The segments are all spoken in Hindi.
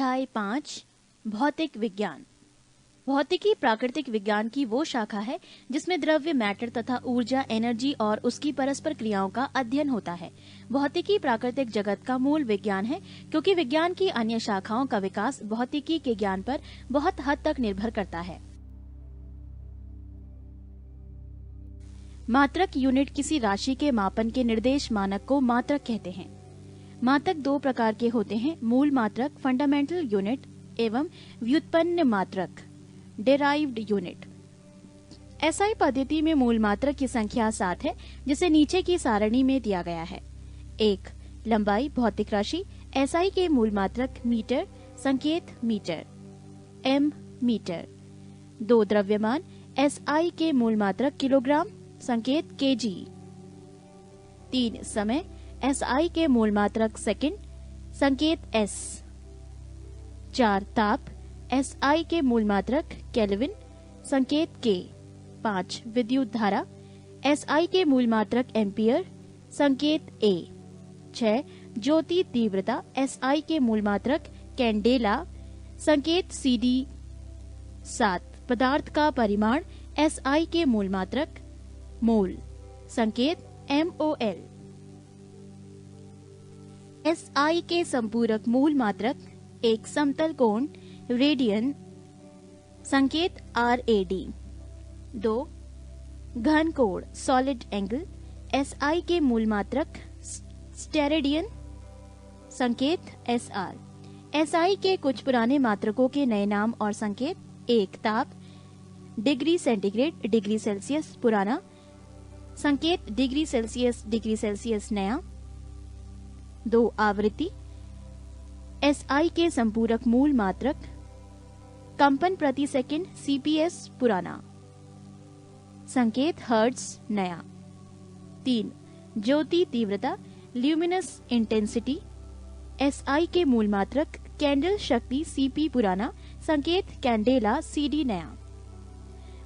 अध्याय 5 भौतिक विज्ञान। भौतिकी प्राकृतिक विज्ञान की वो शाखा है जिसमें द्रव्य मैटर तथा ऊर्जा एनर्जी और उसकी परस्पर क्रियाओं का अध्ययन होता है। भौतिकी प्राकृतिक जगत का मूल विज्ञान है क्योंकि विज्ञान की अन्य शाखाओं का विकास भौतिकी के ज्ञान पर बहुत हद तक निर्भर करता है। मात्रक यूनिट किसी राशि के मापन के निर्देश मानक को मात्रक कहते हैं। मात्रक दो प्रकार के होते हैं, मूल मात्रक फंडामेंटल यूनिट एवं व्युत्पन्न मात्रक डेराइव्ड यूनिट। एसआई पद्धति में मूल मात्रक की संख्या 7 है जिसे नीचे की सारणी में दिया गया है। 1. लंबाई भौतिक राशि एसआई के मूल मात्रक मीटर संकेत मीटर एम मीटर। 2. द्रव्यमान एसआई के मूल मात्रक किलोग्राम संकेत केजी। 3. समय एसआई के मूल मात्रक सेकंड संकेत एस। 4. ताप एसआई के मूल मात्रक केल्विन संकेत के। 5. विद्युत धारा एसआई के मूल मात्रक एम्पियर संकेत ए। 6. ज्योति तीव्रता एसआई के मूल मात्रक कैंडेला संकेत सीडी। 7. पदार्थ का परिमाण एसआई के मूल मात्रक मोल संकेत एमओएल। एसआई के संपूरक मूल मात्रक एक समतल कोण रेडियन संकेत आरएडी। 2. घन कोण सॉलिड एंगल एसआई के मूल मात्रक स्टेरेडियन संकेत एसआर। एसआई के कुछ पुराने मात्रकों के नए नाम और संकेत। 1. ताप डिग्री सेंटीग्रेड डिग्री सेल्सियस पुराना संकेत डिग्री सेल्सियस नया। 2. आवृत्ति एसआई के संपूरक मूल मात्रक कंपन प्रति सेकंड सीपीएस पुराना संकेत हर्ट्ज नया। 3. ज्योति तीव्रता ल्यूमिनस इंटेंसिटी एसआई के मूल मात्रक कैंडल शक्ति सीपी पुराना संकेत कैंडेला सीडी नया।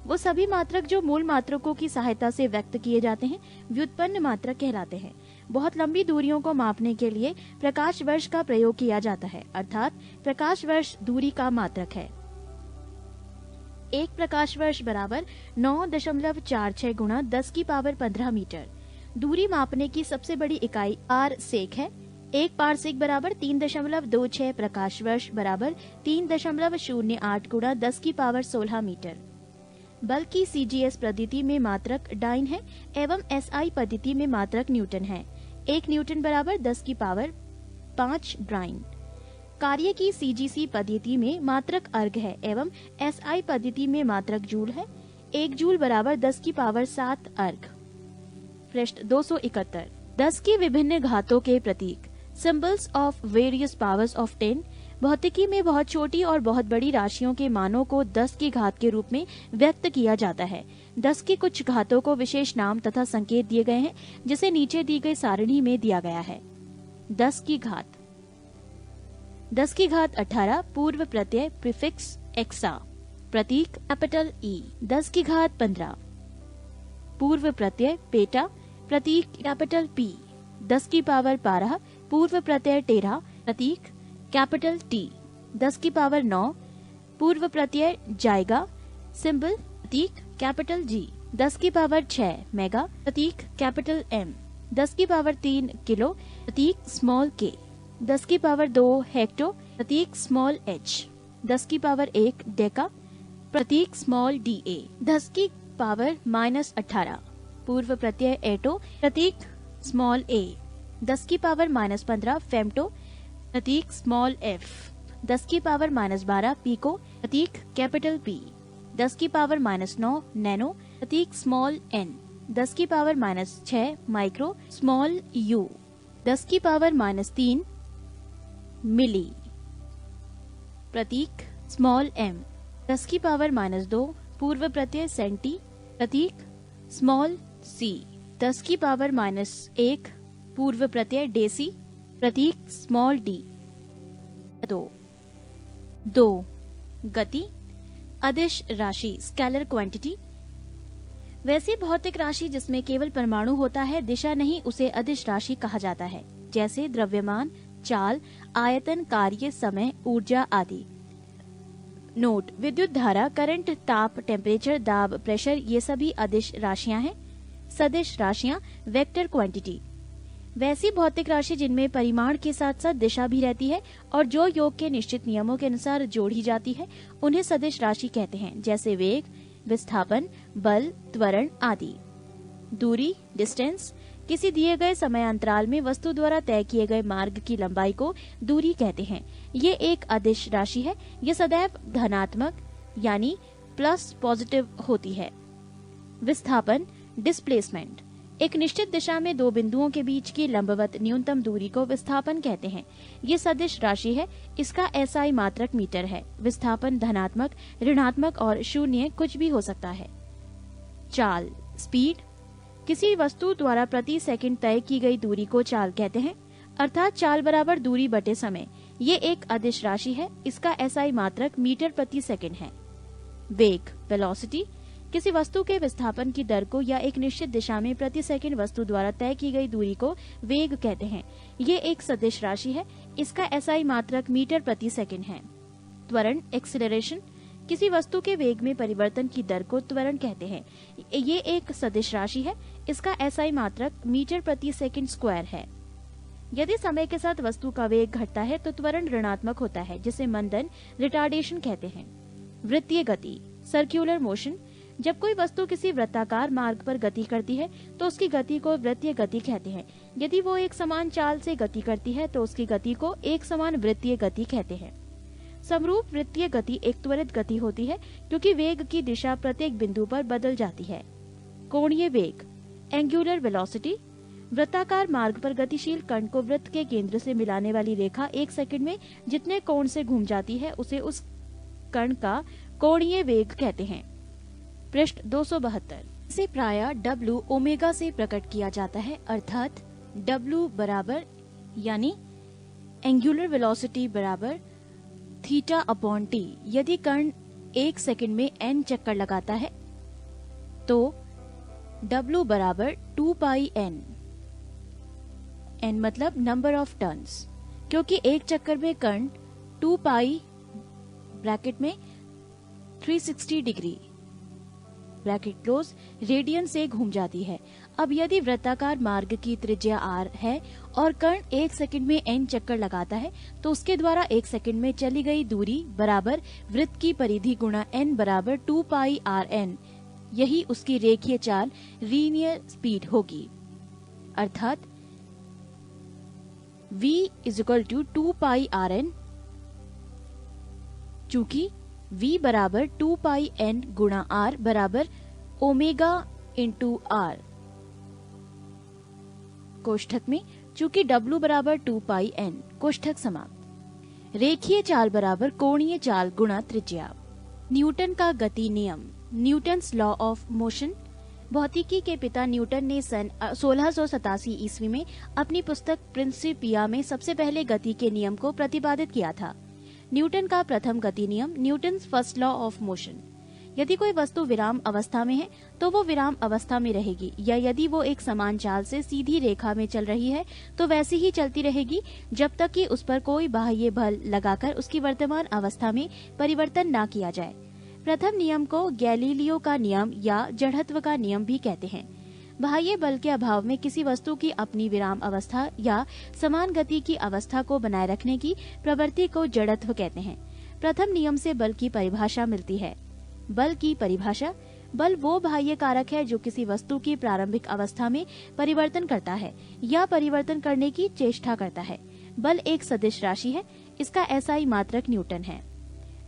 वो सभी मात्रक जो मूल मात्रकों की सहायता से व्यक्त किए जाते हैं व्युत्पन्न मात्रक कहलाते हैं। बहुत लंबी दूरियों को मापने के लिए प्रकाश वर्ष का प्रयोग किया जाता है, अर्थात प्रकाश वर्ष दूरी का मात्रक है। एक प्रकाश वर्ष बराबर 9.46 गुणा 10 की पावर 15 मीटर। दूरी मापने की सबसे बड़ी इकाई पारसेक है। एक पारसेक बराबर 3.26 प्रकाश वर्ष बराबर 3.08 गुणा 10 की पावर 16 मीटर। बल की सीजीएस पद्धति में मात्रक डाइन है एवं एसआई पद्धति में मात्रक न्यूटन है। 1 न्यूटन बराबर 10 की पावर 5 डाइन। कार्य की सीजीसी पद्धति में मात्रक अर्ग है एवं एसआई पद्धति में मात्रक जूल है। 1 जूल बराबर 10 की पावर 7 अर्ग। पृष्ठ 271। 10 की विभिन्न घातों के प्रतीक symbols of various powers of 10। भौतिकी में बहुत छोटी और बहुत बड़ी राशियों के मानों को 10 की घात के रूप में व्यक्त किया जाता है। 10 की कुछ घातों को विशेष नाम तथा संकेत दिए गए हैं जिसे नीचे दी गई सारणी में दिया गया है। 10 की घात 10 की घात 18 पूर्व प्रत्यय प्रीफिक्स एक्सा प्रतीक कैपिटल ई। 10 की घात 15 पूर्व प्रत्यय पेटा प्रतीक कैपिटल पी। 10 की पावर 12 पूर्व प्रत्यय टेरा प्रतीक कैपिटल टी। 10 की पावर 9 पूर्व प्रत्यय जाएगा सिंबल प्रतीक कैपिटल जी। 10 की पावर 6 मेगा प्रतीक कैपिटल एम। 10 की पावर 3 किलो प्रतीक स्मॉल के। 10 की पावर 2 हेक्टो प्रतीक स्मॉल एच। 10 की पावर 1 डेका प्रतीक स्मॉल डी ए। 10 की पावर -18 पूर्व प्रत्यय एटो प्रतीक स्मॉल ए। 10 की पावर -15 फेम्टो प्रतीक स्मॉल एफ। 10 की पावर -12 पीको प्रतीक कैपिटल पी। 10 की पावर -9 नैनो प्रतीक स्मॉल एन। 10 की पावर -6 माइक्रो स्मॉल यू। 10 की पावर -3 मिली प्रतीक स्मॉल एम। 10 की पावर -2 पूर्व प्रत्यय सेंटी प्रतीक स्मॉल सी। 10 की पावर -1 पूर्व प्रत्यय डेसी प्रतीक स्मॉल डी। 2 गति अदिश राशि स्केलर क्वांटिटी। वैसी भौतिक राशि जिसमें केवल परमाणु होता है दिशा नहीं उसे अदिश राशि कहा जाता है, जैसे द्रव्यमान चाल, आयतन, कार्य, समय, ऊर्जा आदि। नोट: विद्युत धारा, करंट, ताप, टेम्परेचर, दाब, प्रेशर ये सभी अदिश राशियां हैं। सदिश राशियां वेक्टर क्वांटिटी वैसी भौतिक राशि जिनमें परिमाण के साथ साथ दिशा भी रहती है और जो योग के निश्चित नियमों के अनुसार जोड़ी जाती है, उन्हें सदिश राशि कहते हैं, जैसे वेग, विस्थापन, बल, त्वरण आदि। दूरी, डिस्टेंस, किसी दिए गए समयांतराल में वस्तु द्वारा तय किए गए मार्ग की लंबाई को दूरी कहते हैं। ये एक अदिश राशि है। ये सदैव धनात्मक यानी प्लस पॉजिटिव होती है। विस्थापन, डिस्प्लेसमेंट, एक निश्चित दिशा में दो बिंदुओं के बीच की लंबवत न्यूनतम दूरी को विस्थापन कहते हैं। ये सदिश राशि है। इसका एसआई मात्रक मीटर है। विस्थापन धनात्मक, ऋणात्मक और शून्य कुछ भी हो सकता है। चाल, स्पीड, किसी वस्तु द्वारा प्रति सेकंड तय की गई दूरी को चाल कहते हैं, अर्थात चाल बराबर दूरी बटे समय। ये एक अदिश राशि है। इसका एसआई मात्रक मीटर प्रति सेकंड है। वेग, वेलोसिटी, किसी वस्तु के विस्थापन की दर को या एक निश्चित दिशा में प्रति सेकंड वस्तु द्वारा तय की गई दूरी को वेग कहते हैं। ये एक सदिश राशि है। इसका एसआई मात्रक मीटर प्रति सेकंड है। त्वरण, एक्सीलरेशन, किसी वस्तु के वेग में परिवर्तन की दर को त्वरण कहते हैं। ये एक सदिश राशि है। इसका एसआई मात्रक मीटर प्रति सेकंड स्क्वायर है। यदि समय के साथ वस्तु का वेग घटता है तो त्वरण ऋणात्मक होता है, जिसे मंदन, रिटार्डेशन कहते हैं। वृत्तीय गति, सर्क्यूलर मोशन, जब कोई वस्तु किसी वृत्ताकार मार्ग पर गति करती है तो उसकी गति को वृत्तीय गति कहते हैं। यदि वो एक समान चाल से गति करती है तो उसकी गति को एक समान वृत्तीय गति कहते हैं। समरूप वृत्तीय गति एक त्वरित गति होती है क्योंकि वेग की दिशा प्रत्येक बिंदु पर बदल जाती है। कोणीय वेग, एंगुलर वेलोसिटी, वृत्ताकार मार्ग पर गतिशील कण को वृत्त के केंद्र से मिलाने वाली रेखा एक सेकंड में जितने कोण से घूम जाती है उसे उस कण का कोणीय वेग कहते हैं। पृष्ठ 272, इसे प्रायः W ओमेगा से प्रकट किया जाता है, अर्थात W बराबर यानी एंगुलर वेलोसिटी बराबर थीटा अपॉन टी। यदि कण एक सेकंड में n चक्कर लगाता है तो W बराबर 2 पाई n, n मतलब नंबर ऑफ टर्न्स, क्योंकि एक चक्कर में कण 2 पाई ब्रैकेट में 360 डिग्री ब्रैकेट क्लोज रेडियन से घूम जाती है। अब यदि वृत्ताकार मार्ग की त्रिज्या r है और कण एक सेकंड में n चक्कर लगाता है तो उसके द्वारा एक सेकंड में चली गई दूरी बराबर वृत्त की परिधि गुणा n बराबर 2 पाई rn। यही उसकी रेखीय चाल लीनियर स्पीड होगी, अर्थात v = 2 पाई rn। चूंकि v बराबर 2 पाई n गुणा r बराबर ओमेगा इंटू r, कोष्ठक में चूंकि w बराबर 2 पाई n, कोष्ठक समाप्त। रेखीय चाल बराबर कोणीय चाल गुणा त्रिज्या। न्यूटन का गति नियम, न्यूटन्स लॉ ऑफ मोशन। भौतिकी के पिता न्यूटन ने सन 1687 ईस्वी में अपनी पुस्तक प्रिंसिपिया में सबसे पहले गति के नियम को प्रतिपादित किया था। न्यूटन का प्रथम गति नियम, Newton's first law of motion. यदि कोई वस्तु विराम अवस्था में है तो वो विराम अवस्था में रहेगी, या यदि वो एक समान चाल से सीधी रेखा में चल रही है तो वैसी ही चलती रहेगी जब तक कि उस पर कोई बाह्य बल लगाकर उसकी वर्तमान अवस्था में परिवर्तन ना किया जाए। प्रथम नियम को गैलीलियो का नियम या जड़त्व का नियम भी कहते हैं। बाह्य बल के अभाव में किसी वस्तु की अपनी विराम अवस्था या समान गति की अवस्था को बनाए रखने की प्रवृत्ति को जड़त्व कहते हैं। प्रथम नियम से बल की परिभाषा मिलती है। बल की परिभाषा, बल वो बाह्य कारक है जो किसी वस्तु की प्रारंभिक अवस्था में परिवर्तन करता है या परिवर्तन करने की चेष्टा करता है। बल एक सदिश राशि है। इसका एसआई मात्रक न्यूटन है।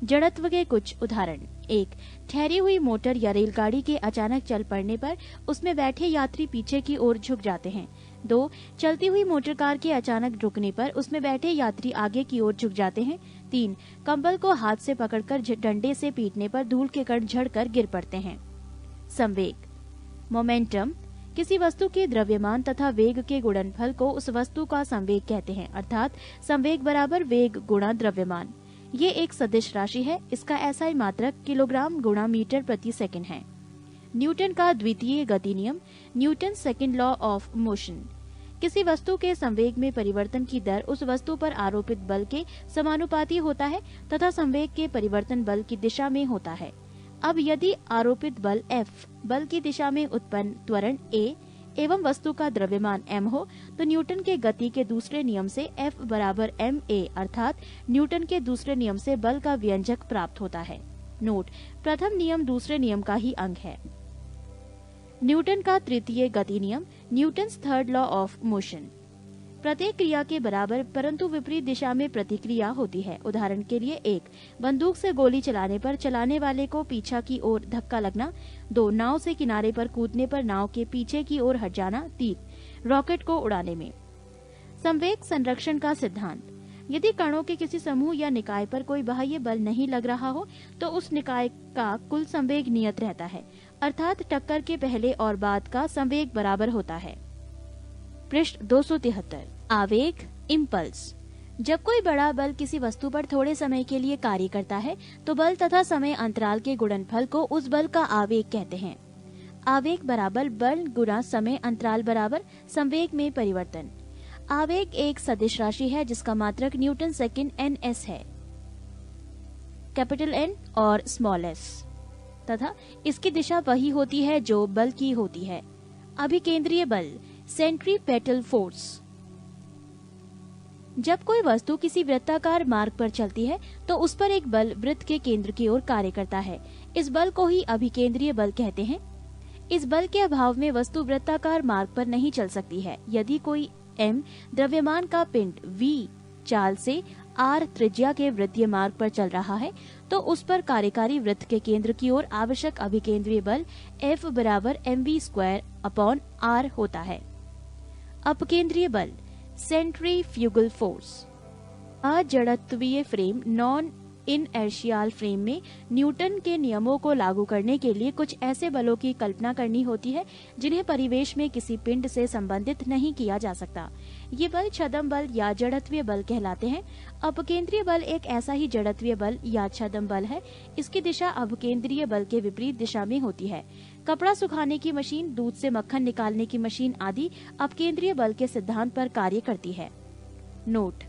जड़त्व के कुछ उदाहरण: 1. ठहरी हुई मोटर या रेलगाड़ी के अचानक चल पड़ने पर उसमें बैठे यात्री पीछे की ओर झुक जाते हैं। 2. चलती हुई मोटर कार के अचानक रुकने पर उसमें बैठे यात्री आगे की ओर झुक जाते हैं। 3. कंबल को हाथ से पकड़कर डंडे से पीटने पर धूल के कण झड़कर गिर पड़ते हैं। संवेग, मोमेंटम, किसी वस्तु के द्रव्यमान तथा वेग के गुणनफल को उस वस्तु का संवेग कहते हैं, अर्थात संवेग बराबर वेग गुणा द्रव्यमान। ये एक सदिश राशि है। इसका एसआई मात्रक किलोग्राम गुणा मीटर प्रति सेकंड है। न्यूटन का द्वितीय गति नियम, Newton second law of motion. किसी वस्तु के संवेग में परिवर्तन की दर उस वस्तु पर आरोपित बल के समानुपाती होता है तथा संवेग के परिवर्तन बल की दिशा में होता है। अब यदि आरोपित बल F बल की दिशा में उत्पन्न त्वरण A एवं वस्तु का द्रव्यमान m हो तो न्यूटन के गति के दूसरे नियम से F बराबर ma अर्थात न्यूटन के दूसरे नियम से बल का व्यंजक प्राप्त होता है। नोट: प्रथम नियम दूसरे नियम का ही अंग है। न्यूटन का तृतीय गति नियम, Newton's third law of motion. प्रत्येक क्रिया के बराबर परंतु विपरीत दिशा में प्रतिक्रिया होती है। उदाहरण के लिए 1. बंदूक से गोली चलाने पर चलाने वाले को पीछा की ओर धक्का लगना। 2. नाव से किनारे पर कूदने पर नाव के पीछे की ओर हट जाना। 3. रॉकेट को उड़ाने में। संवेग संरक्षण का सिद्धांत: यदि कणों के किसी समूह या निकाय पर कोई बाह्य बल नहीं लग रहा हो तो उस निकाय का कुल संवेग नियत रहता है, अर्थात टक्कर के पहले और बाद का संवेग बराबर होता है। पृष्ठ 273। आवेग, इम्पल्स। जब कोई बड़ा बल किसी वस्तु पर थोड़े समय के लिए कार्य करता है तो बल तथा समय अंतराल के गुणनफल को उस बल का आवेग कहते हैं। आवेग बराबर बल गुणा समय अंतराल बराबर संवेग में परिवर्तन। आवेग एक सदिश राशि है जिसका मात्रक न्यूटन सेकंड ns है, कैपिटल N और स्मॉल s, तथा इसकी दिशा वही होती है जो बल की होती है। अभिकेंद्रीय बल, सेंट्रीपेटल फोर्स। जब कोई वस्तु किसी वृत्ताकार मार्ग पर चलती है तो उस पर एक बल वृत्त के केंद्र की ओर कार्य करता है। इस बल को ही अभिकेंद्रीय बल कहते हैं। इस बल के अभाव में वस्तु वृत्ताकार मार्ग पर नहीं चल सकती है। यदि कोई m द्रव्यमान का पिंड v चाल से r त्रिज्या के वृत्तीय मार्ग पर चल रहा है तो उस पर कार्यकारी वृत्त के केंद्र की ओर आवश्यक अभिकेंद्रीय बल F बराबर mv²/r होता है। अपकेंद्रीय बल, सेंट्रीफ्यूगल फोर्स। अजड़त्वीय फ्रेम, नॉन इनर्शियल फ्रेम में न्यूटन के नियमों को लागू करने के लिए कुछ ऐसे बलों की कल्पना करनी होती है जिन्हें परिवेश में किसी पिंड से संबंधित नहीं किया जा सकता। ये बल छद्म बल या जड़त्वीय बल कहलाते हैं। अपकेंद्रीय बल एक ऐसा ही जड़त्वीय बल या छद्म बल है। इसकी दिशा अपकेंद्रीय बल के विपरीत दिशा में होती है। कपड़ा सुखाने की मशीन, दूध से मक्खन निकालने की मशीन आदि अपकेंद्रीय बल के सिद्धांत पर कार्य करती है। नोट: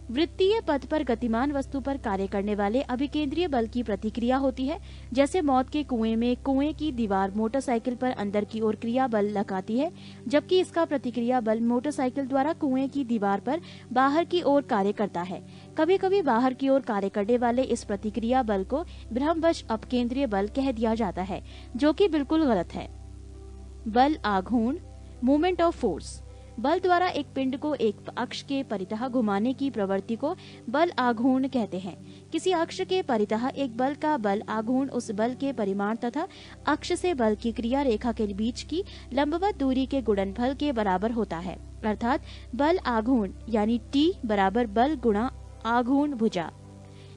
वृत्तीय पथ पर गतिमान वस्तु पर कार्य करने वाले अभिकेंद्रीय बल की प्रतिक्रिया होती है। जैसे मौत के कुएं में कुएं की दीवार मोटरसाइकिल पर अंदर की ओर क्रिया बल लगाती है, जबकि इसका प्रतिक्रिया बल मोटरसाइकिल द्वारा कुएं की दीवार पर बाहर की ओर कार्य करता है। कभी कभी बाहर की ओर कार्य करने वाले इस प्रतिक्रिया बल को भ्रमवश अपकेंद्रीय बल कह दिया जाता है, जो कि बिल्कुल गलत है। बल आघूर्ण, मोमेंट ऑफ फोर्स। बल द्वारा एक पिंड को एक अक्ष के परितः घुमाने की प्रवृत्ति को बल आघूर्ण कहते हैं। किसी अक्ष के परितः एक बल का बल आघूर्ण उस बल के परिमाण तथा अक्ष से बल की क्रिया रेखा के बीच की लंबवत दूरी के गुणनफल के बराबर होता है, अर्थात बल आघूर्ण यानी T बराबर बल गुणा आघूर्ण भुजा।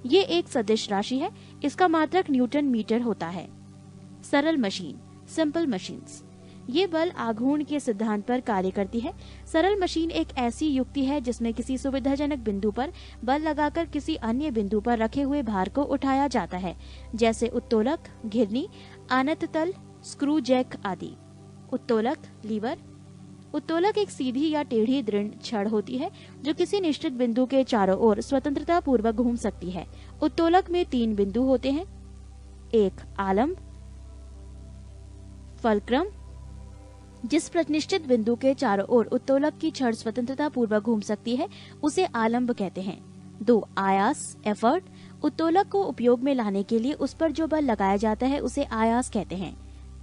ये एक सदिश राशि है। इसका मात्रक न्यूटन मीटर होता है। सरल मशीन, सिंपल मशीन्स। ये बल आघूर्ण के सिद्धांत पर कार्य करती है। सरल मशीन एक ऐसी युक्ति है जिसमें किसी सुविधाजनक बिंदु पर बल लगाकर किसी अन्य बिंदु पर रखे हुए भार को उठाया जाता है, जैसे उत्तोलक, घिरनी, आनत तल, स्क्रू जैक आदि। उत्तोलक, लीवर। उत्तोलक एक सीधी या टेढ़ी दृढ़ छड़ होती है जो किसी निश्चित बिंदु के चारों ओर स्वतंत्रता पूर्वक घूम सकती है। उत्तोलक में 3 बिंदु होते हैं। 1. आलंब, फलक्रम। जिस प्रतिनिश्चित बिंदु के चारों ओर उत्तोलक की छड़ स्वतंत्रता पूर्वक घूम सकती है उसे आलंब कहते हैं। 2. आयास, एफर्ट। उत्तोलक को उपयोग में लाने के लिए उस पर जो बल लगाया जाता है उसे आयास कहते हैं।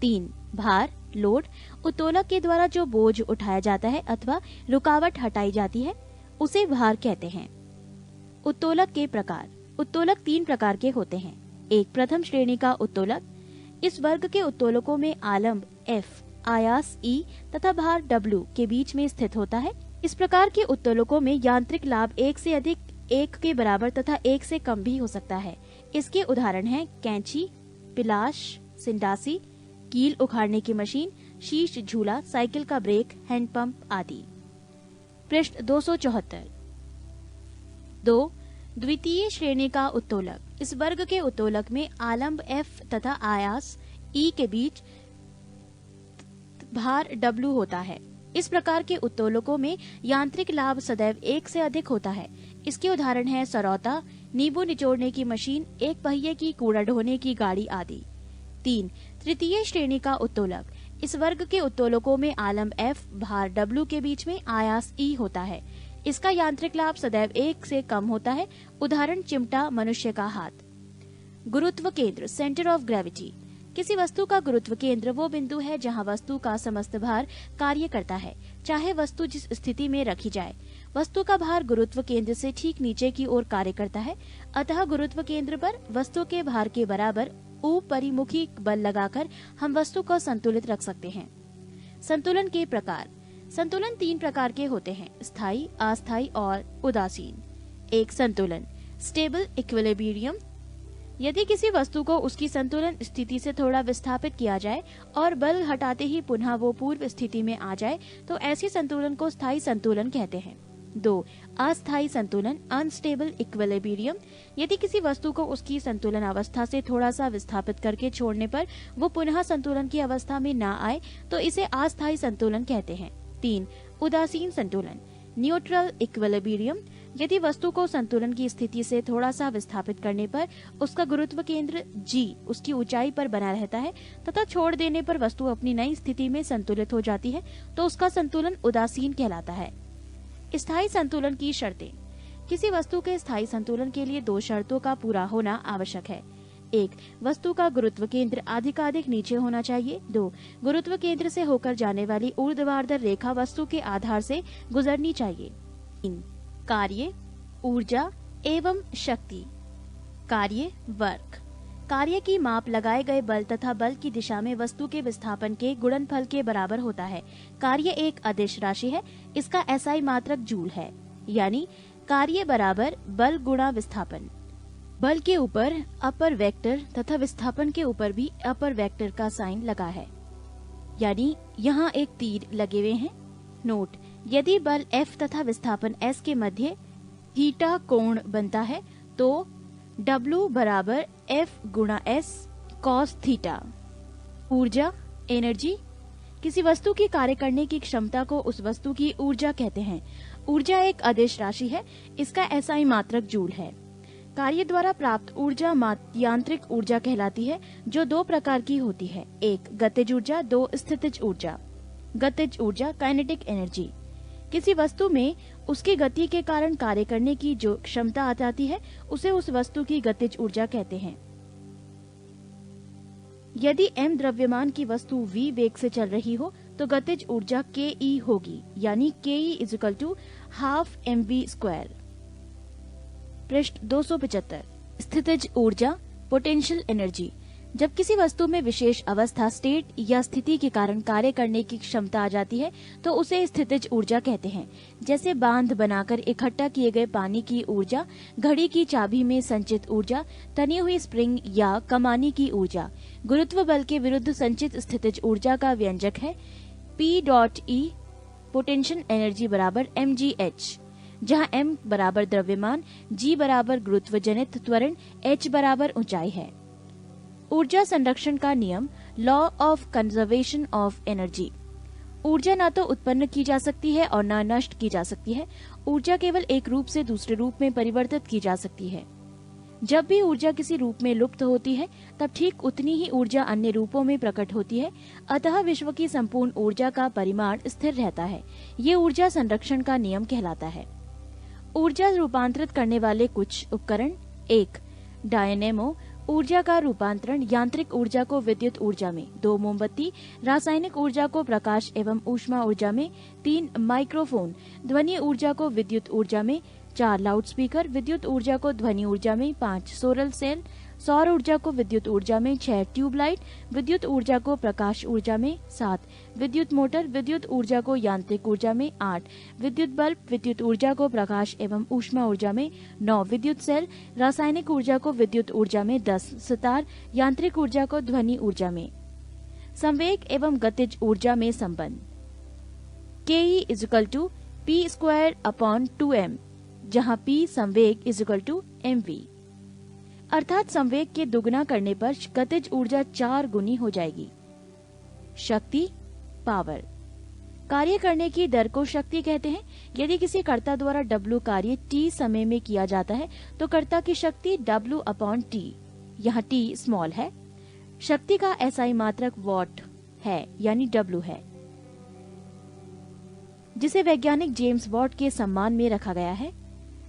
3. भार, लोड। उत्तोलक के द्वारा जो बोझ उठाया जाता है अथवा रुकावट हटाई जाती है उसे भार कहते हैं। उत्तोलक के प्रकार। उत्तोलक 3 प्रकार के होते हैं। 1. प्रथम श्रेणी का उत्तोलक। इस वर्ग के उत्तोलकों में आलंब F, आयास E तथा भार W के बीच में स्थित होता है। इस प्रकार के उत्तोलकों में यांत्रिक लाभ 1 से अधिक, 1 के बराबर तथा 1 से कम भी हो सकता है। इसके उदाहरण हैं कैंची, पिलाश, सिंडासी, कील उखाड़ने की मशीन, शीश झूला, साइकिल का ब्रेक, हैंडपंप आदि। पृष्ठ 274। 2. द्वितीय श्रेणी का उत्तोलक। इस वर्ग के उत्तोलक में आलंब F तथा आयास E के बीच भार W होता है। इस प्रकार के उत्तोलकों में यांत्रिक लाभ सदैव एक से अधिक होता है। इसके उदाहरण है सरौता, नींबू निचोड़ने की मशीन, एक पहिए की कूड़ा ढोने की गाड़ी आदि। 3. तृतीय श्रेणी का उत्तोलक। इस वर्ग के उत्तोलकों में आलम F भार W के बीच में आयास E होता है। इसका यांत्रिक लाभ सदैव एक से कम होता है। उदाहरण चिमटा, मनुष्य का हाथ। गुरुत्व केंद्र, सेंटर ऑफ ग्रेविटी। किसी वस्तु का गुरुत्व केंद्र वो बिंदु है जहां वस्तु का समस्त भार कार्य करता है, चाहे वस्तु जिस स्थिति में रखी जाए। वस्तु का भार गुरुत्व केंद्र से ठीक नीचे की ओर कार्य करता है, अतः गुरुत्व केंद्र पर वस्तु के भार के बराबर उपरिमुखी बल लगाकर हम वस्तु को संतुलित रख सकते हैं। संतुलन के प्रकार। संतुलन 3 प्रकार के होते हैं, स्थायी, अस्थायी और उदासीन। एक संतुलन, स्टेबल इक्विलिब्रियम। यदि किसी वस्तु को उसकी संतुलन स्थिति से थोड़ा विस्थापित किया जाए और बल हटाते ही पुनः वो पूर्व स्थिति में आ जाए तो ऐसी संतुलन को स्थायी संतुलन कहते हैं। 2. अस्थायी संतुलन, अनस्टेबल इक्विलिब्रियम। यदि किसी वस्तु को उसकी संतुलन अवस्था से थोड़ा सा विस्थापित करके छोड़ने पर वो पुनः संतुलन की अवस्था में न आए तो इसे अस्थायी संतुलन कहते हैं। 3. उदासीन संतुलन, न्यूट्रल इक्विलिब्रियम। यदि वस्तु को संतुलन की स्थिति से थोड़ा सा विस्थापित करने पर उसका गुरुत्व केंद्र G उसकी ऊंचाई पर बना रहता है तथा छोड़ देने पर वस्तु अपनी नई स्थिति में संतुलित हो जाती है तो उसका संतुलन उदासीन कहलाता है। स्थायी संतुलन की शर्तें। किसी वस्तु के स्थायी संतुलन के लिए 2 शर्तों का पूरा होना आवश्यक है। 1. वस्तु का गुरुत्व केंद्र अधिकाधिक नीचे होना चाहिए। 2. गुरुत्व केंद्र से होकर जाने वाली ऊर्ध्वाधर रेखा वस्तु के आधार से गुजरनी चाहिए। 3. कार्य, ऊर्जा एवं शक्ति। कार्य, वर्क। कार्य की माप लगाए गए बल तथा बल की दिशा में वस्तु के विस्थापन के गुणनफल के बराबर होता है। कार्य एक अदिश राशि है, इसका SI मात्रक जूल है, यानी कार्य बराबर बल गुणा विस्थापन। बल के ऊपर अपर वेक्टर तथा विस्थापन के ऊपर भी अपर वेक्टर का साइन लगा है, यानी यहाँ एक तीर लगे हुए हैं। नोट, यदि बल F तथा विस्थापन S के मध्य थीटा कोण बनता है तो W बराबर F गुणा S cos थीटा। ऊर्जा, एनर्जी। किसी वस्तु की कार्य करने की क्षमता को उस वस्तु की ऊर्जा कहते हैं। ऊर्जा एक अदिश राशि है, इसका SI मात्रक जूल है। कार्य द्वारा प्राप्त ऊर्जा यांत्रिक ऊर्जा कहलाती है, जो 2 प्रकार की होती है। 1. गतिज ऊर्जा, 2. स्थितिज ऊर्जा। गतिज ऊर्जा, काइनेटिक एनर्जी। किसी वस्तु में उसकी गति के कारण कार्य करने की जो क्षमता आ जाती है उसे उस वस्तु की गतिज ऊर्जा कहते हैं। यदि m द्रव्यमान की वस्तु v वेग से चल रही हो तो गतिज ऊर्जा ke होगी, यानी ke = ½ mv²। पृष्ठ 275। स्थितिज ऊर्जा, पोटेंशियल एनर्जी। जब किसी वस्तु में विशेष अवस्था, स्टेट या स्थिति के कारण कार्य करने की क्षमता आ जाती है तो उसे स्थितिज ऊर्जा कहते हैं। जैसे बांध बनाकर इकट्ठा किए गए पानी की ऊर्जा, घड़ी की चाबी में संचित ऊर्जा, तनी हुई स्प्रिंग या कमानी की ऊर्जा। गुरुत्व बल के विरुद्ध संचित स्थितिज ऊर्जा का व्यंजक है P.E पोटेंशियल एनर्जी बराबर mgh, जहाँ m बराबर द्रव्यमान, g बराबर गुरुत्व जनित त्वरण, h बराबर ऊंचाई है। ऊर्जा संरक्षण का नियम, law of conservation of energy. ऊर्जा न तो उत्पन्न की जा सकती है और न नष्ट की जा सकती है। ऊर्जा केवल एक रूप से दूसरे रूप में परिवर्तित की जा सकती है। जब भी ऊर्जा किसी रूप में लुप्त होती है तब ठीक उतनी ही ऊर्जा अन्य रूपों में प्रकट होती है, अतः विश्व की संपूर्ण ऊर्जा का परिमाण स्थिर रहता है। ये ऊर्जा संरक्षण का नियम कहलाता है। ऊर्जा रूपांतरित करने वाले कुछ उपकरण। 1. डायनेमो, ऊर्जा का रूपांतरण, यांत्रिक ऊर्जा को विद्युत ऊर्जा में। 2. मोमबत्ती, रासायनिक ऊर्जा को प्रकाश एवं ऊष्मा ऊर्जा में। 3. माइक्रोफोन, ध्वनि ऊर्जा को विद्युत ऊर्जा में। 4. लाउडस्पीकर, विद्युत ऊर्जा को ध्वनि ऊर्जा में। 5. सोलर सेल, सौर ऊर्जा को विद्युत ऊर्जा में। 6. ट्यूबलाइट, विद्युत ऊर्जा को प्रकाश ऊर्जा में। 7. विद्युत मोटर, विद्युत ऊर्जा को यांत्रिक ऊर्जा में। 8. विद्युत बल्ब, विद्युत ऊर्जा को प्रकाश एवं ऊष्मा ऊर्जा में। 9. विद्युत सेल, रासायनिक ऊर्जा को विद्युत ऊर्जा में। 10. सितार, यांत्रिक ऊर्जा को ध्वनि ऊर्जा में। संवेग एवं गतिज ऊर्जा में संबंध। ke = p²/2m, जहाँ p संवेग = mv। अर्थात संवेग के दुगना करने पर गतिज ऊर्जा 4 गुनी हो जाएगी। शक्ति, पावर। कार्य करने की दर को शक्ति कहते हैं। यदि किसी कर्ता द्वारा W कार्य T समय में किया जाता है तो कर्ता की शक्ति W/T, यहाँ T स्मॉल है। शक्ति का SI मात्रक वॉट है यानी W है, जिसे वैज्ञानिक जेम्स वॉट के सम्मान में रखा गया है।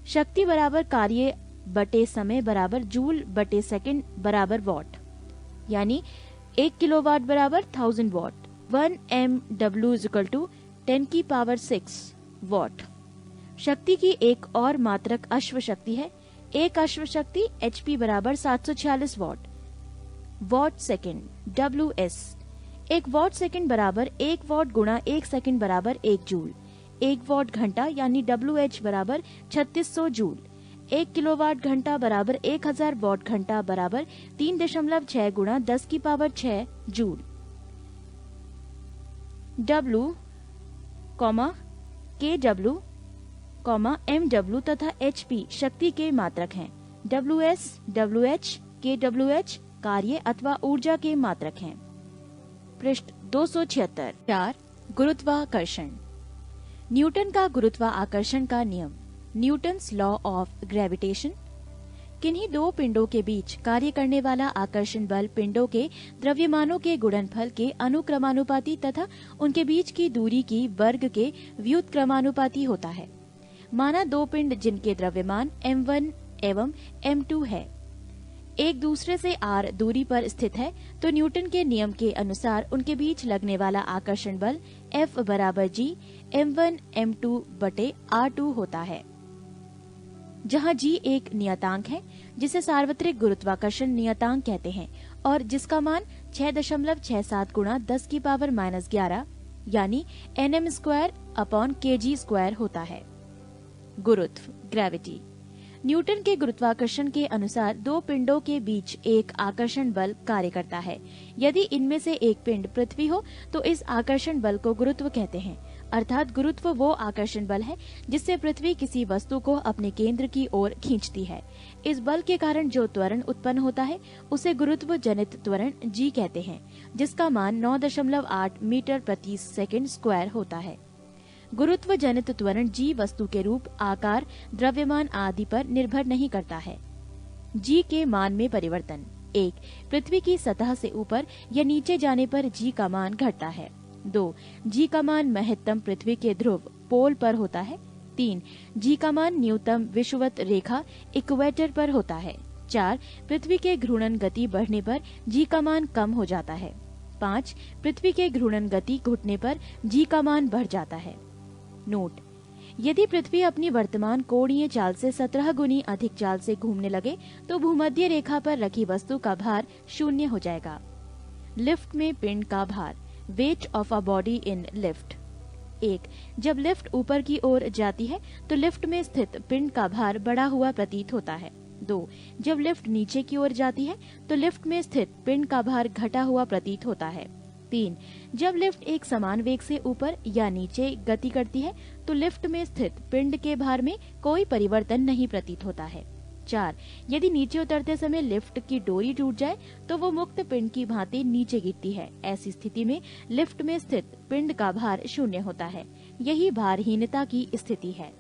शक्ति बराबर कार्य बटे समय बराबर जूल बटे सेकंड बराबर वॉट, यानी 1 किलोवाट बराबर 1000 वॉट। 1 MW = 10⁶ what. शक्ति की एक और मात्रक अश्व शक्ति है। एक अश्व शक्ति HP बराबर 746 what. What second WS। 1 what second बराबर 1 वॉट गुणा 1 सेकंड बराबर 1 जूल। 1 वॉट घंटा यानी WH बराबर 3600 जूल। 1 किलोवाट घंटा बराबर 1000 वॉट घंटा बराबर 3.6 गुणा 10⁶ जूल। W, KW, MW तथा HP शक्ति के मात्रक हैं। WS, WH, KWH कार्य अथवा ऊर्जा के मात्रक हैं। पृष्ठ 276। 4. गुरुत्वाकर्षण। न्यूटन का गुरुत्वाकर्षण का नियम, न्यूटन्स लॉ ऑफ ग्रेविटेशन। किन्हीं दो पिंडों के बीच कार्य करने वाला आकर्षण बल पिंडों के द्रव्यमानों के गुणनफल के अनुक्रमानुपाती तथा उनके बीच की दूरी की वर्ग के व्युत्क्रमानुपाती होता है। माना दो पिंड जिनके द्रव्यमान m1 एवं m2 है, एक दूसरे से r दूरी पर स्थित है, तो न्यूटन के नियम के अनुसार उनके बीच लगने वाला आकर्षण बल F बराबर G m1 m2 बटे r2 होता है, जहाँ G एक नियतांक है जिसे सार्वत्रिक गुरुत्वाकर्षण नियतांक कहते हैं और जिसका मान 6.67 गुणा 10⁻⁻11 यानी Nm²/kg² होता है। गुरुत्व ग्रेविटी। न्यूटन के गुरुत्वाकर्षण के अनुसार दो पिंडों के बीच एक आकर्षण बल कार्य करता है। यदि इनमें से एक पिंड पृथ्वी हो तो इस आकर्षण बल को गुरुत्व कहते हैं। अर्थात गुरुत्व वो आकर्षण बल है जिससे पृथ्वी किसी वस्तु को अपने केंद्र की ओर खींचती है। इस बल के कारण जो त्वरण उत्पन्न होता है उसे गुरुत्व जनित त्वरण G कहते हैं, जिसका मान 9.8 मीटर प्रति सेकंड स्क्वायर होता है। गुरुत्व जनित त्वरण G वस्तु के रूप, आकार, द्रव्यमान आदि पर निर्भर नहीं करता है। G के मान में परिवर्तन। 1. पृथ्वी की सतह से ऊपर या नीचे जाने पर G का मान घटता है। 2. G का मान महत्तम पृथ्वी के ध्रुव पोल पर होता है। 3. G का मान न्यूनतम विषुवत रेखा इक्वेटर पर होता है। 4. पृथ्वी के घूर्णन गति बढ़ने पर G का मान कम हो जाता है। 5. पृथ्वी के घूर्णन गति घटने पर G का मान बढ़ जाता है। नोट: यदि पृथ्वी अपनी वर्तमान कोणीय चाल से 17 गुनी अधिक चाल से घूमने लगे तो भूमध्य रेखा पर रखी वस्तु का भार 0 हो जाएगा। लिफ्ट में पिंड का भार, weight of a body in lift. 1. जब लिफ्ट ऊपर की ओर जाती है तो लिफ्ट में स्थित पिंड का भार बढ़ा हुआ प्रतीत होता है। 2. जब लिफ्ट नीचे की ओर जाती है तो लिफ्ट में स्थित पिंड का भार घटा हुआ प्रतीत होता है। 3. जब लिफ्ट एक समान वेग से ऊपर या नीचे गति करती है तो लिफ्ट में स्थित पिंड के भार में कोई परिवर्तन नहीं प्रतीत होता है। 4. यदि नीचे उतरते समय लिफ्ट की डोरी टूट जाए तो वो मुक्त पिंड की भांति नीचे गिरती है। ऐसी स्थिति में लिफ्ट में स्थित पिंड का भार 0 होता है। यही भारहीनता की स्थिति है।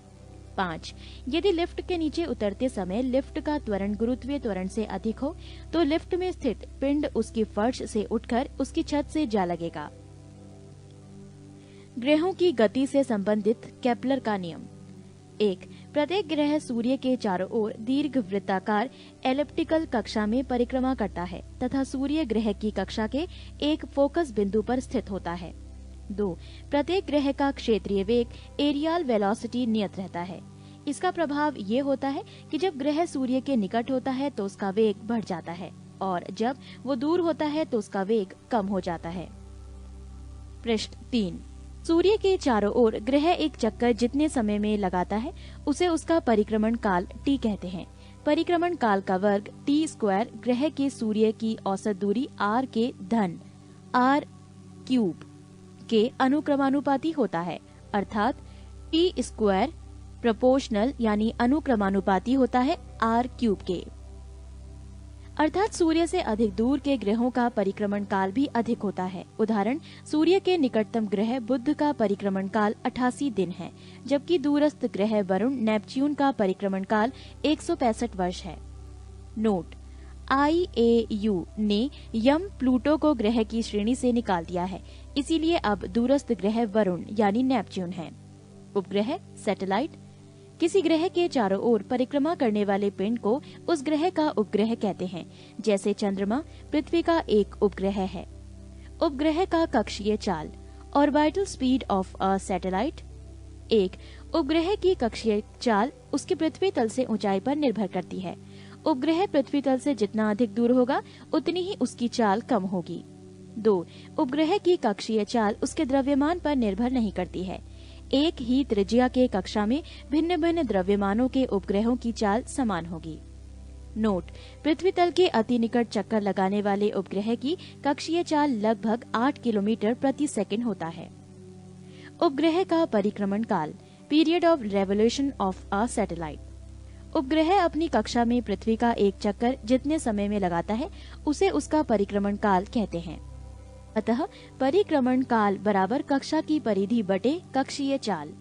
5. यदि लिफ्ट के नीचे उतरते समय लिफ्ट का त्वरण गुरुत्वीय त्वरण से अधिक हो तो लिफ्ट में स्थित पिंड उसकी फर्श से उठकर उसकी छत से जा लगेगा। ग्रहों की गति से संबंधित केपलर का नियम। 1. प्रत्येक ग्रह सूर्य के चारों ओर दीर्घ वृत्ताकार एलिप्टिकल कक्षा में परिक्रमा करता है तथा सूर्य ग्रह की कक्षा के एक फोकस बिंदु पर स्थित होता है। 2. प्रत्येक ग्रह का क्षेत्रीय वेग एरियल वेलोसिटी नियत रहता है। इसका प्रभाव ये होता है कि जब ग्रह सूर्य के निकट होता है तो उसका वेग बढ़ जाता है और जब वो दूर होता है तो उसका वेग कम हो जाता है। पृष्ठ 3. सूर्य के चारों ओर ग्रह एक चक्कर जितने समय में लगाता है उसे उसका परिक्रमण काल T कहते हैं। परिक्रमण काल का वर्ग T² ग्रह के सूर्य की औसत दूरी r के धन r³ के अनुक्रमानुपाती होता है, अर्थात T² प्रोपोर्शनल यानी अनुक्रमानुपाती होता है r³ के। अर्थात सूर्य से अधिक दूर के ग्रहों का परिक्रमण काल भी अधिक होता है। उदाहरण, सूर्य के निकटतम ग्रह बुध का परिक्रमण काल 88 दिन है, जबकि दूरस्थ ग्रह वरुण नेपच्यून का परिक्रमण काल 165 वर्ष है। नोट, IAU ने यम प्लूटो को ग्रह की श्रेणी से निकाल दिया है, इसीलिए अब दूरस्थ ग्रह वरुण यानी नेपच्यून है। उपग्रह, सैटेलाइट, किसी ग्रह के चारों ओर परिक्रमा करने वाले पिंड को उस ग्रह का उपग्रह कहते हैं। जैसे चंद्रमा पृथ्वी का एक उपग्रह है। उपग्रह का कक्षीय चाल, orbital speed of a satellite. एक उपग्रह की कक्षीय चाल उसकी पृथ्वी तल से ऊंचाई पर निर्भर करती है। उपग्रह पृथ्वी तल से जितना अधिक दूर होगा उतनी ही उसकी चाल कम होगी। 2. उपग्रह की कक्षीय चाल उसके द्रव्यमान पर निर्भर नहीं करती है। एक ही त्रिज्या के कक्षा में भिन्न भिन्न द्रव्यमानों के उपग्रहों की चाल समान होगी। नोट, पृथ्वी तल के अति निकट चक्कर लगाने वाले उपग्रह की कक्षीय चाल लगभग 8 किलोमीटर प्रति सेकंड होता है। उपग्रह का परिक्रमण काल, period of revolution of a satellite. उपग्रह अपनी कक्षा में पृथ्वी का एक चक्कर जितने समय में लगाता है उसे उसका परिक्रमण काल कहते हैं। अतः परिक्रमण काल बराबर कक्षा की परिधि बटे कक्षीय चाल।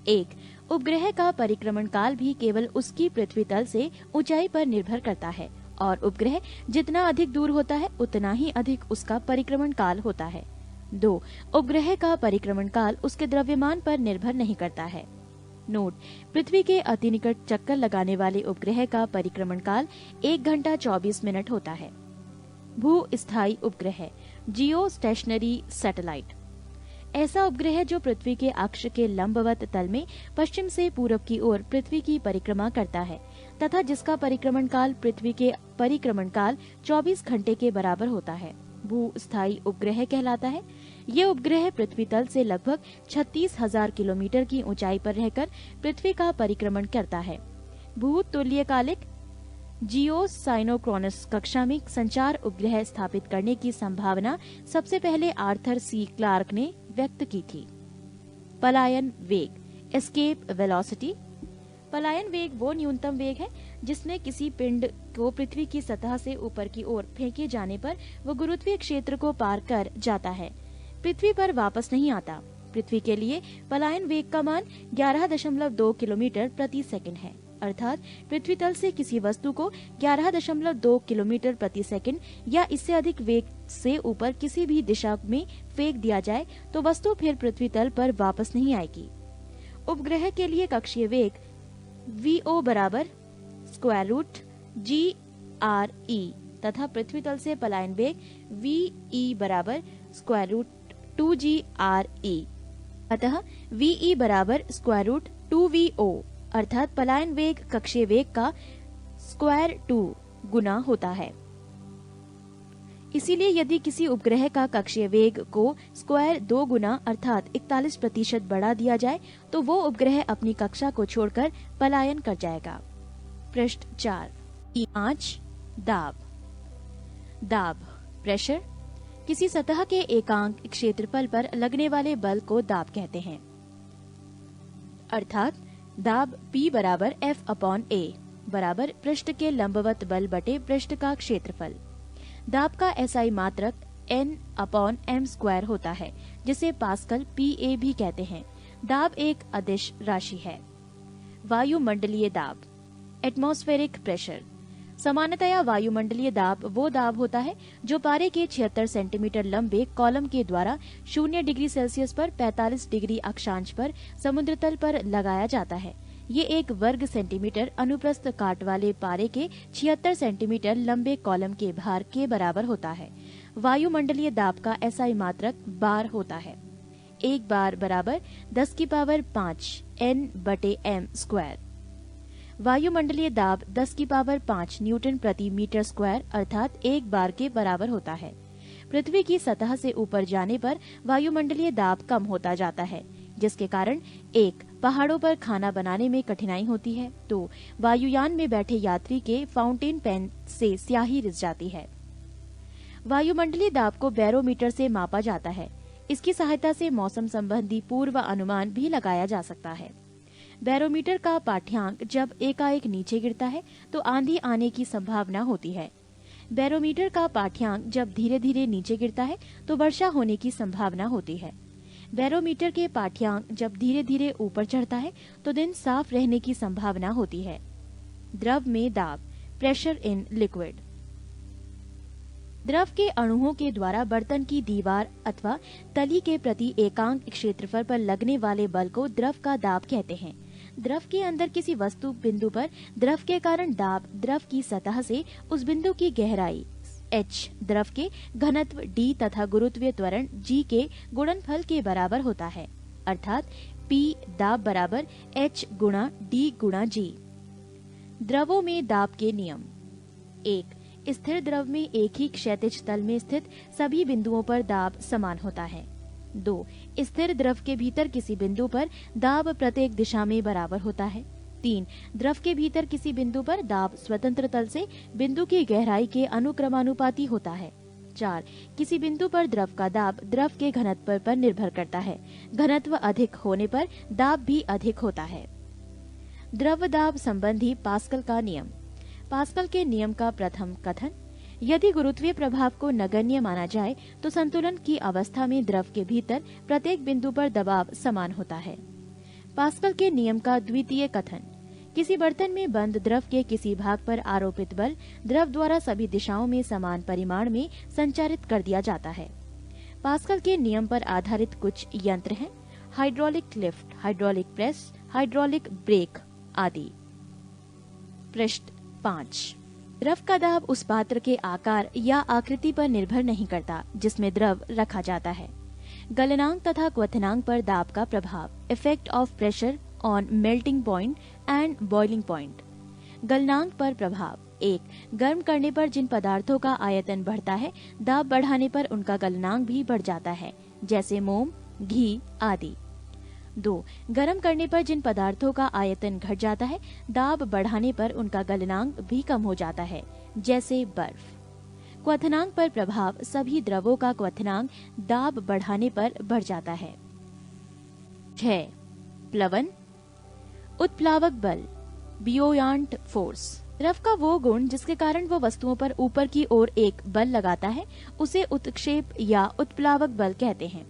एक उपग्रह का परिक्रमण काल भी केवल उसकी पृथ्वी तल से ऊंचाई पर निर्भर करता है और उपग्रह जितना अधिक दूर होता है उतना ही अधिक उसका परिक्रमण काल होता है। 2. उपग्रह का परिक्रमण काल उसके द्रव्यमान पर निर्भर नहीं करता है। नोट, पृथ्वी के अति निकट चक्कर लगाने वाले उपग्रह का परिक्रमण काल 1 घंटा 24 मिनट होता है। भू-स्थायी उपग्रह, जियो स्टेशनरी सैटेलाइट, ऐसा उपग्रह जो पृथ्वी के अक्ष के लंबवत तल में पश्चिम से पूरब की ओर पृथ्वी की परिक्रमा करता है तथा जिसका परिक्रमण काल पृथ्वी के परिक्रमण काल 24 घंटे के बराबर होता है, भू-स्थायी उपग्रह कहलाता है। ये उपग्रह पृथ्वी तल से लगभग 36,000 किलोमीटर की ऊंचाई पर रहकर पृथ्वी का परिक्रमण करता है। भू-तुल्यकालिक जियोसाइनोक्रोनस कक्षा में संचार उपग्रह स्थापित करने की संभावना सबसे पहले आर्थर सी क्लार्क ने व्यक्त की थी। पलायन वेग, एस्केप वेलोसिटी। पलायन वेग वो न्यूनतम वेग है जिसमें किसी पिंड को पृथ्वी की सतह से ऊपर की ओर फेंके जाने पर वो गुरुत्वीय क्षेत्र को पार कर जाता है, पृथ्वी पर वापस नहीं आता। पृथ्वी के लिए पलायन वेग का मान 11.2 किलोमीटर प्रति सेकंड है। अर्थात पृथ्वी तल से किसी वस्तु को 11.2 किलोमीटर प्रति सेकंड या इससे अधिक वेग से ऊपर किसी भी दिशा में फेंक दिया जाए तो वस्तु फिर पृथ्वी तल पर वापस नहीं आएगी। उपग्रह के लिए कक्षीय वेग VO बराबर √GRE तथा पृथ्वी तल से पलायन वेग VE बराबर √2GRE। अतः VE बराबर √2VO अर्थात पलायन वेग कक्षीय वेग का √2 गुना होता है। इसीलिए यदि किसी उपग्रह का कक्षीय वेग को √2 गुना अर्थात 41% बढ़ा दिया जाए तो वो उपग्रह अपनी कक्षा को छोड़कर पलायन कर जाएगा। पृष्ठ 4। 5. दाब। दाब, प्रेशर, किसी सतह के एकांक क्षेत्रफल पर लगने वाले बल को दाब कहते हैं। अर्थात दाब P बराबर F/A बराबर पृष्ठ के लंबवत बल बटे पृष्ठ का क्षेत्रफल। दाब का SI मात्रक N/m² होता है जिसे पास्कल PA भी कहते हैं। दाब एक अदिश राशि है। वायुमंडलीय दाब, एटमॉस्फेरिक प्रेशर। सामान्यतया वायुमंडलीय दाब वो दाब होता है जो पारे के 76 सेंटीमीटर लंबे कॉलम के द्वारा 0 डिग्री सेल्सियस पर 45 डिग्री अक्षांश पर समुद्र तल पर लगाया जाता है। ये 1 वर्ग सेंटीमीटर अनुप्रस्थ काट वाले पारे के 76 सेंटीमीटर लंबे कॉलम के भार के बराबर होता है। वायुमंडलीय दाब का SI मात्रक बार होता है। 1 बार बराबर 10⁵ N/m²। वायुमंडलीय दाब 10⁵ न्यूटन प्रति मीटर स्क्वायर अर्थात 1 बार के बराबर होता है। पृथ्वी की सतह से ऊपर जाने पर वायुमंडलीय दाब कम होता जाता है, जिसके कारण 1 पहाड़ों पर खाना बनाने में कठिनाई होती है, 2 वायुयान में बैठे यात्री के फाउंटेन पेन से स्याही रिस जाती है। वायुमंडलीय दाब को बैरोमीटर से मापा जाता है। इसकी सहायता से मौसम संबंधी पूर्व अनुमान भी लगाया जा सकता है। बैरोमीटर का पाठ्यांक जब एकाएक नीचे गिरता है तो आंधी आने की संभावना होती है। बैरोमीटर का पाठ्यांक जब धीरे धीरे नीचे गिरता है तो वर्षा होने की संभावना होती है। बैरोमीटर के पाठ्यांक जब धीरे धीरे ऊपर चढ़ता है तो दिन साफ रहने की संभावना होती है। द्रव में दाब, प्रेशर इन लिक्विड। द्रव के अणुओं के द्वारा बर्तन की दीवार अथवा तली के प्रति एकांक क्षेत्रफल पर लगने वाले बल को द्रव का दाब कहते हैं। द्रव के अंदर किसी वस्तु बिंदु पर द्रव के कारण दाब द्रव की सतह से उस बिंदु की गहराई h, द्रव के घनत्व d तथा गुरुत्वीय त्वरण g के गुणनफल के बराबर होता है, अर्थात P दाब बराबर h गुणा d गुणा g। द्रवों में दाब के नियम। 1. स्थिर द्रव में एक ही क्षैतिज तल में स्थित सभी बिंदुओं पर दाब समान होता है। 2. स्थिर द्रव के भीतर किसी बिंदु पर दाब प्रत्येक दिशा में बराबर होता है। 3. द्रव के भीतर किसी बिंदु पर दाब स्वतंत्र तल से बिंदु की गहराई के अनुक्रमानुपाती होता है। 4. किसी बिंदु पर द्रव का दाब द्रव के घनत्व पर निर्भर करता है। घनत्व अधिक होने पर दाब भी अधिक होता है। द्रव दाब संबंधी पास्कल का नियम। पास्कल के नियम का प्रथम कथन, यदि गुरुत्वीय प्रभाव को नगण्य माना जाए तो संतुलन की अवस्था में द्रव के भीतर प्रत्येक बिंदु पर दबाव समान होता है। पास्कल के नियम का द्वितीय कथन, किसी बर्तन में बंद द्रव के किसी भाग पर आरोपित बल द्रव द्वारा सभी दिशाओं में समान परिमाण में संचारित कर दिया जाता है। पास्कल के नियम पर आधारित कुछ यंत्र हैं: hydraulic lift, hydraulic press, hydraulic brake आदि। पृष्ठ 5। द्रव का दाब उस पात्र के आकार या आकृति पर निर्भर नहीं करता जिसमें द्रव रखा जाता है। गलनांक तथा क्वथनांक पर दाब का प्रभाव, effect of pressure on melting point and boiling point. गलनांक पर प्रभाव। 1. गर्म करने पर जिन पदार्थों का आयतन बढ़ता है, दाब बढ़ाने पर उनका गलनांक भी बढ़ जाता है, जैसे मोम, घी आदि। 2. गर्म करने पर जिन पदार्थों का आयतन घट जाता है, दाब बढ़ाने पर उनका गलनांक भी कम हो जाता है, जैसे बर्फ। क्वथनांक पर प्रभाव, सभी द्रवों का क्वथनांक दाब बढ़ाने पर बढ़ जाता है। 6. प्लवन, उत्प्लावक बल, बियोयांट फोर्स। द्रव का वो गुण जिसके कारण वो वस्तुओं पर ऊपर की ओर एक बल लगाता है उसे उत्क्षेप या उत्प्लावक बल कहते हैं।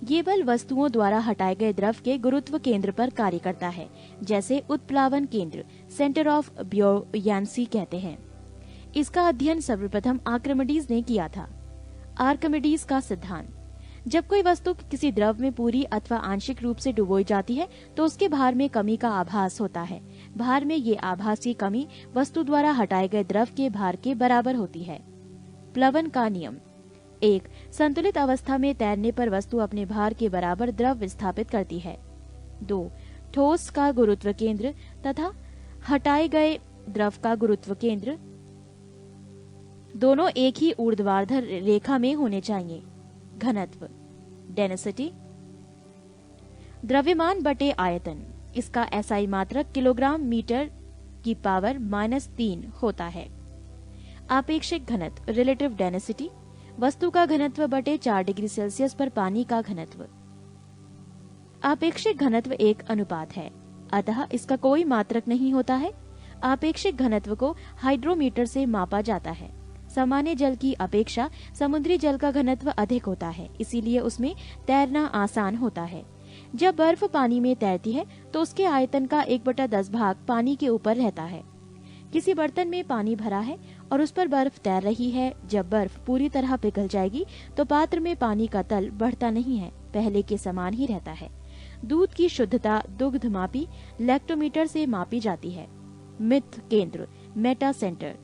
ये बल वस्तुओं द्वारा हटाए गए द्रव के गुरुत्व केंद्र पर कार्य करता है, जैसे उत्प्लावन केंद्र, सेंटर ऑफ ब्योयांसी कहते हैं। इसका अध्ययन सर्वप्रथम आर्किमिडीज ने किया था। आर्किमिडीज का सिद्धांत, जब कोई वस्तु किसी द्रव में पूरी अथवा आंशिक रूप से डुबोई जाती है तो उसके भार में कमी का आभास होता है। भार में ये आभासी कमी वस्तु द्वारा हटाए गए द्रव के भार के बराबर होती है। प्लवन का नियम। 1. संतुलित अवस्था में तैरने पर वस्तु अपने भार के बराबर द्रव विस्थापित करती है। 2. ठोस का गुरुत्व केंद्र तथा हटाए गए द्रव का गुरुत्व केंद्र दोनों एक ही ऊर्ध्वाधर रेखा में होने चाहिए। घनत्व, डेंसिटी, द्रव्यमान बटे आयतन, इसका SI मात्रक किलोग्राम मीटर की पावर -3 होता है। आपेक्षिक घनत्व, रिलेटिव डेंसिटी, वस्तु का घनत्व बटे 4 डिग्री सेल्सियस पर पानी का घनत्व। आपेक्षिक घनत्व एक अनुपात है, अतः इसका कोई मात्रक नहीं होता है। आपेक्षिक घनत्व को हाइड्रोमीटर से मापा जाता है। सामान्य जल की अपेक्षा समुद्री जल का घनत्व अधिक होता है, इसीलिए उसमें तैरना आसान होता है। जब बर्फ पानी में तैरती है तो उसके आयतन का 1/10 भाग पानी के ऊपर रहता है। किसी बर्तन में पानी भरा है और उस पर बर्फ तैर रही है। जब बर्फ पूरी तरह पिघल जाएगी तो पात्र में पानी का तल बढ़ता नहीं है, पहले के समान ही रहता है। दूध की शुद्धता दुग्ध मापी लैक्टोमीटर से मापी जाती है। मिथ केंद्र, मेटा सेंटर,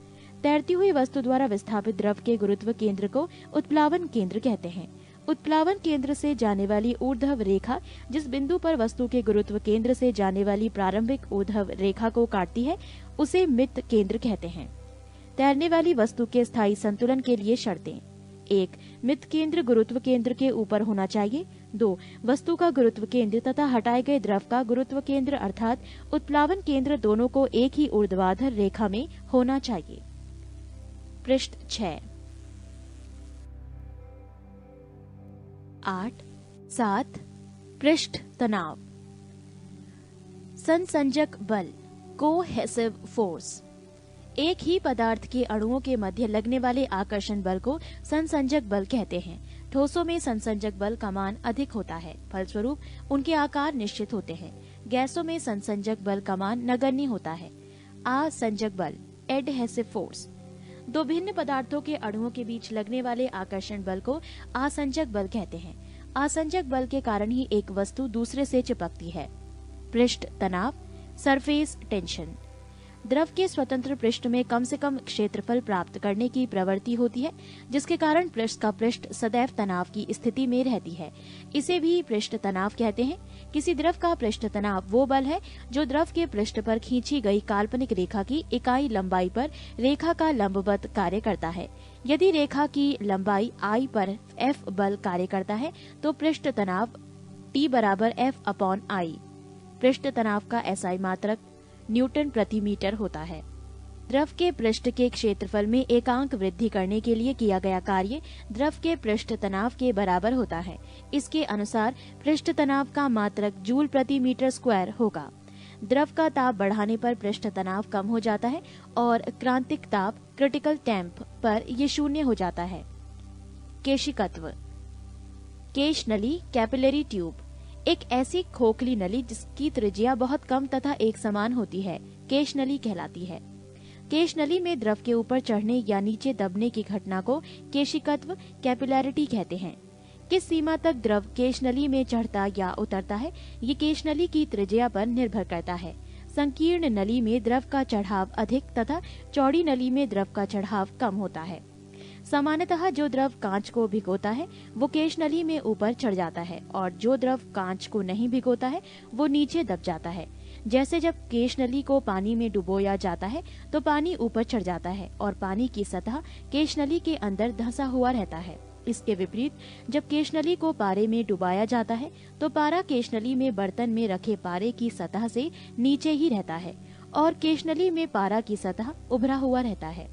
तैरती हुई वस्तु द्वारा विस्थापित द्रव के गुरुत्व केंद्र को उत्प्लावन केंद्र कहते हैं। उत्प्लावन केंद्र से जाने वाली ऊर्ध्व रेखा जिस बिंदु पर वस्तु के गुरुत्व केंद्र से जाने वाली प्रारंभिक ऊर्ध्व रेखा को काटती है उसे मिथ केंद्र कहते हैं। तैरने वाली वस्तु के स्थायी संतुलन के लिए शर्तें: 1. मिथ केंद्र गुरुत्व केंद्र के ऊपर होना चाहिए। 2. वस्तु का गुरुत्व केंद्र तथा हटाए गए द्रव का गुरुत्व केंद्र अर्थात उत्प्लावन केंद्र दोनों को एक ही ऊर्ध्वाधर रेखा में होना चाहिए। पृष्ठ 6। 8, 7 पृष्ठ तनाव। संसंजक बल, कोहेसिव फोर्स, एक ही पदार्थ के अणुओं के मध्य लगने वाले आकर्षण बल को संसंजक बल कहते हैं। ठोसों में संसंजक बल का मान अधिक होता है, फलस्वरूप उनके आकार निश्चित होते हैं। गैसों में संसंजक बल का मान नगण्य होता है। असंजक बल, एडहेसिव फोर्स, दो भिन्न पदार्थों के अणुओं के बीच लगने वाले आकर्षण बल को असंजक बल कहते हैं। असंजक बल के कारण ही एक वस्तु दूसरे से चिपकती है। पृष्ठ तनाव, सरफेस टेंशन, द्रव के स्वतंत्र पृष्ठ में कम से कम क्षेत्रफल प्राप्त करने की प्रवृत्ति होती है, जिसके कारण पृष्ठ का पृष्ठ सदैव तनाव की स्थिति में रहती है। इसे भी पृष्ठ तनाव कहते हैं। किसी द्रव का पृष्ठ तनाव वो बल है जो द्रव के पृष्ठ पर खींची गई काल्पनिक रेखा की इकाई लंबाई पर रेखा का लंबवत कार्य करता है। यदि रेखा की लंबाई I पर F बल कार्य करता है तो पृष्ठ तनाव T बराबर F/I। पृष्ठ तनाव का SI मात्रक न्यूटन प्रति मीटर होता है। द्रव के पृष्ठ के क्षेत्रफल में एकांक वृद्धि करने के लिए किया गया कार्य द्रव के पृष्ठ तनाव के बराबर होता है। इसके अनुसार पृष्ठ तनाव का मात्रक जूल प्रति मीटर स्क्वायर होगा। द्रव का ताप बढ़ाने पर पृष्ठ तनाव कम हो जाता है और क्रांतिक ताप क्रिटिकल टेम्प पर ये शून्य हो जाता है। केशिकत्व, केश नली, कैपिलरी ट्यूब, एक ऐसी खोखली नली जिसकी त्रिज्या बहुत कम तथा एक समान होती है, केश नली कहलाती है। केश नली में द्रव के ऊपर चढ़ने या नीचे दबने की घटना को केशिकत्व, कैपिलैरिटी कहते हैं। किस सीमा तक द्रव केश नली में चढ़ता या उतरता है, ये केश नली की त्रिज्या पर निर्भर करता है। संकीर्ण नली में द्रव का चढ़ाव अधिक तथा चौड़ी नली में द्रव का चढ़ाव कम होता है। सामान्यतः जो द्रव कांच को भिगोता है वो केश नली में ऊपर चढ़ जाता है और जो द्रव कांच को नहीं भिगोता है वो नीचे दब जाता है। जैसे जब केश नली को पानी में डुबोया जाता है तो पानी ऊपर चढ़ जाता है और पानी की सतह केश नली के अंदर धंसा हुआ रहता है। इसके विपरीत जब केश नली को पारे में डुबाया जाता है तो पारा केश नली में बर्तन में रखे पारे की सतह से नीचे ही रहता है और केश नली में पारा की सतह उभरा हुआ रहता है।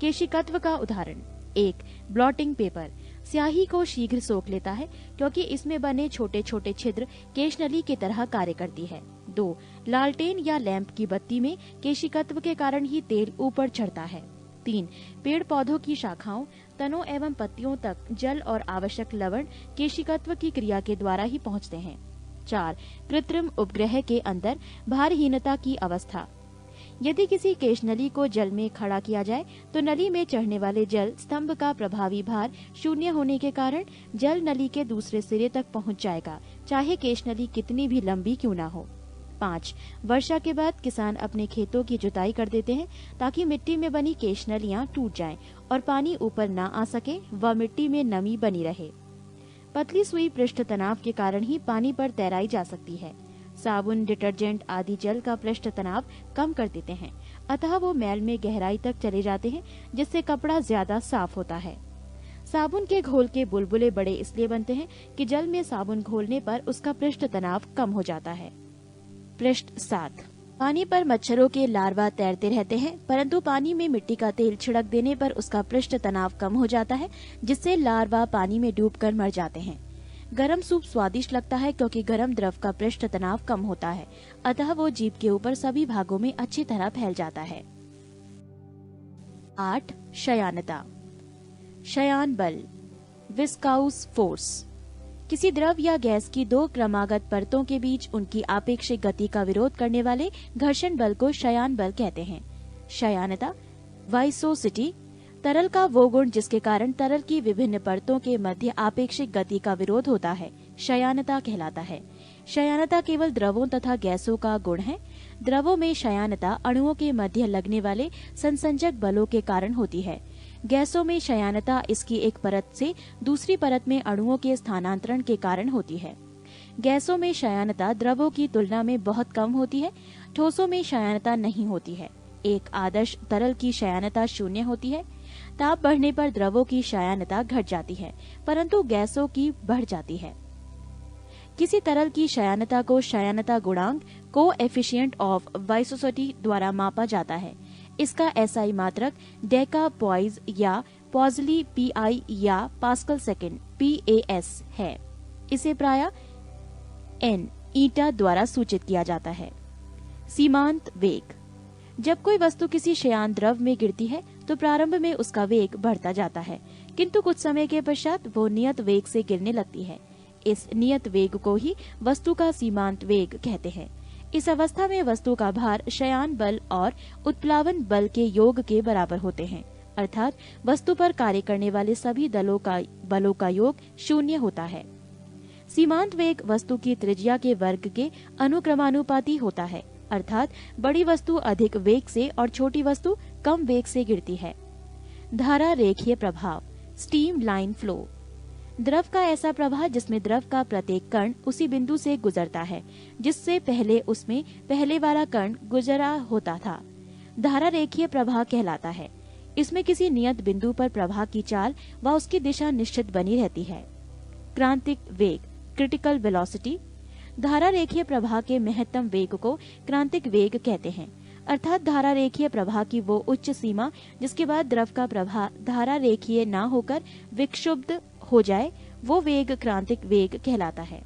केशिकत्व का उदाहरण, 1. ब्लॉटिंग पेपर, स्याही को शीघ्र सोख लेता है क्योंकि इसमें बने छोटे छोटे छिद्र केश नली की तरह कार्य करती है। 2. लालटेन या लैंप की बत्ती में केशिकत्व के कारण ही तेल ऊपर चढ़ता है। 3. पेड़ पौधों की शाखाओं, तनों एवं पत्तियों तक जल और आवश्यक लवण केशिकत्व की क्रिया के द्वारा ही पहुँचते हैं। 4. कृत्रिम उपग्रह के अंदर भारहीनता की अवस्था, यदि किसी केश नली को जल में खड़ा किया जाए तो नली में चढ़ने वाले जल स्तंभ का प्रभावी भार शून्य होने के कारण जल नली के दूसरे सिरे तक पहुंच जाएगा, चाहे केश नली कितनी भी लंबी क्यों ना हो। 5. वर्षा के बाद किसान अपने खेतों की जुताई कर देते हैं ताकि मिट्टी में बनी केश नलियां टूट जाएं और पानी ऊपर ना आ सके व मिट्टी में नमी बनी रहे। पतली सुई पृष्ठ तनाव के कारण ही पानी पर तैराई जा सकती है। साबुन, डिटर्जेंट आदि जल का पृष्ठ तनाव कम कर देते हैं, अतः वो मैल में गहराई तक चले जाते हैं जिससे कपड़ा ज्यादा साफ होता है। साबुन के घोल के बुलबुले बड़े इसलिए बनते हैं कि जल में साबुन घोलने पर उसका पृष्ठ तनाव कम हो जाता है। पृष्ठ 7, पानी पर मच्छरों के लार्वा तैरते रहते हैं, परंतु पानी में मिट्टी का तेल छिड़क देने पर उसका पृष्ठ तनाव कम हो जाता है जिससे लार्वा पानी में डूबकर मर जाते हैं। गरम सूप स्वादिष्ट लगता है क्योंकि गरम द्रव का पृष्ठ तनाव कम होता है, अतः वो जीभ के ऊपर सभी भागों में अच्छी तरह फैल जाता है। 8. शयानता, शयान बल, विस्काउस फोर्स, किसी द्रव या गैस की दो क्रमागत परतों के बीच उनकी आपेक्षिक गति का विरोध करने वाले घर्षण बल को शयान बल कहते हैं। शयानता, वाइसोसिटी, तरल का वो गुण जिसके कारण तरल की विभिन्न परतों के मध्य आपेक्षिक गति का विरोध होता है, शयानता कहलाता है। शयानता केवल द्रवों तथा गैसों का गुण है। द्रवों में शयानता अणुओं के मध्य लगने वाले संसंजक बलों के कारण होती है। गैसों में शयानता इसकी एक परत से दूसरी परत में अणुओं के स्थानांतरण के कारण होती है। गैसों में शयानता द्रवों की तुलना में बहुत कम होती है। ठोसों में शयानता नहीं होती है। एक आदर्श तरल की शयानता 0 होती है। ताप बढ़ने पर द्रवों की शयानता घट जाती है, परंतु गैसों की बढ़ जाती है। किसी तरल की शयानता को शयानता गुणांक, कोएफिशिएंट ऑफ वाइसोसिटी द्वारा मापा जाता है। इसका एसआई मात्रक डेका पॉइज या पॉजली पीआई या पास्कल सेकेंड पीएएस है। इसे प्रायः एन ईटा द्वारा सूचित किया जाता है। सीमांत वेग, जब कोई वस्तु किसी शयान द्रव में गिरती है तो प्रारंभ में उसका वेग बढ़ता जाता है, किंतु कुछ समय के पश्चात वो नियत वेग से गिरने लगती है। इस नियत वेग को ही वस्तु का सीमांत वेग कहते हैं। इस अवस्था में वस्तु का भार शयान बल और उत्प्लावन बल के योग के बराबर होते हैं, अर्थात वस्तु पर कार्य करने वाले सभी बलों का योग शून्य होता है। सीमांत वेग वस्तु की त्रिज्या के वर्ग के अनुक्रमानुपाती होता है, अर्थात बड़ी वस्तु अधिक वेग से और छोटी वस्तु कम वेग से गिरती है। धारा रेखीय प्रभाव, स्टीम लाइन फ्लो, द्रव का ऐसा प्रवाह जिसमें द्रव का प्रत्येक कण उसी बिंदु से गुजरता है जिससे पहले उसमें पहले वाला कण गुजरा होता था, धारा रेखीय प्रवाह कहलाता है। इसमें किसी नियत बिंदु पर प्रवाह की चाल व उसकी दिशा निश्चित बनी रहती है। क्रांतिक वेग, क्रिटिकल वेलोसिटी, धारा रेखीय प्रवाह के महत्तम वेग को क्रांतिक वेग कहते हैं, अर्थात धारा रेखीय प्रवाह की वो उच्च सीमा जिसके बाद द्रव का प्रवाह धारा रेखीय न होकर विक्षुब्ध हो जाए, वो वेग क्रांतिक वेग कहलाता है।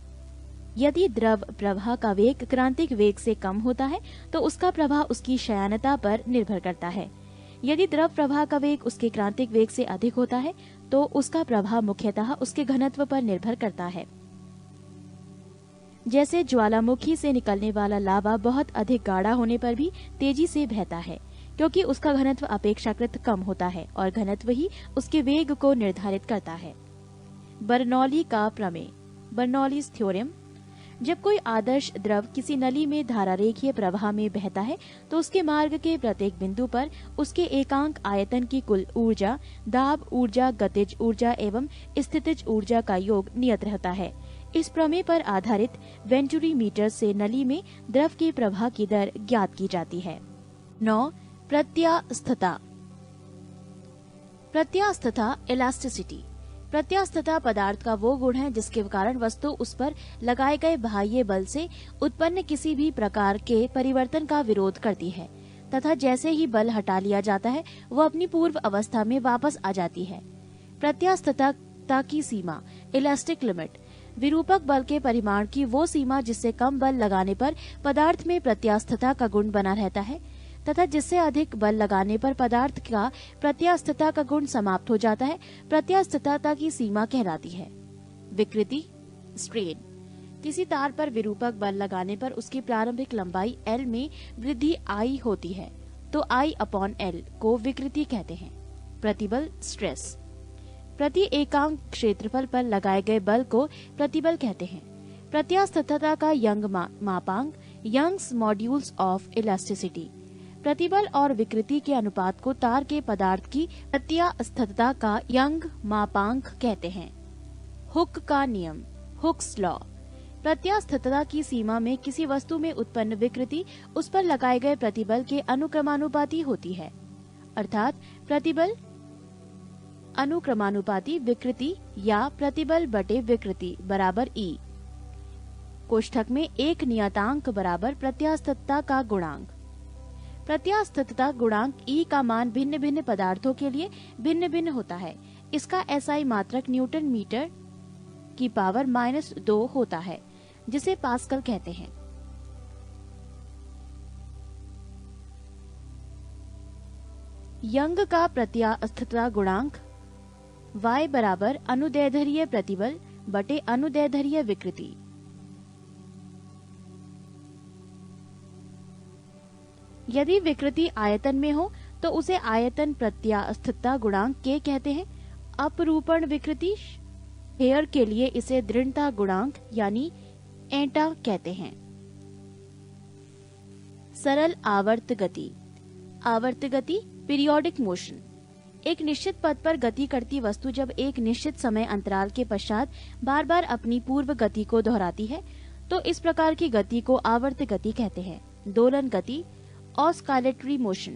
यदि द्रव प्रवाह का वेग क्रांतिक वेग से कम होता है तो उसका प्रवाह उसकी शयानता पर निर्भर करता है। यदि द्रव प्रवाह का वेग उसके क्रांतिक वेग से अधिक होता है तो उसका प्रवाह मुख्यतः उसके घनत्व पर निर्भर करता है। जैसे ज्वालामुखी से निकलने वाला लावा बहुत अधिक गाढ़ा होने पर भी तेजी से बहता है, क्योंकि उसका घनत्व अपेक्षाकृत कम होता है और घनत्व ही उसके वेग को निर्धारित करता है। बर्नौली का प्रमेय, बर्नौलीज थ्योरम, जब कोई आदर्श द्रव किसी नली में धारा रेखीय प्रवाह में बहता है तो उसके मार्ग के प्रत्येक बिंदु पर उसके एकांक आयतन की कुल ऊर्जा, दाब ऊर्जा, गतिज ऊर्जा एवं स्थितिज ऊर्जा का योग नियत रहता है। इस प्रमेय पर आधारित वेंचुरी मीटर से नली में द्रव के प्रवाह की दर ज्ञात की जाती है। 9. प्रत्यास्थता, प्रत्यास्थता इलास्टिसिटी, प्रत्यास्थता पदार्थ का वो गुण है जिसके कारण वस्तु उस पर लगाए गए बाह्य बल से उत्पन्न किसी भी प्रकार के परिवर्तन का विरोध करती है तथा जैसे ही बल हटा लिया जाता है वो अपनी पूर्व अवस्था में वापस आ जाती है। प्रत्यास्थता की सीमा, इलास्टिक लिमिट, विरूपक बल के परिमाण की वो सीमा जिससे कम बल लगाने पर पदार्थ में प्रत्यास्थता का गुण बना रहता है तथा जिससे अधिक बल लगाने पर पदार्थ का प्रत्यास्थता का गुण समाप्त हो जाता है, प्रत्यास्थता की सीमा कहलाती है। विकृति, स्ट्रेन, किसी तार पर विरूपक बल लगाने पर उसकी प्रारंभिक लंबाई L में वृद्धि I होती है तो I/L को विकृति कहते हैं। प्रतिबल, स्ट्रेस, प्रति एकांक क्षेत्रफल पर लगाए गए बल को प्रतिबल कहते हैं। प्रत्यास्थता का यंग मापांक, यंग्स मॉड्यूल्स ऑफ इलास्टिसिटी, प्रतिबल और विकृति के अनुपात को तार के पदार्थ की प्रत्यास्थता का यंग मापांक कहते हैं। हुक का नियम, हुक्स लॉ, प्रत्यास्थता की सीमा में किसी वस्तु में उत्पन्न विकृति उस पर लगाए गए प्रतिबल के अनुक्रमानुपाती होती है, अर्थात प्रतिबल अनुक्रमानुपाती विकृति या प्रतिबल बटे विकृति बराबर E। कोष्ठक में एक नियतांक बराबर प्रत्यास्थता का गुणांक। प्रत्यास्थता गुणांक E का मान भिन्न भिन्न पदार्थों के लिए भिन्न भिन्न होता है। इसका SI मात्रक न्यूटन मीटर की पावर -2 होता है जिसे पास्कल कहते हैं। यंग का प्रत्यास्थता गुणांक Y बराबर अनुदैर्ध्य प्रतिबल बटे अनुदैर्ध्य विकृति। यदि विकृति आयतन में हो तो उसे आयतन प्रत्यास्थता गुणांक K कहते हैं। अपरूपण विकृति हेयर के लिए इसे दृढ़ता गुणांक यानी एटा कहते हैं। सरल आवर्त गति, आवर्त गति पीरियोडिक मोशन, एक निश्चित पथ पर गति करती वस्तु जब एक निश्चित समय अंतराल के पश्चात बार बार अपनी पूर्व गति को दोहराती है तो इस प्रकार की गति को आवर्त गति कहते हैं। दोलन गति, ऑस्किलेटरी मोशन,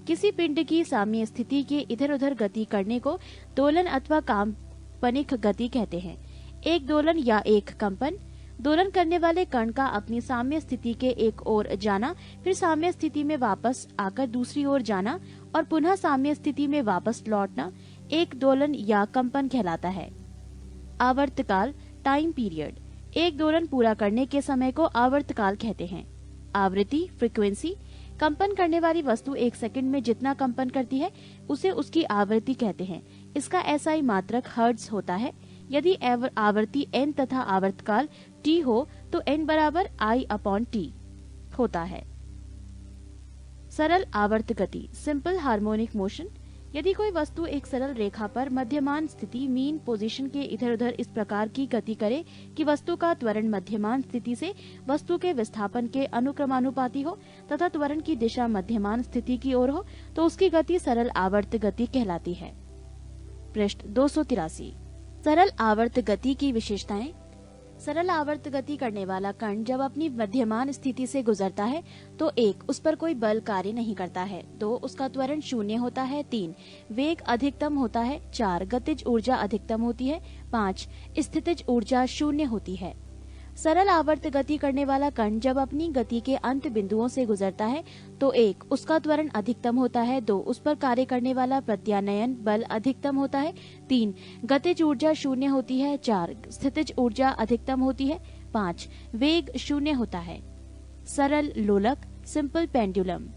किसी पिंड की साम्य स्थिति के इधर उधर गति करने को दोलन अथवा काल्पनिक गति कहते हैं। एक दोलन या एक कंपन, दोलन करने वाले कण का अपनी साम्य स्थिति के एक ओर जाना, फिर साम्य स्थिति में वापस आकर दूसरी ओर जाना और पुनः साम्य स्थिति में वापस लौटना एक दोलन या कंपन कहलाता है। आवर्तकाल, टाइम पीरियड, एक दोलन पूरा करने के समय को आवर्तकाल कहते हैं। आवृत्ति फ्रीक्वेंसी, कंपन करने वाली वस्तु 1 सेकंड में जितना कंपन करती है उसे उसकी आवृत्ति कहते हैं। इसका SI मात्रक हर्ट्ज होता है। यदि आवृत्ति n तथा आवर्तकाल t हो तो n बराबर I/t होता है। सरल आवर्त गति सिंपल हार्मोनिक मोशन, यदि कोई वस्तु एक सरल रेखा पर मध्यमान स्थिति मीन पोजीशन के इधर उधर इस प्रकार की गति करे कि वस्तु का त्वरण मध्यमान स्थिति से वस्तु के विस्थापन के अनुक्रमानुपाती हो तथा त्वरण की दिशा मध्यमान स्थिति की ओर हो तो उसकी गति सरल आवर्त गति कहलाती है। पृष्ठ 283। सरल आवर्त गति की विशेषताएं। सरल आवर्त गति करने वाला कण जब अपनी मध्यमान स्थिति से गुजरता है तो 1 उस पर कोई बल कार्य नहीं करता है, 2 उसका त्वरण शून्य होता है, 3 वेग अधिकतम होता है, 4 गतिज ऊर्जा अधिकतम होती है, 5 स्थितिज ऊर्जा शून्य होती है। सरल आवर्त गति करने वाला कण जब अपनी गति के अंत बिंदुओं से गुजरता है तो 1 उसका त्वरण अधिकतम होता है, 2 उस पर कार्य करने वाला प्रत्यानयन बल अधिकतम होता है, 3 गतिज ऊर्जा शून्य होती है, 4 स्थितिज ऊर्जा अधिकतम होती है, 5 वेग शून्य होता है। सरल लोलक सिंपल पेंडुलम,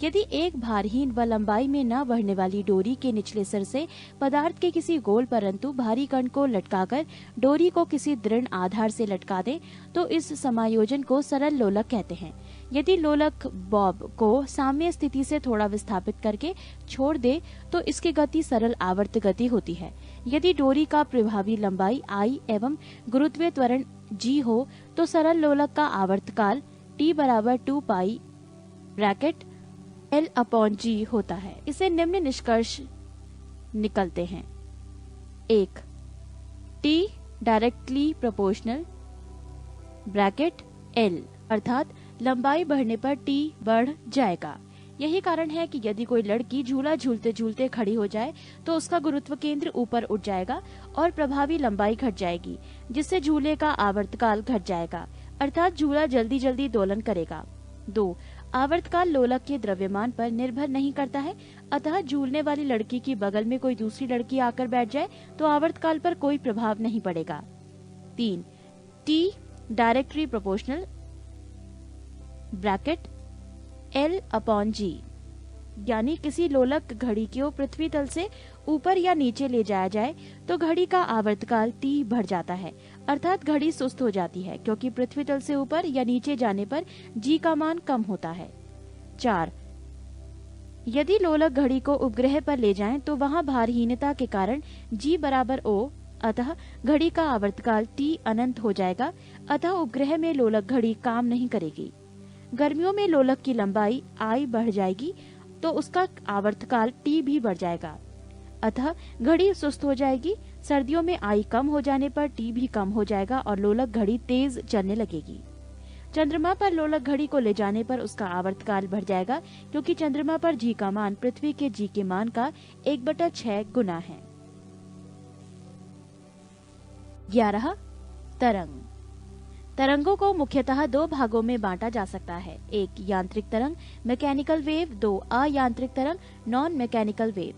यदि एक भारहीन व लंबाई में न बढ़ने वाली डोरी के निचले सिर से पदार्थ के किसी गोल परंतु भारी कण को लटकाकर डोरी को किसी दृढ़ आधार से लटका दे तो इस समायोजन को सरल लोलक कहते हैं। यदि लोलक बॉब को साम्य स्थिति से थोड़ा विस्थापित करके छोड़ दे तो इसकी गति सरल आवर्त गति होती है। यदि डोरी का प्रभावी लंबाई I एवं गुरुत्वीय त्वरण G हो तो सरल लोलक का आवर्तकाल T बराबर 2 पाई ब्रैकेट L/G होता है। इसे निम्न निष्कर्ष निकलते हैं। 1 T directly proportional bracket L अर्थात लंबाई बढ़ने पर T बढ़ जाएगा। यही कारण है कि यदि कोई लड़की झूला झूलते झूलते खड़ी हो जाए तो उसका गुरुत्व केंद्र ऊपर उठ जाएगा और प्रभावी लंबाई घट जाएगी, जिससे झूले का आवर्तकाल घट जाएगा अर्थात झूला जल्दी जल्दी दोलन करेगा। 2 आवर्तकाल लोलक के द्रव्यमान पर निर्भर नहीं करता है, अतः झूलने वाली लड़की की बगल में कोई दूसरी लड़की आकर बैठ जाए तो आवर्तकाल पर कोई प्रभाव नहीं पड़ेगा। 3 T directly proportional bracket L/G, यानी किसी लोलक घड़ी को पृथ्वी तल से ऊपर या नीचे ले जाया जाए तो घड़ी का आवर्तकाल T बढ़ जाता है अर्थात घड़ी सुस्त हो जाती है क्योंकि पृथ्वी तल से ऊपर या नीचे जाने पर G का मान कम होता है। 4 यदि लोलक घड़ी को उपग्रह पर ले जाएं तो वहां भारहीनता के कारण G बराबर O, अतः घड़ी का आवर्तकाल T अनंत हो जाएगा, अतः उपग्रह में लोलक घड़ी काम नहीं करेगी। गर्मियों में लोलक की लंबाई I बढ़ जाएगी तो उसका आवर्तकाल T भी बढ़ जाएगा, अतः घड़ी सुस्त हो जाएगी। सर्दियों में I कम हो जाने पर T भी कम हो जाएगा और लोलक घड़ी तेज चलने लगेगी। चंद्रमा पर लोलक घड़ी को ले जाने पर उसका आवर्तकाल बढ़ जाएगा क्योंकि चंद्रमा पर G का मान पृथ्वी के G के मान का 1/6 गुना है। 11 तरंग। तरंगों को मुख्यतः 2 भागों में बांटा जा सकता है। 1 यांत्रिक तरंग मैकेनिकल वेव, 2 अयांत्रिक तरंग नॉन मैकेनिकल वेव।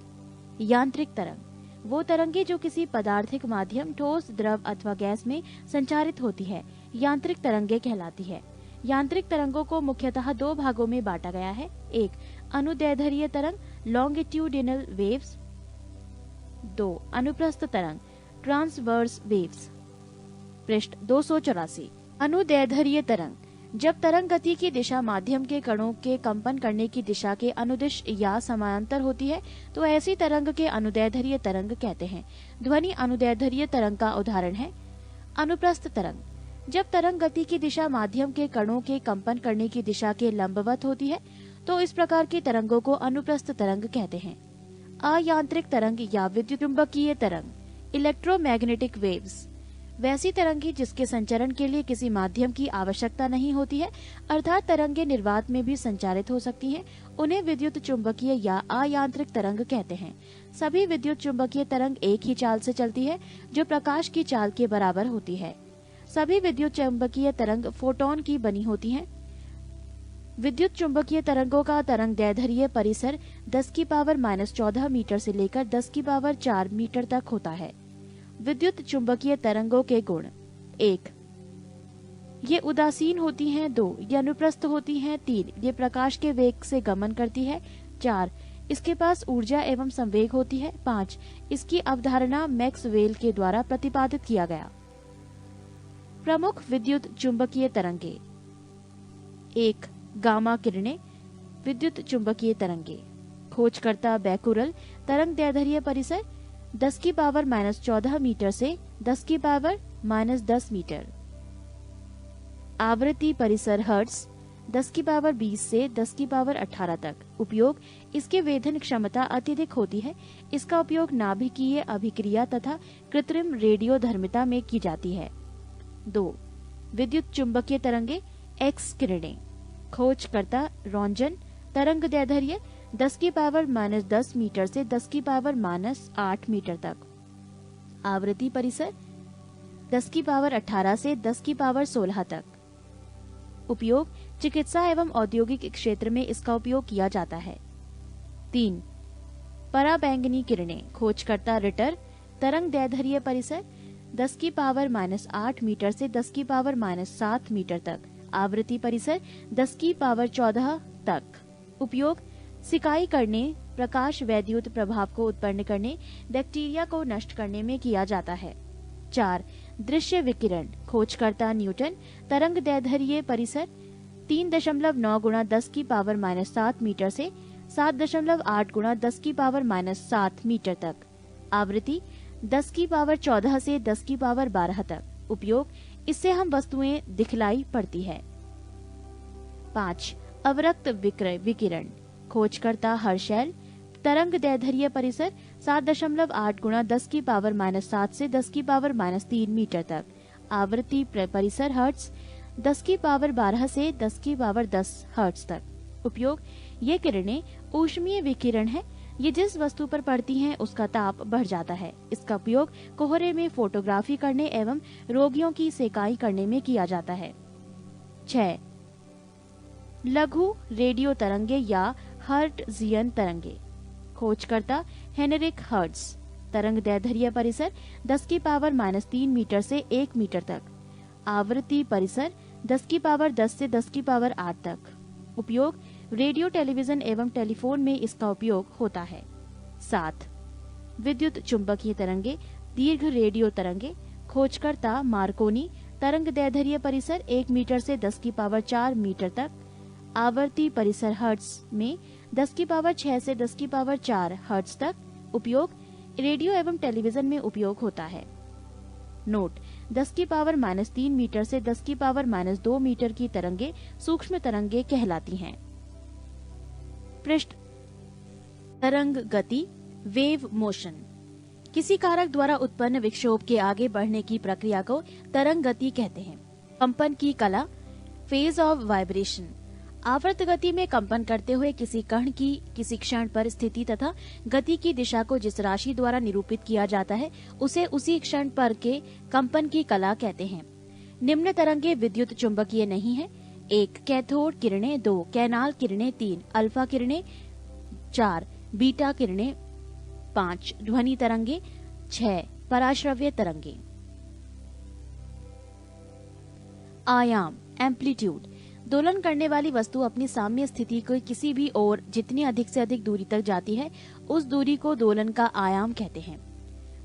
यांत्रिक तरंग वो तरंगे जो किसी पदार्थिक माध्यम ठोस द्रव अथवा गैस में संचारित होती है, यांत्रिक तरंगे कहलाती है। यांत्रिक तरंगों को मुख्यतः 2 भागों में बांटा गया है। 1 अनुदैर्ध्य तरंग लॉन्गिट्यूडिनल वेव्स, 2 अनुप्रस्थ तरंग ट्रांसवर्स वेव्स। पृष्ठ 284। अनुदैर्ध्य तरंग जब तरंग गति की दिशा माध्यम के कणों के कंपन करने की दिशा के अनुदिश या समांतर होती है तो ऐसी तरंग के अनुदैर्ध्य तरंग कहते हैं। ध्वनि अनुदैर्ध्य तरंग का उदाहरण है। अनुप्रस्थ तरंग जब तरंग गति की दिशा माध्यम के कणों के कंपन करने की दिशा के लंबवत होती है तो इस प्रकार की तरंगों को अनुप्रस्थ तरंग कहते हैं। अयांत्रिक तरंग या विद्युत चुंबकीय तरंग इलेक्ट्रोमैग्नेटिक वेव्स वैसी तरंगे जिसके संचरण के लिए किसी माध्यम की आवश्यकता नहीं होती है, अर्थात तरंगे निर्वात में भी संचारित हो सकती हैं, उन्हें विद्युत चुंबकीय या अयांत्रिक तरंग कहते हैं। सभी विद्युत चुंबकीय तरंग एक ही चाल से चलती है जो प्रकाश की चाल के बराबर होती है। सभी विद्युत चुंबकीय तरंग फोटोन की बनी होती हैं। विद्युत चुंबकीय तरंगों का तरंगदैर्ध्य परिसर 10⁻⁻14 मीटर से लेकर 10⁻4 मीटर तक होता है। विद्युत चुंबकीय तरंगों के गुण। 1 ये उदासीन होती हैं। 2, ये अनुप्रस्थ होती हैं। 3, ये प्रकाश के वेग से गमन करती है। 4, इसके पास ऊर्जा एवं संवेग होती है। 5, इसकी अवधारणा मैक्सवेल के द्वारा प्रतिपादित किया गया। प्रमुख विद्युत चुंबकीय तरंगे। 1, गामा किरणें, विद्युत चुंबकीय तरंगे। खोजकर्ता बैकुरल, तरंग दैर्ध्य परिसर 10⁻⁻14 मीटर से 10⁻⁻10 मीटर। आवृत्ति परिसर हर्ट्ज 10⁻20 से 10⁻18 तक। उपयोग, इसके वेधन क्षमता अत्यधिक होती है। इसका उपयोग नाभिकीय अभिक्रिया तथा कृत्रिम रेडियोधर्मिता में की जाती है। 2, विद्युत चुंबकीय तरंगे, एक्स किरणें। खोजकर्ता रॉन्जन, तरंग दैर्ध्य 10⁻⁻10 मीटर से 10⁻⁻8 मीटर तक। आवृत्ति परिसर 10⁻18 से 10⁻16 तक। उपयोग, चिकित्सा एवं औद्योगिक क्षेत्र में इसका उपयोग किया जाता है। 3, पराबैंगनी किरणें। खोजकर्ता रिटर, तरंग दैर्ध्य परिसर 10⁻⁻8 मीटर से 10⁻⁻7 मीटर तक। आवृत्ति परिसर 10⁻14 तक। उपयोग, सिकाई करने, प्रकाश वैद्युत प्रभाव को उत्पन्न करने, बैक्टीरिया को नष्ट करने में किया जाता है। 4, दृश्य विकिरण। खोजकर्ता न्यूटन, तरंग दैर्ध्य परिसर 3.9 × 10⁻⁷ मीटर से 7.8 × 10⁻⁷ मीटर तक। आवृत्ति 10⁻14 से 10⁻12 तक। उपयोग, इससे हम वस्तुएं दिखलाई पड़ती है। 5, अवरक्त विकिरण। खोजकर्ता हर्शेल, तरंग दैर्ध्य परिसर 7.8 × 10⁻⁷ से 10⁻³ मीटर तक। आवृत्ति परिसर हर्ट्ज 10⁻12 से 10⁻10 हर्ट्ज तक। उपयोग, ये किरणें ऊष्मीय विकिरण है। ये जिस वस्तु पर पड़ती हैं उसका ताप बढ़ जाता है। इसका उपयोग कोहरे में फोटोग्राफी करने एवं रोगियों की सेकाई करने में किया जाता है। 6, लघु रेडियो तरंगे या हर्ट्जियन तरंगे। खोजकर्ता हेनरिक हर्ट्ज, तरंग दैर्ध्य परिसर 10⁻³ मीटर से 1 मीटर तक। आवृत्ति परिसर 10⁻10 से 10⁻8 तक। उपयोग, रेडियो, टेलीविजन एवं टेलीफोन में इसका उपयोग होता है। 7, विद्युत चुंबकीय तरंगे, दीर्घ रेडियो तरंगे। खोजकर्ता मार्कोनी, तरंग दैर्ध्य परिसर 1 मीटर से 10⁻4 मीटर तक। आवृत्ति परिसर हर्ट्ज में 10⁻6 से 10⁻4 हर्ट्ज तक। उपयोग, रेडियो एवं टेलीविजन में उपयोग होता है। नोट, 10⁻³ मीटर से 10⁻² मीटर की तरंगे सूक्ष्म तरंगे कहलाती हैं। पृष्ठ तरंग गति, वेव मोशन। किसी कारक द्वारा उत्पन्न विक्षोभ के आगे बढ़ने की प्रक्रिया को तरंग गति कहते हैं। कंपन की कला, फेज ऑफ वाइब्रेशन। आवर्त गति में कंपन करते हुए किसी कण की किसी क्षण पर स्थिति तथा गति की दिशा को जिस राशि द्वारा निरूपित किया जाता है उसे उसी क्षण पर के कंपन की कला कहते हैं। निम्न तरंगे विद्युत चुंबकीय नहीं है। 1, कैथोड किरणें। 2, कैनाल किरणें। 3, अल्फा किरणें। 4, बीटा किरणें। 5, ध्वनि तरंगे। 6, पराश्रव्य तरंगे। आयाम, एम्पलीट्यूड। दोलन करने वाली वस्तु अपनी साम्य स्थिति को किसी भी ओर जितनी अधिक से अधिक दूरी तक जाती है उस दूरी को दोलन का आयाम कहते हैं।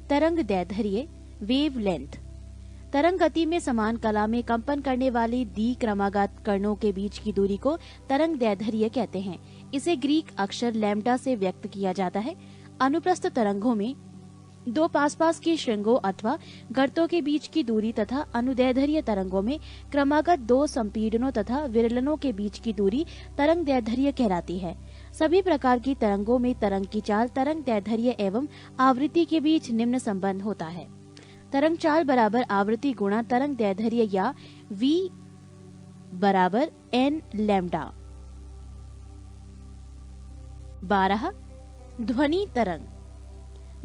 तरंग दैर्ध्य, वेव लेंथ। तरंग गति में समान कला में कंपन करने वाली द्विक्रमागत कणों के बीच की दूरी को तरंग दैर्ध्य कहते हैं। इसे ग्रीक अक्षर लैम्डा से व्यक्त किया जाता है। अनुप्रस्थ तरंगों में दो पास की श्रृंगों अथवा गर्तों के बीच की दूरी तथा अनुदैर्ध्य तरंगों में क्रमागत दो संपीड़नों तथा विरलनों के बीच की दूरी तरंग दैर्ध्य कहलाती है। सभी प्रकार की तरंगों में तरंग की चाल, तरंग दैर्ध्य एवं आवृत्ति के बीच निम्न संबंध होता है। तरंग चाल बराबर आवृत्ति गुणा तरंग दैर्ध्य या v बराबर n लैम्डा। 12, ध्वनि तरंग।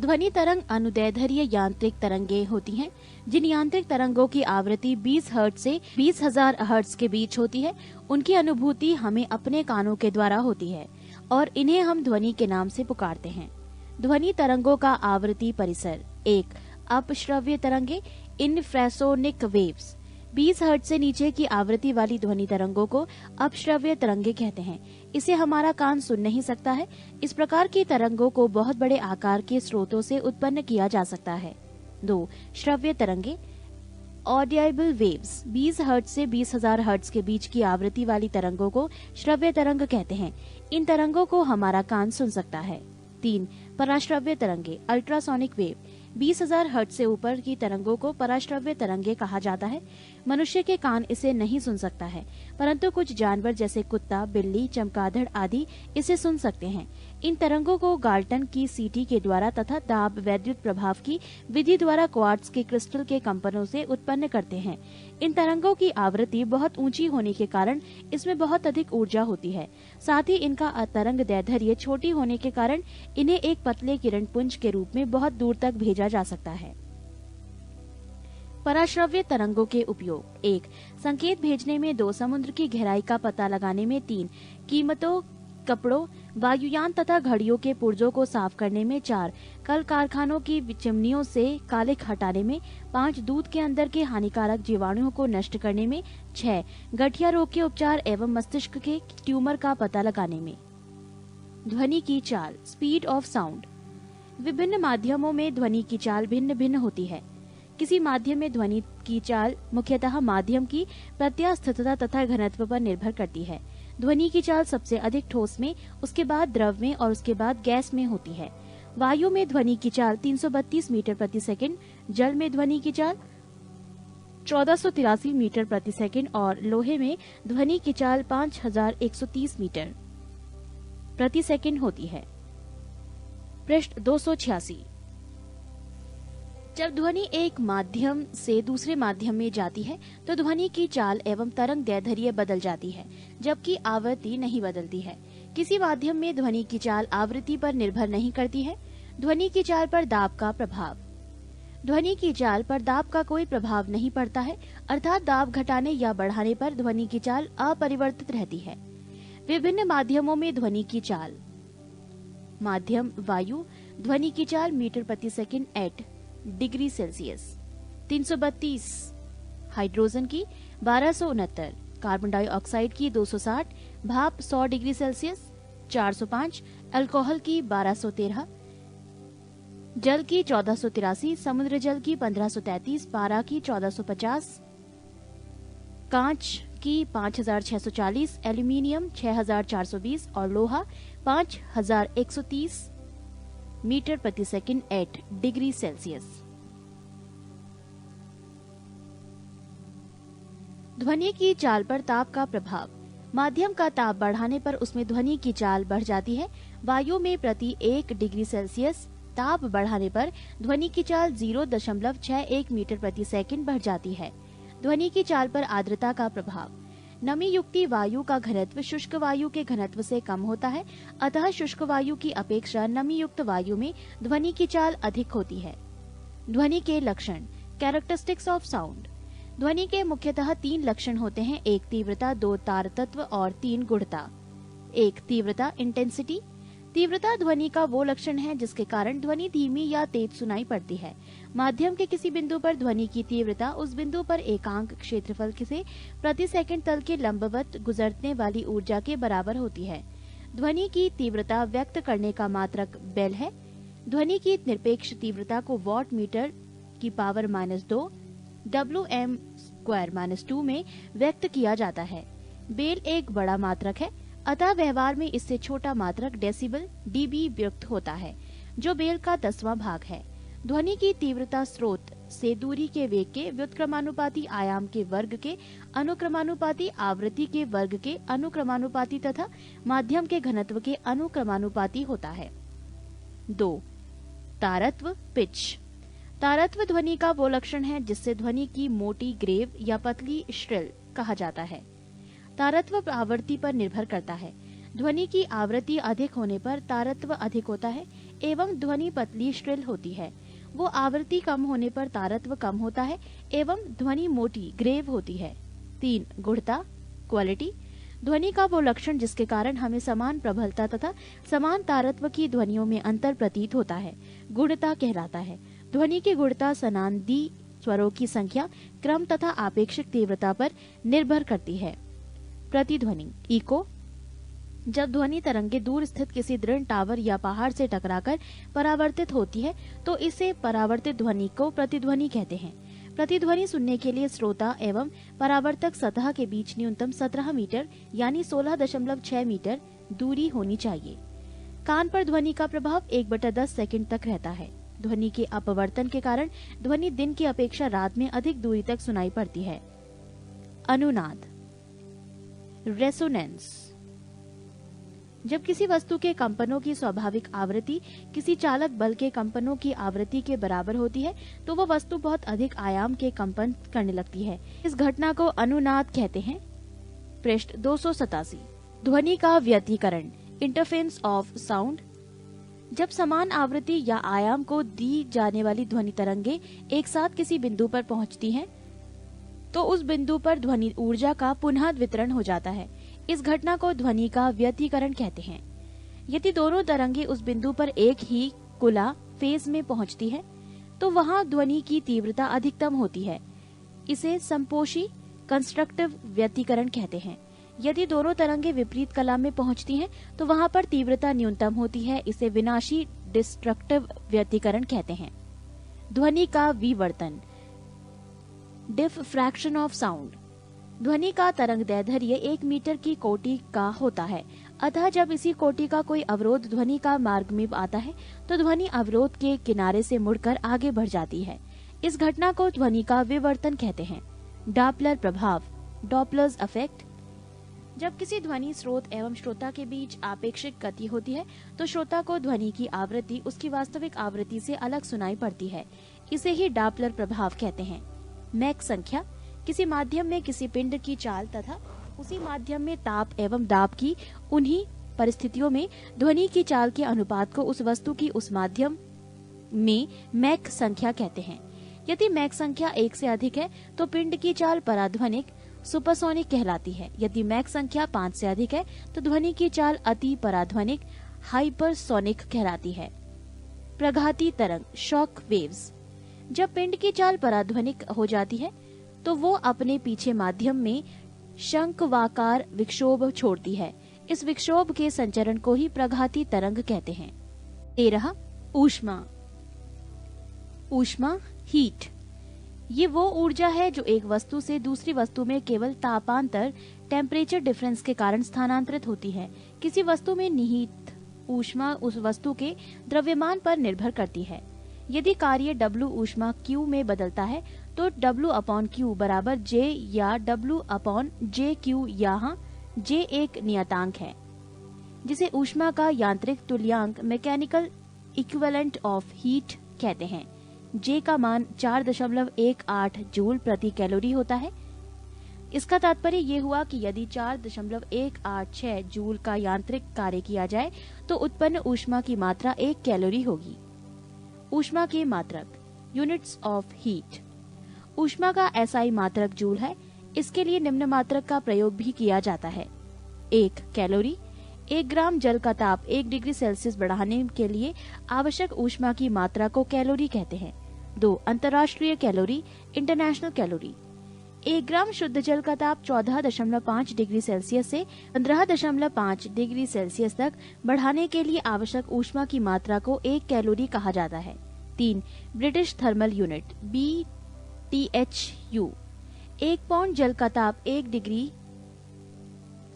ध्वनि तरंग अनुदैर्ध्य यांत्रिक तरंगे होती हैं, जिन यांत्रिक तरंगों की आवृत्ति 20 हर्ट्ज से 20,000 हर्ट्ज के बीच होती है। उनकी अनुभूति हमें अपने कानों के द्वारा होती है और इन्हें हम ध्वनि के नाम से पुकारते हैं। ध्वनि तरंगों का आवृत्ति परिसर। 1, अपश्रव्य तरंगे, इन्फ्रासोनिक वेव्स। 20 हर्ट्ज से नीचे की आवृत्ति वाली ध्वनि तरंगों को अपश्रव्य तरंगे कहते हैं। इसे हमारा कान सुन नहीं सकता है। इस प्रकार की तरंगों को बहुत बड़े आकार के स्रोतों से उत्पन्न किया जा सकता है। 2. श्रव्य तरंगे ऑडिएबल वेव्स। 20 हर्ट्ज से 20,000 हर्ट्ज के बीच की आवृत्ति वाली तरंगों को श्रव्य तरंग कहते हैं। इन तरंगों को हमारा कान सुन सकता है। 3. पराश्रव्य तरंगे अल्ट्रासोनिक वेव। 20,000 हर्ट्ज से ऊपर की तरंगों को पराश्रव्य तरंगे कहा जाता है। मनुष्य के कान इसे नहीं सुन सकता है, परंतु कुछ जानवर जैसे कुत्ता, बिल्ली, चमगादड़ आदि इसे सुन सकते हैं। इन तरंगों को गाल्टन की सीटी के द्वारा तथा दाब वैद्युत प्रभाव की विधि द्वारा क्वार्ट्ज के क्रिस्टल के कंपनों से उत्पन्न करते हैं। इन तरंगों की आवृत्ति बहुत ऊंची होने के कारण इसमें बहुत अधिक ऊर्जा होती है। साथ ही इनका तरंग दैर्ध्य छोटी होने के कारण इन्हें एक पतले किरण पुंज के रूप में बहुत दूर तक भेजा जा सकता है। पराश्रव्य तरंगों के उपयोग। 1. संकेत भेजने में। 2. समुद्र की गहराई का पता लगाने में। 3. कीमतों, कपड़ों, वायुयान तथा घड़ियों के पुर्जों को साफ करने में। 4. कल कारखानों की चिमनियों से कालिख हटाने में। 5. दूध के अंदर के हानिकारक जीवाणुओं को नष्ट करने में। 6. गठिया रोग के उपचार एवं मस्तिष्क के ट्यूमर का पता लगाने में। ध्वनि की चाल स्पीड ऑफ साउंड। विभिन्न माध्यमों में ध्वनि की चाल भिन्न भिन्न होती है। किसी माध्यम में ध्वनि की चाल मुख्यतः माध्यम की प्रत्यास्थता तथा घनत्व पर निर्भर करती है। ध्वनि की चाल सबसे अधिक ठोस में, उसके बाद द्रव में और उसके बाद गैस में होती है। वायु में ध्वनि की चाल 332 मीटर प्रति सेकंड, जल में ध्वनि की चाल 1483 मीटर प्रति सेकंड और लोहे में ध्वनि की चाल 5130 मीटर प्रति सेकंड होती है। पृष्ठ 286। जब ध्वनि एक माध्यम से दूसरे माध्यम में जाती है तो ध्वनि की चाल एवं तरंग दैर्ध्य बदल जाती है, जबकि आवृत्ति नहीं बदलती है। किसी माध्यम में ध्वनि की चाल आवृत्ति पर निर्भर नहीं करती है। ध्वनि की चाल पर दाब का प्रभाव। ध्वनि की चाल पर दाब का कोई प्रभाव नहीं पड़ता है, अर्थात दाब घटाने या बढ़ाने पर ध्वनि की चाल अपरिवर्तित रहती है। विभिन्न माध्यमों में ध्वनि की चाल। माध्यम वायु, ध्वनि की चाल मीटर प्रति second at degree Celsius 332, hydrogen की 1269, कार्बन डाइऑक्साइड की 260, भाप 100 डिग्री सेल्सियस 405, अल्कोहल की 1213, जल की 1483, समुद्र जल की 1533, पारा की 1450, कांच की 5640, एल्यूमिनियम 6420 और लोहा 5130 मीटर प्रति सेकंड एट डिग्री सेल्सियस। ध्वनि की चाल पर ताप का प्रभाव। माध्यम का ताप बढ़ाने पर उसमें ध्वनि की चाल बढ़ जाती है। वायु में प्रति 1 डिग्री सेल्सियस ताप बढ़ाने पर ध्वनि की चाल 0.61 मीटर प्रति सेकंड बढ़ जाती है। ध्वनि की चाल पर आर्द्रता का प्रभाव। नमी युक्ति वायु का घनत्व शुष्क वायु के घनत्व से कम होता है, अतः शुष्क वायु की अपेक्षा नमी युक्त वायु में ध्वनि की चाल अधिक होती है। ध्वनि के लक्षण। Characteristics of sound. ध्वनि के मुख्यतः 3 लक्षण होते हैं। 1 तीव्रता, 2 तारतत्व और 3 गुणता। 1 तीव्रता इंटेंसिटी। तीव्रता ध्वनि का वो लक्षण है जिसके कारण ध्वनि धीमी या तेज सुनाई पड़ती है। माध्यम के किसी बिंदु पर ध्वनि की तीव्रता उस बिंदु पर एकांक क्षेत्रफल से प्रति सेकंड तल के लंबवत गुजरने वाली ऊर्जा के बराबर होती है। ध्वनि की तीव्रता व्यक्त करने का मात्रक बेल है। ध्वनि की निरपेक्ष तीव्रता को वॉट मीटर की पावर -2 WM² -2 में व्यक्त किया जाता है। बेल एक बड़ा मात्रक है, अतः व्यवहार में इससे छोटा मात्रक डेसिबल डीबी व्यक्त होता है, जो बेल का 10वां भाग है। ध्वनि की तीव्रता स्रोत से दूरी के वेग के व्युत्क्रमानुपाती, आयाम के वर्ग के अनुक्रमानुपाती, आवृत्ति के वर्ग के अनुक्रमानुपाती तथा माध्यम के घनत्व के अनुक्रमानुपाती होता है। 2 तारत्व पिच। तारत्व ध्वनि का वो लक्षण है जिससे ध्वनि की मोटी ग्रेव या पतली श्रिल कहा जाता है। तारत्व आवृत्ति पर निर्भर करता है। ध्वनि की आवृत्ति अधिक होने पर तारत्व अधिक होता है एवं ध्वनि पतली श्रिल होती है। वो आवृत्ति कम होने पर तारत्व कम होता है एवं ध्वनि मोटी ग्रेव होती है। 3 गुणता क्वालिटी। ध्वनि का वो लक्षण जिसके कारण हमें समान प्रबलता तथा समान तारत्व की ध्वनियों में अंतर प्रतीत होता है, गुणता कहलाता है। ध्वनि की गुणता स्वरों की संख्या, क्रम तथा आपेक्षिक तीव्रता पर निर्भर करती है। प्रतिध्वनि इको, जब ध्वनि तरंगे दूर स्थित किसी दृढ़ टावर या पहाड़ से टकराकर परावर्तित होती है तो इसे परावर्तित ध्वनि को प्रतिध्वनि कहते हैं। प्रतिध्वनि सुनने के लिए श्रोता एवं परावर्तक सतह के बीच न्यूनतम 17 मीटर यानी 16.6 मीटर दूरी होनी चाहिए। कान पर ध्वनि का प्रभाव 1/10 सेकंड तक रहता है। ध्वनि के अपवर्तन के कारण ध्वनि दिन की अपेक्षा रात में अधिक दूरी तक सुनाई पड़ती है। अनुनाद रेसोनेंस, जब किसी वस्तु के कंपनों की स्वाभाविक आवृत्ति किसी चालक बल के कंपनों की आवृत्ति के बराबर होती है तो वह वस्तु बहुत अधिक आयाम के कंपन करने लगती है। इस घटना को अनुनाद कहते हैं। पृष्ठ 287। ध्वनि का व्यतिकरण इंटरफेरेंस ऑफ साउंड, जब समान आवृत्ति या आयाम को दी जाने वाली ध्वनि तरंगे एक साथ किसी बिंदु पर पहुंचती हैं, तो उस बिंदु पर ध्वनि ऊर्जा का पुनः वितरण हो जाता है। इस घटना को ध्वनि का व्यतिकरण कहते हैं। यदि दोनों तरंगे उस बिंदु पर एक ही कुला फेज में पहुंचती है तो वहां ध्वनि की तीव्रता अधिकतम होती है। इसे संपोषी कंस्ट्रक्टिव व्यतिकरण कहते हैं। यदि दोनों तरंगे विपरीत कला में पहुंचती हैं तो वहां पर तीव्रता न्यूनतम होती है। इसे विनाशी डिस्ट्रक्टिव व्यतिकरण कहते हैं। ध्वनि का विवर्तन डिफ्रैक्शन ऑफ साउंड, ध्वनि का तरंग दैर्ध्य 1 मीटर की कोटि का होता है। अतः जब इसी कोटि का कोई अवरोध ध्वनि का मार्ग में आता है तो ध्वनि अवरोध के किनारे से मुड़कर आगे बढ़ जाती है। इस घटना को ध्वनि का विवर्तन कहते हैं। डॉपलर प्रभाव डॉपलर्स इफेक्ट, जब किसी ध्वनि स्रोत एवं श्रोता के बीच आपेक्षिक गति होती है तो श्रोता को ध्वनि की आवृत्ति उसकी वास्तविक आवृत्ति से अलग सुनाई पड़ती है। इसे ही डॉपलर प्रभाव कहते हैं। मैक संख्या, किसी माध्यम में किसी पिंड की चाल तथा उसी माध्यम में ताप एवं दाब की उन्हीं परिस्थितियों में ध्वनि की चाल के अनुपात को उस वस्तु की उस माध्यम में मैक संख्या कहते हैं। यदि मैक संख्या 1 से अधिक है तो पिंड की चाल पराध्वनिक सुपरसोनिक कहलाती है। यदि मैक संख्या 5 से अधिक है तो ध्वनि की चाल अति पराध्वनिक हाइपरसोनिक कहलाती है। प्रघाती तरंग शॉक वेव्स, जब पिंड की चाल पराध्वनिक हो जाती है तो वो अपने पीछे माध्यम में शंक्वाकार विक्षोभ छोड़ती है। इस विक्षोभ के संचरण को ही प्रघाती तरंग कहते हैं। 13 ऊष्मा, ऊष्मा हीट, ये वो ऊर्जा है जो एक वस्तु से दूसरी वस्तु में केवल तापांतर टेम्परेचर डिफरेंस के कारण स्थानांतरित होती है। किसी वस्तु में निहित ऊष्मा उस वस्तु के द्रव्यमान पर निर्भर करती है। यदि कार्य W ऊष्मा Q में बदलता है तो W/Q बराबर J या W/JQ, यहाँ J एक नियतांक है जिसे ऊष्मा का यांत्रिक तुल्यांक मैकेनिकल इक्विवेलेंट ऑफ हीट कहते हैं। J का मान 4.18 जूल प्रति कैलोरी होता है। इसका तात्पर्य ये हुआ कि यदि 4.186 जूल का यांत्रिक कार्य किया जाए तो उत्पन्न ऊष्मा की मात्रा 1 कैलोरी होगी। ऊष्मा के मात्रक यूनिट्स ऑफ हीट, ऊष्मा का SI मात्रक जूल है। इसके लिए निम्न मात्रक का प्रयोग भी किया जाता है। 1 कैलोरी, 1 ग्राम जल का ताप 1 डिग्री सेल्सियस बढ़ाने के लिए आवश्यक ऊष्मा की मात्रा को कैलोरी कहते हैं। 2 अंतर्राष्ट्रीय कैलोरी इंटरनेशनल कैलोरी, 1 ग्राम शुद्ध जल का ताप 14.5 डिग्री सेल्सियस से 15.5 डिग्री सेल्सियस तक बढ़ाने के लिए आवश्यक ऊष्मा की मात्रा को 1 कैलोरी कहा जाता है। 3 British thermal unit BTHU, 1 pound जल का ताप 1 डिग्री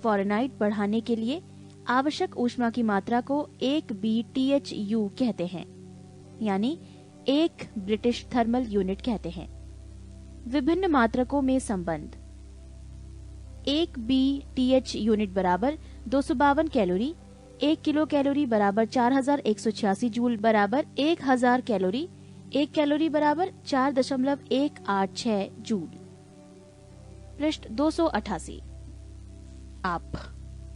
फ़ारेनहाइट बढ़ाने के लिए आवश्यक ऊष्मा की मात्रा को 1 BTHU कहते हैं, यानी 1 ब्रिटिश थर्मल यूनिट कहते हैं। विभिन्न मात्रकों में संबंध, 1 BTH यूनिट बराबर 252 कैलोरी, 1 किलो कैलोरी बराबर 4186 जूल बराबर 1000 कैलोरी, 1 कैलोरी बराबर 4.186 जूल। पृष्ठ 288। ताप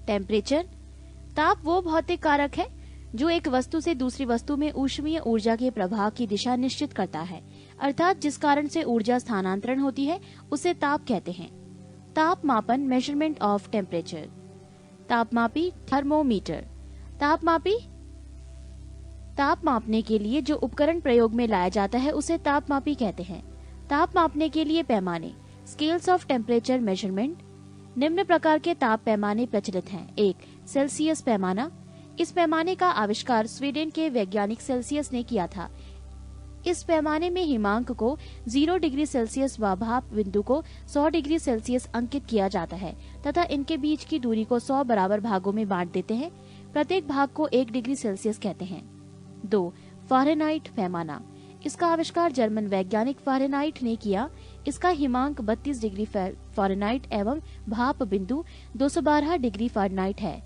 टेम्परेचर, ताप वो भौतिक कारक है जो एक वस्तु से दूसरी वस्तु में ऊष्मीय ऊर्जा के प्रवाह की दिशा निश्चित करता है, अर्थात जिस कारण से ऊर्जा स्थानांतरण होती है उसे ताप कहते हैं। ताप मापन मेजरमेंट ऑफ टेम्परेचर, तापमापी थर्मोमीटर, ताप मापने के लिए जो उपकरण प्रयोग में लाया जाता है उसे तापमापी कहते हैं। ताप मापने के लिए पैमाने, स्केल्स ऑफ टेम्परेचर मेजरमेंट। निम्न प्रकार के ताप पैमाने प्रचलित हैं। 1. सेल्सियस पैमाना। इस पैमाने का आविष्कार स्वीडन के वैज्ञानिक सेल्सियस ने किया था। इस पैमाने में हिमांक को 0 डिग्री सेल्सियस व भाप बिंदु को 100 डिग्री सेल्सियस अंकित किया जाता है तथा इनके बीच की दूरी को 100 बराबर भागों में बांट देते हैं। प्रत्येक भाग को 1 डिग्री सेल्सियस कहते हैं। 2. फ़ारेनहाइट पैमाना। इसका आविष्कार जर्मन वैज्ञानिक फ़ारेनहाइट ने किया। इसका हिमांक 32 डिग्री फ़ारेनहाइट एवं भाप बिंदु 212 डिग्री फ़ारेनहाइट है।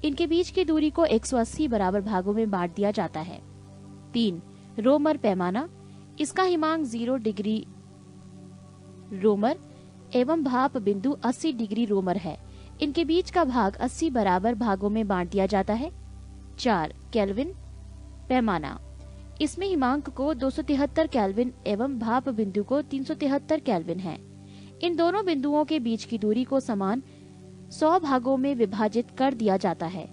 इनके बीच की दूरी को 180 बराबर भागों में बांट दिया जाता है। 3. रोमर पैमाना। इसका हिमांक 0 डिग्री रोमर एवं भाप बिंदु 80 डिग्री रोमर है। इनके बीच का भाग 80 बराबर भागों में बांट दिया जाता है। 4. केल्विन पैमाना। इसमें हिमांक को 273 केल्विन एवं भाप बिंदु को 373 केल्विन है। इन दोनों बिंदुओं के बीच की दूरी को समान 100 भागों में विभाजित कर दिया जाता है।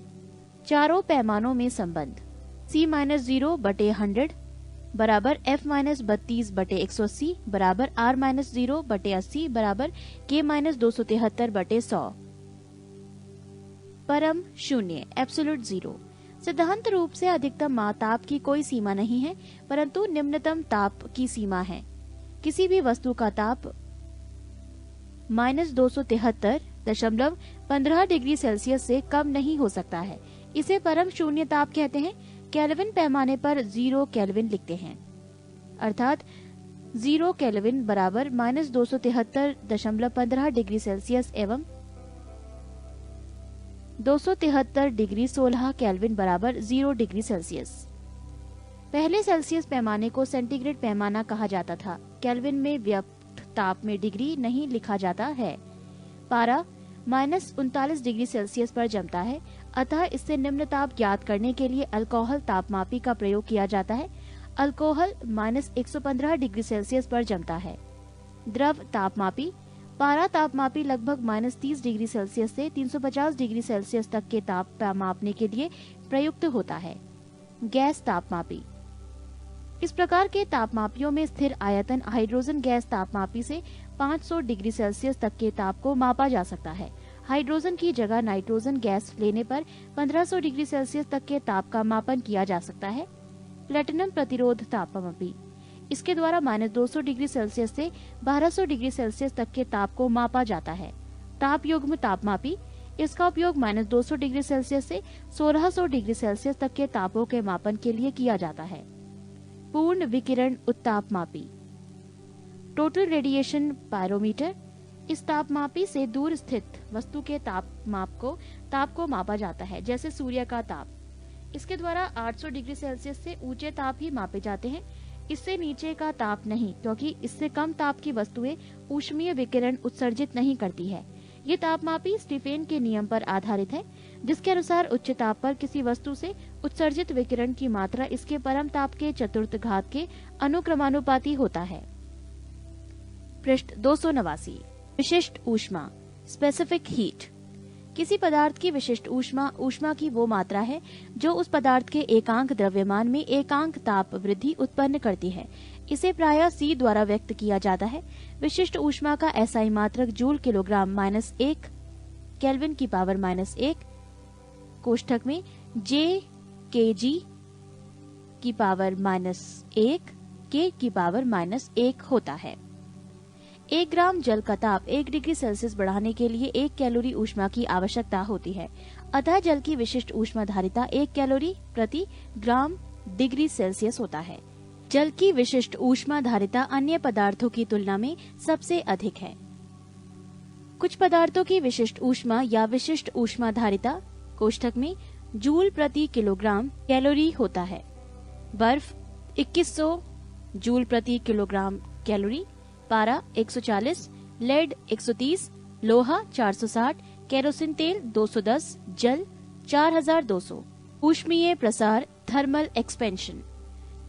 चारों पैमानों में संबंध C-0/100 बराबर F-32/180 बराबर R-0/80 बराबर K-273/100। परम शून्य एब्सोल्यूट जीरो। सिद्धांत रूप से अधिकतम ताप की कोई सीमा नहीं है, परंतु निम्नतम ताप की सीमा है। किसी भी वस्तु का ताप -273.15 डिग्री सेल्सियस से कम नहीं हो सकता है। इसे परम शून्य ताप कहते हैं। केल्विन पैमाने पर 0 केल्विन लिखते हैं, अर्थात 0 केल्विन बराबर -273.15 डिग्री सेल्सियस एवं 273 डिग्री 16 केल्विन बराबर 0 डिग्री सेल्सियस। पहले सेल्सियस पैमाने को सेंटीग्रेड पैमाना कहा जाता था। केल्विन में व्यक्त ताप में डिग्री नहीं लिखा जाता है। पारा -39 डिग्री सेल्सियस पर जमता है, अतः इससे निम्न ताप ज्ञात करने के लिए अल्कोहल तापमापी का प्रयोग किया जाता है। अल्कोहल -115 डिग्री सेल्सियस पर जमता है। द्रव तापमापी। पारा तापमापी लगभग -30 डिग्री सेल्सियस से 350 डिग्री सेल्सियस तक के ताप मापने के लिए प्रयुक्त होता है। गैस तापमापी। इस प्रकार के तापमापियों में स्थिर आयतन हाइड्रोजन गैस तापमापी से 500 डिग्री सेल्सियस तक के ताप को मापा जा सकता है। हाइड्रोजन की जगह नाइट्रोजन गैस लेने पर 1500 डिग्री सेल्सियस तक के ताप का मापन किया जा सकता है। प्लेटिनम प्रतिरोध तापमापी। इसके द्वारा -200 डिग्री सेल्सियस से 1200 डिग्री सेल्सियस तक के ताप को मापा जाता है। ताप युग्म तापमापी। इसका उपयोग -200 डिग्री सेल्सियस से 1600 डिग्री सेल्सियस तक के तापों के मापन के लिए किया जाता है। पूर्ण विकिरण उत्तापमापी। Total radiation pyrometer. इस तापमापी से दूर स्थित वस्तु के ताप को मापा जाता है, जैसे सूर्य का ताप। इसके द्वारा 800 डिग्री सेल्सियस से ऊंचे ताप ही मापे जाते हैं, इससे नीचे का ताप नहीं, क्योंकि इससे कम ताप की वस्तुएं ऊष्मीय विकिरण उत्सर्जित नहीं करती है। ये तापमापी स्टीफेन के नियम पर आधारित है, जिसके अनुसार उच्च ताप पर किसी वस्तु से उत्सर्जित विकिरण की मात्रा इसके परम ताप के चतुर्थ घात के अनुक्रमानुपाती होता है। पृष्ठ 289। विशिष्ट ऊष्मा स्पेसिफिक हीट। किसी पदार्थ की विशिष्ट ऊष्मा की वो मात्रा है जो उस पदार्थ के एकांक द्रव्यमान में एकांक ताप वृद्धि उत्पन्न करती है। इसे प्रायः C द्वारा व्यक्त किया जाता है। विशिष्ट ऊष्मा का SI मात्रक जूल किलोग्राम -1 केल्विन की पावर -1 कोष्ठक में J kg की पावर -1 K की पावर -1 होता है। 1 ग्राम जल का ताप 1 डिग्री सेल्सियस बढ़ाने के लिए 1 कैलोरी ऊष्मा की आवश्यकता होती है। अतः जल की विशिष्ट ऊष्माधारिता 1 कैलोरी प्रति ग्राम डिग्री सेल्सियस होता है। जल की विशिष्ट ऊष्माधारिता अन्य पदार्थों की तुलना में सबसे अधिक है। कुछ पदार्थों की विशिष्ट ऊष्मा या विशिष्ट ऊष्माधारिता कोष्ठक में जूल प्रति किलोग्राम कैलोरी होता है। बर्फ 2100 जूल प्रति किलोग्राम कैलोरी, पारा 140, लेड 130, लोहा 460, केरोसिन तेल 210, जल 4200। ऊष्मीय प्रसार थर्मल एक्सपेंशन।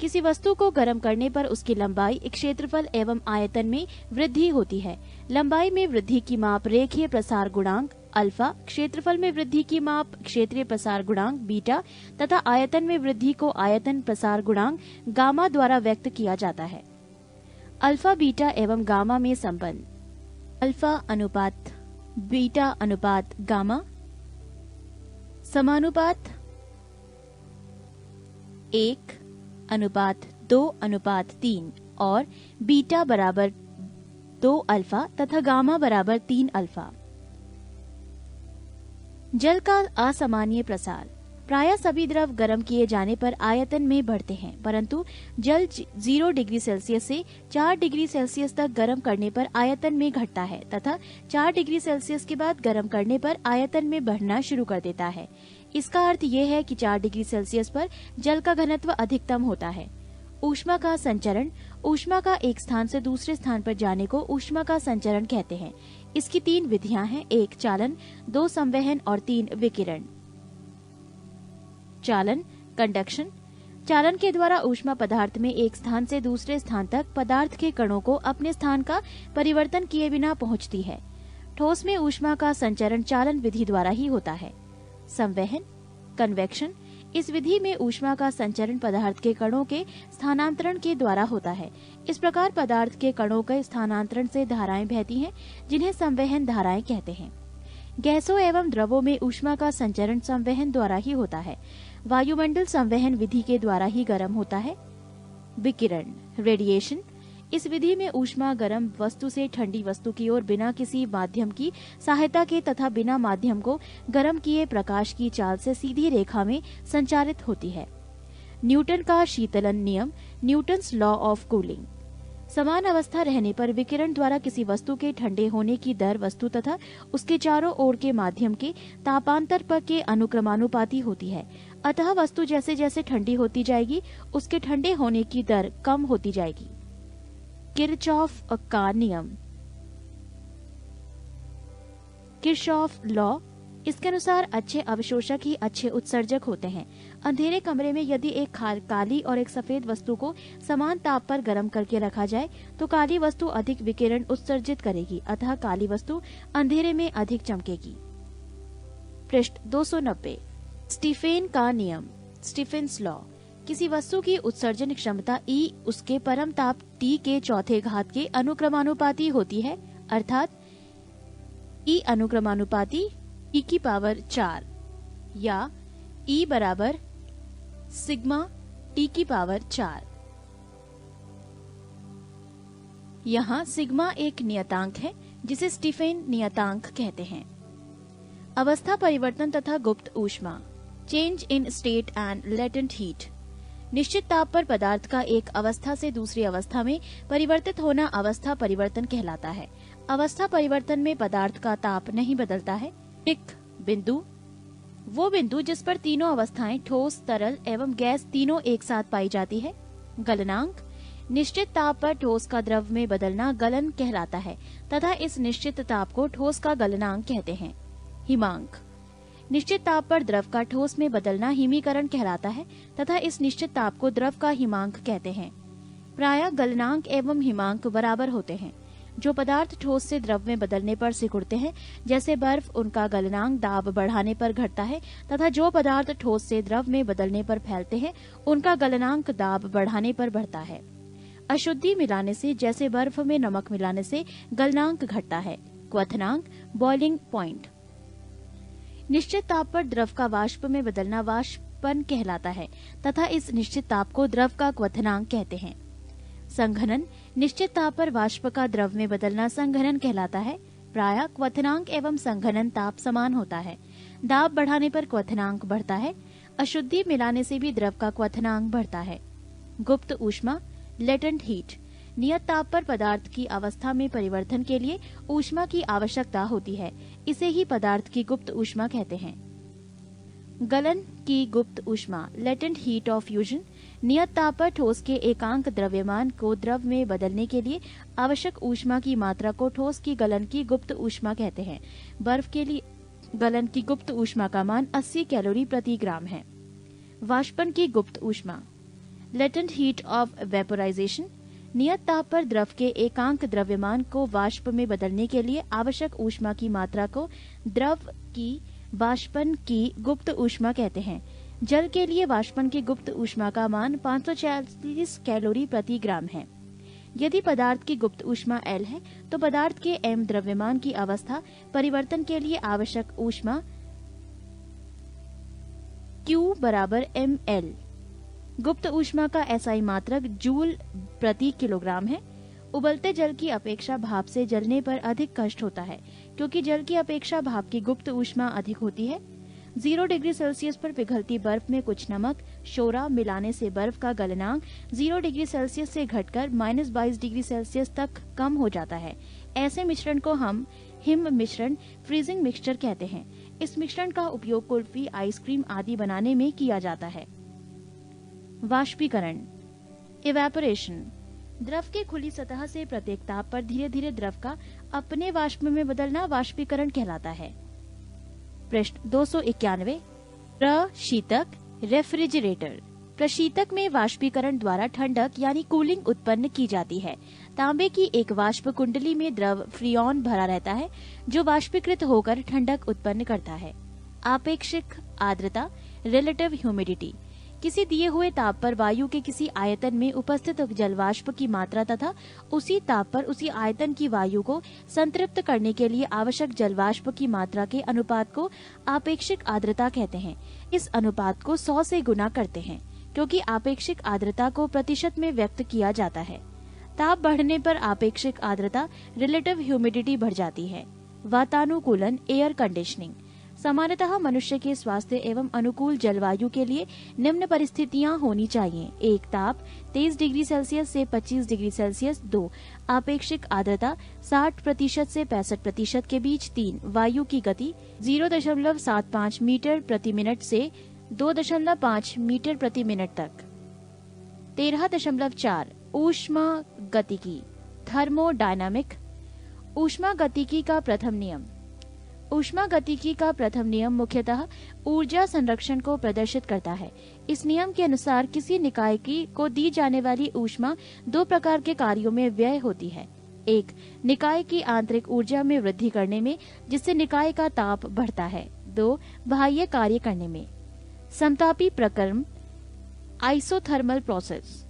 किसी वस्तु को गर्म करने पर उसकी लंबाई, क्षेत्रफल एवं आयतन में वृद्धि होती है। लंबाई में वृद्धि की माप रेखीय प्रसार गुणांक अल्फा, क्षेत्रफल में वृद्धि की माप क्षेत्रीय प्रसार गुणांक बीटा तथा आयतन में वृद्धि को आयतन प्रसार गुणांक गामा द्वारा व्यक्त किया जाता है। अल्फा बीटा एवं गामा में संबंध। अल्फा अनुपात बीटा अनुपात गामा समानुपात 1:2:3 और बीटा बराबर 2 अल्फा तथा गामा बराबर 3 अल्फा। जल का असामान्य प्रसार। प्रायः सभी द्रव गर्म किए जाने पर आयतन में बढ़ते हैं, परंतु जल 0 डिग्री सेल्सियस से 4 डिग्री सेल्सियस तक गर्म करने पर आयतन में घटता है तथा 4 डिग्री सेल्सियस के बाद गर्म करने पर आयतन में बढ़ना शुरू कर देता है। इसका अर्थ ये है कि 4 डिग्री सेल्सियस पर जल का घनत्व अधिकतम होता है। ऊष्मा का संचरण। ऊष्मा का एक स्थान से दूसरे स्थान पर जाने को ऊष्मा का संचरण कहते हैं। इसकी 3 विधियां हैं, 1 चालन, 2 संवहन और 3 विकिरण। चालन कंडक्शन। चालन के द्वारा ऊष्मा पदार्थ में एक स्थान से दूसरे स्थान तक पदार्थ के कणों को अपने स्थान का परिवर्तन किए बिना पहुंचती है। ठोस में ऊष्मा का संचरण चालन विधि द्वारा ही होता है। संवहन कन्वेक्शन। इस विधि में ऊष्मा का संचरण पदार्थ के कणों के स्थानांतरण के द्वारा होता है। इस प्रकार पदार्थ के कणों के स्थानांतरण से धाराएं बहती हैं, जिन्हें संवहन धाराएं कहते हैं। गैसों एवं द्रवों में ऊष्मा का संचरण संवहन द्वारा ही होता है। वायुमंडल संवहन विधि के द्वारा ही गर्म होता है। विकिरण रेडिएशन। इस विधि में ऊष्मा गर्म वस्तु से ठंडी वस्तु की ओर बिना किसी माध्यम की सहायता के तथा बिना माध्यम को गर्म किए प्रकाश की चाल से सीधी रेखा में संचारित होती है। न्यूटन का शीतलन नियम, न्यूटन्स लॉ ऑफ कूलिंग। समान अवस्था रहने पर विकिरण द्वारा किसी वस्तु के ठंडे होने की दर वस्तु तथा उसके चारों ओर के माध्यम के तापांतर पर के अनुक्रमानुपाती होती है। अतः वस्तु जैसे जैसे ठंडी होती जाएगी, उसके ठंडे होने की दर कम होती जाएगी। किरचॉफ का नियम, किरचॉफ लॉ। इसके अनुसार अच्छे अवशोषक ही अच्छे उत्सर्जक होते हैं। अंधेरे कमरे में यदि एक काली और एक सफेद वस्तु को समान ताप पर गर्म करके रखा जाए तो काली वस्तु अधिक विकिरण उत्सर्जित करेगी, अतः काली वस्तु अंधेरे में अधिक चमकेगी। पृष्ठ 290। स्टीफेन का नियम, स्टीफेन्स लॉ। किसी वस्तु की उत्सर्जन क्षमता E उसके परम ताप T के चौथे घात के अनुक्रमानुपाती होती है, अर्थात E अनुक्रमानुपाती E की पावर 4 या E बराबर सिग्मा T की पावर 4। यहाँ सिग्मा एक नियतांक है जिसे स्टीफेन नियतांक कहते हैं। अवस्था परिवर्तन तथा गुप्त ऊष्मा। Change in state and latent heat. निश्चित ताप पर पदार्थ का एक अवस्था से दूसरी अवस्था में परिवर्तित होना अवस्था परिवर्तन कहलाता है। अवस्था परिवर्तन में पदार्थ का ताप नहीं बदलता है। एक बिंदु, वो बिंदु जिस पर तीनों अवस्थाएं ठोस, तरल एवं गैस तीनों एक साथ पाई जाती है। गलनांक। निश्चित ताप पर ठोस का द्रव में बदलना गलन कहलाता है तथा इस निश्चित ताप को ठोस का गलनांक कहते हैं। हिमांक। निश्चित ताप पर द्रव का ठोस में बदलना हिमीकरण कहलाता है तथा इस निश्चित ताप को द्रव का हिमांक कहते हैं। प्रायः गलनांक एवं हिमांक बराबर होते हैं। जो पदार्थ ठोस से द्रव में बदलने पर सिकुड़ते हैं, जैसे बर्फ, उनका गलनांक दाब बढ़ाने पर घटता है तथा जो पदार्थ ठोस से द्रव में बदलने पर फैलते हैं, उनका गलनांक दाब बढ़ाने पर बढ़ता है। अशुद्धि मिलाने से, जैसे बर्फ में नमक मिलाने से गलनांक घटता है। क्वथनांक, बॉइलिंग पॉइंट। निश्चित ताप पर द्रव का वाष्प में बदलना वाष्पन कहलाता है तथा इस निश्चित ताप को द्रव का क्वथनांक कहते हैं। संघनन। निश्चित ताप पर वाष्प का द्रव में बदलना संघनन कहलाता है। प्रायः क्वथनांक एवं संघनन ताप समान होता है। दाब बढ़ाने पर क्वथनांक बढ़ता है। अशुद्धि मिलाने से भी द्रव का क्वथनांक बढ़ता है। गुप्त ऊष्मा, लेटेंट हीट। नियत ताप पर पदार्थ की अवस्था में परिवर्तन के लिए ऊष्मा की आवश्यकता होती है। इसे ही पदार्थ की गुप्त ऊष्मा कहते हैं। गलन की गुप्त ऊष्मा, लेटेंट हीट ऑफ फ्यूजन। नियत ताप पर ठोस के एकांक द्रव्यमान को द्रव में बदलने के लिए आवश्यक ऊष्मा की मात्रा को ठोस की गलन की गुप्त ऊष्मा कहते हैं। बर्फ के लिए गलन की गुप्त ऊष्मा का मान 80 कैलोरी प्रति ग्राम है। वाष्पन की गुप्त ऊष्मा, लेटेंट हीट ऑफ वेपोराइजेशन। नियत ताप पर द्रव के एकांक द्रव्यमान को वाष्प में बदलने के लिए आवश्यक ऊष्मा की मात्रा को द्रव की वाष्पन की गुप्त ऊष्मा कहते हैं। जल के लिए वाष्पन की गुप्त ऊष्मा का मान 540 कैलोरी प्रति ग्राम है। यदि पदार्थ की गुप्त ऊष्मा L है तो पदार्थ के m द्रव्यमान की अवस्था परिवर्तन के लिए आवश्यक ऊष्मा Q बराबर ml। गुप्त ऊष्मा का SI मात्रक जूल प्रति किलोग्राम है। उबलते जल की अपेक्षा भाप से जलने पर अधिक कष्ट होता है, क्योंकि जल की अपेक्षा भाप की गुप्त ऊष्मा अधिक होती है। 0 डिग्री सेल्सियस पर पिघलती बर्फ में कुछ नमक, शोरा मिलाने से बर्फ का गलनांक 0 डिग्री सेल्सियस से घटकर -22 डिग्री सेल्सियस तक कम हो जाता है। ऐसे मिश्रण को हम हिम मिश्रण, फ्रीजिंग मिक्सचर कहते हैं। इस मिश्रण का उपयोग कुल्फी, आइसक्रीम आदि बनाने में किया जाता है। वाष्पीकरण, इवेपोरेशन, द्रव के खुली सतह से प्रत्येक ताप पर धीरे धीरे द्रव का अपने वाष्प में बदलना वाष्पीकरण कहलाता है। पृष्ठ 291। प्रशीतक, रेफ्रिजरेटर। प्रशीतक में वाष्पीकरण द्वारा ठंडक यानी कूलिंग उत्पन्न की जाती है। तांबे की एक वाष्प कुंडली में द्रव फ्रियोन भरा रहता है, जो वाष्पीकृत होकर ठंडक उत्पन्न करता है। आपेक्षिक आर्द्रता, रिलेटिव ह्यूमिडिटी, किसी दिए हुए ताप पर वायु के किसी आयतन में उपस्थित जलवाष्प की मात्रा तथा उसी ताप पर उसी आयतन की वायु को संतृप्त करने के लिए आवश्यक जलवाष्प की मात्रा के अनुपात को आपेक्षिक आर्द्रता कहते हैं। इस अनुपात को 100 से गुना करते हैं, क्योंकि आपेक्षिक आर्द्रता को प्रतिशत में व्यक्त किया जाता है। ताप बढ़ने पर आपेक्षिक आर्द्रता, रिलेटिव ह्यूमिडिटी बढ़ जाती है। वातानुकूलन, एयर कंडीशनिंग, सामान्यतः मनुष्य के स्वास्थ्य एवं अनुकूल जलवायु के लिए निम्न परिस्थितियां होनी चाहिए। 1 ताप 23 डिग्री सेल्सियस से 25 डिग्री सेल्सियस। 2 आपेक्षिक आर्द्रता 60% से 65% के बीच। 3 वायु की गति 0.75 मीटर प्रति मिनट से 2.5 मीटर प्रति मिनट तक। 13.4 ऊष्मा गतिकी, थर्मोडायनामिक। ऊष्मा गतिकी का प्रथम नियम। ऊष्मा गतिकी का प्रथम नियम मुख्यतः ऊर्जा संरक्षण को प्रदर्शित करता है। इस नियम के अनुसार किसी निकाय को दी जाने वाली ऊष्मा 2 प्रकार के कार्यों में व्यय होती है। 1 निकाय की आंतरिक ऊर्जा में वृद्धि करने में, जिससे निकाय का ताप बढ़ता है। 2 बाह्य कार्य करने में। समतापी प्रक्रम, आइसोथर्मल प्रोसेस।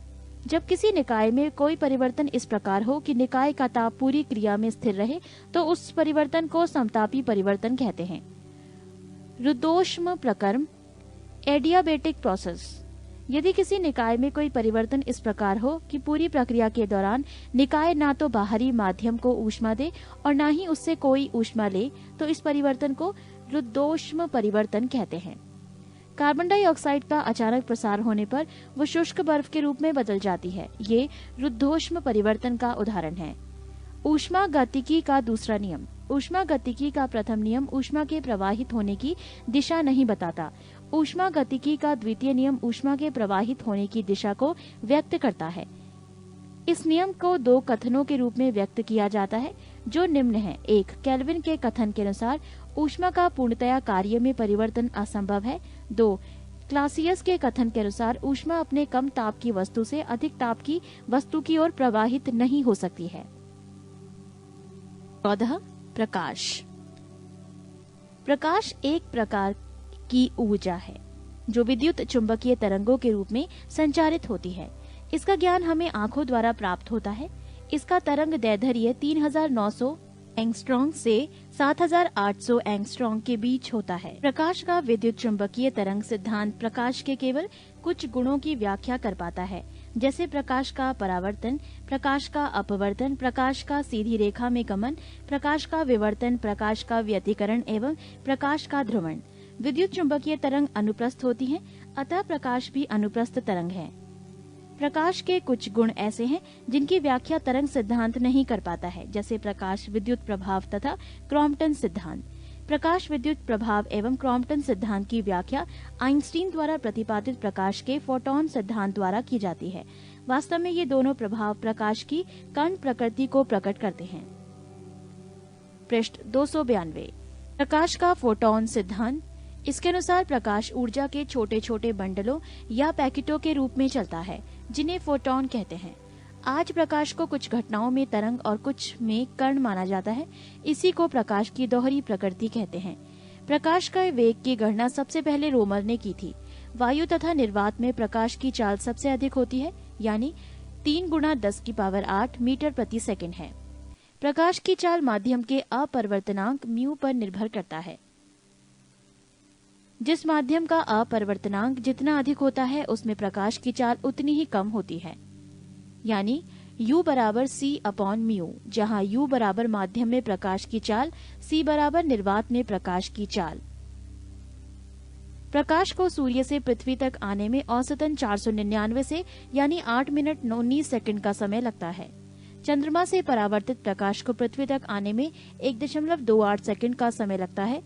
जब किसी निकाय में कोई परिवर्तन इस प्रकार हो कि निकाय का ताप पूरी क्रिया में स्थिर रहे, तो उस परिवर्तन को समतापी परिवर्तन कहते हैं। रुद्धोष्म प्रक्रम, एडियाबेटिक प्रोसेस। यदि किसी निकाय में कोई परिवर्तन इस प्रकार हो कि पूरी प्रक्रिया के दौरान निकाय ना तो बाहरी माध्यम को ऊष्मा दे और न ही उससे कोई ऊष्मा ले, तो इस परिवर्तन को रुद्धोष्म परिवर्तन कहते हैं। कार्बन डाइऑक्साइड का अचानक प्रसार होने पर वो शुष्क बर्फ के रूप में बदल जाती है। ये रुद्धोष्म परिवर्तन का उदाहरण है। ऊष्मा गतिकी का दूसरा नियम। ऊष्मा गतिकी का प्रथम नियम ऊष्मा के प्रवाहित होने की दिशा नहीं बताता। ऊष्मा गतिकी का द्वितीय नियम ऊष्मा के प्रवाहित होने की दिशा को व्यक्त करता है। इस नियम को 2 कथनों के रूप में व्यक्त किया जाता है, जो निम्न है। 1 केल्विन के कथन के अनुसार ऊष्मा का पूर्णतया कार्य में परिवर्तन असंभव है। 2 क्लासियस के कथन के अनुसार ऊष्मा अपने कम ताप की वस्तु से अधिक ताप की वस्तु की ओर प्रवाहित नहीं हो सकती है। 14 प्रकाश। प्रकाश एक प्रकार की ऊर्जा है जो विद्युत चुंबकीय तरंगों के रूप में संचारित होती है। इसका ज्ञान हमें आंखों द्वारा प्राप्त होता है। इसका तरंग दैर्ध्य 3900 एंगस्ट्रॉम से 7800 एंगस्ट्रॉम के बीच होता है। प्रकाश का विद्युत चुंबकीय तरंग सिद्धांत प्रकाश के केवल कुछ गुणों की व्याख्या कर पाता है, जैसे प्रकाश का परावर्तन, प्रकाश का अपवर्तन, प्रकाश का सीधी रेखा में गमन, प्रकाश का विवर्तन, प्रकाश का व्यतिकरण एवं प्रकाश का ध्रुवण। विद्युत चुंबकीय तरंग अनुप्रस्थ होती हैं, अतः प्रकाश भी अनुप्रस्थ तरंग है। प्रकाश के कुछ गुण ऐसे हैं जिनकी व्याख्या तरंग सिद्धांत नहीं कर पाता है, जैसे प्रकाश विद्युत प्रभाव तथा क्रॉम्पटन सिद्धांत। प्रकाश विद्युत प्रभाव एवं क्रॉम्पटन सिद्धांत की व्याख्या आइंस्टीन द्वारा प्रतिपादित प्रकाश के फोटोन सिद्धांत द्वारा की जाती है। वास्तव में ये दोनों प्रभाव प्रकाश की कण प्रकृति को प्रकट करते हैं। पृष्ठ 292। प्रकाश का फोटोन सिद्धांत। इसके अनुसार प्रकाश ऊर्जा के छोटे छोटे बंडलों या पैकेटों के रूप में चलता है, जिन्हें फोटोन कहते हैं। आज प्रकाश को कुछ घटनाओं में तरंग और कुछ में कण माना जाता है। इसी को प्रकाश की दोहरी प्रकृति कहते हैं। प्रकाश का वेग की गणना सबसे पहले रोमर ने की थी। वायु तथा निर्वात में प्रकाश की चाल सबसे अधिक होती है, यानी 3 गुणा 10 की पावर 8 मीटर प्रति सेकंड है। प्रकाश की चाल माध्यम के अपरिवर्तनांक म्यू पर निर्भर करता है। जिस माध्यम का अपरिवर्तनांक जितना अधिक होता है उसमें प्रकाश की चाल उतनी ही कम होती है, यानी U बराबर C अपॉन म्यू, जहाँ U बराबर माध्यम में प्रकाश की चाल, C बराबर निर्वात में प्रकाश की चाल। प्रकाश को सूर्य से पृथ्वी तक आने में औसतन 499 से यानी 8 मिनट 19 सेकंड का समय लगता है। चंद्रमा से परावर्तित प्रकाश को पृथ्वी तक आने में 1.28 सेकंड का समय लगता है।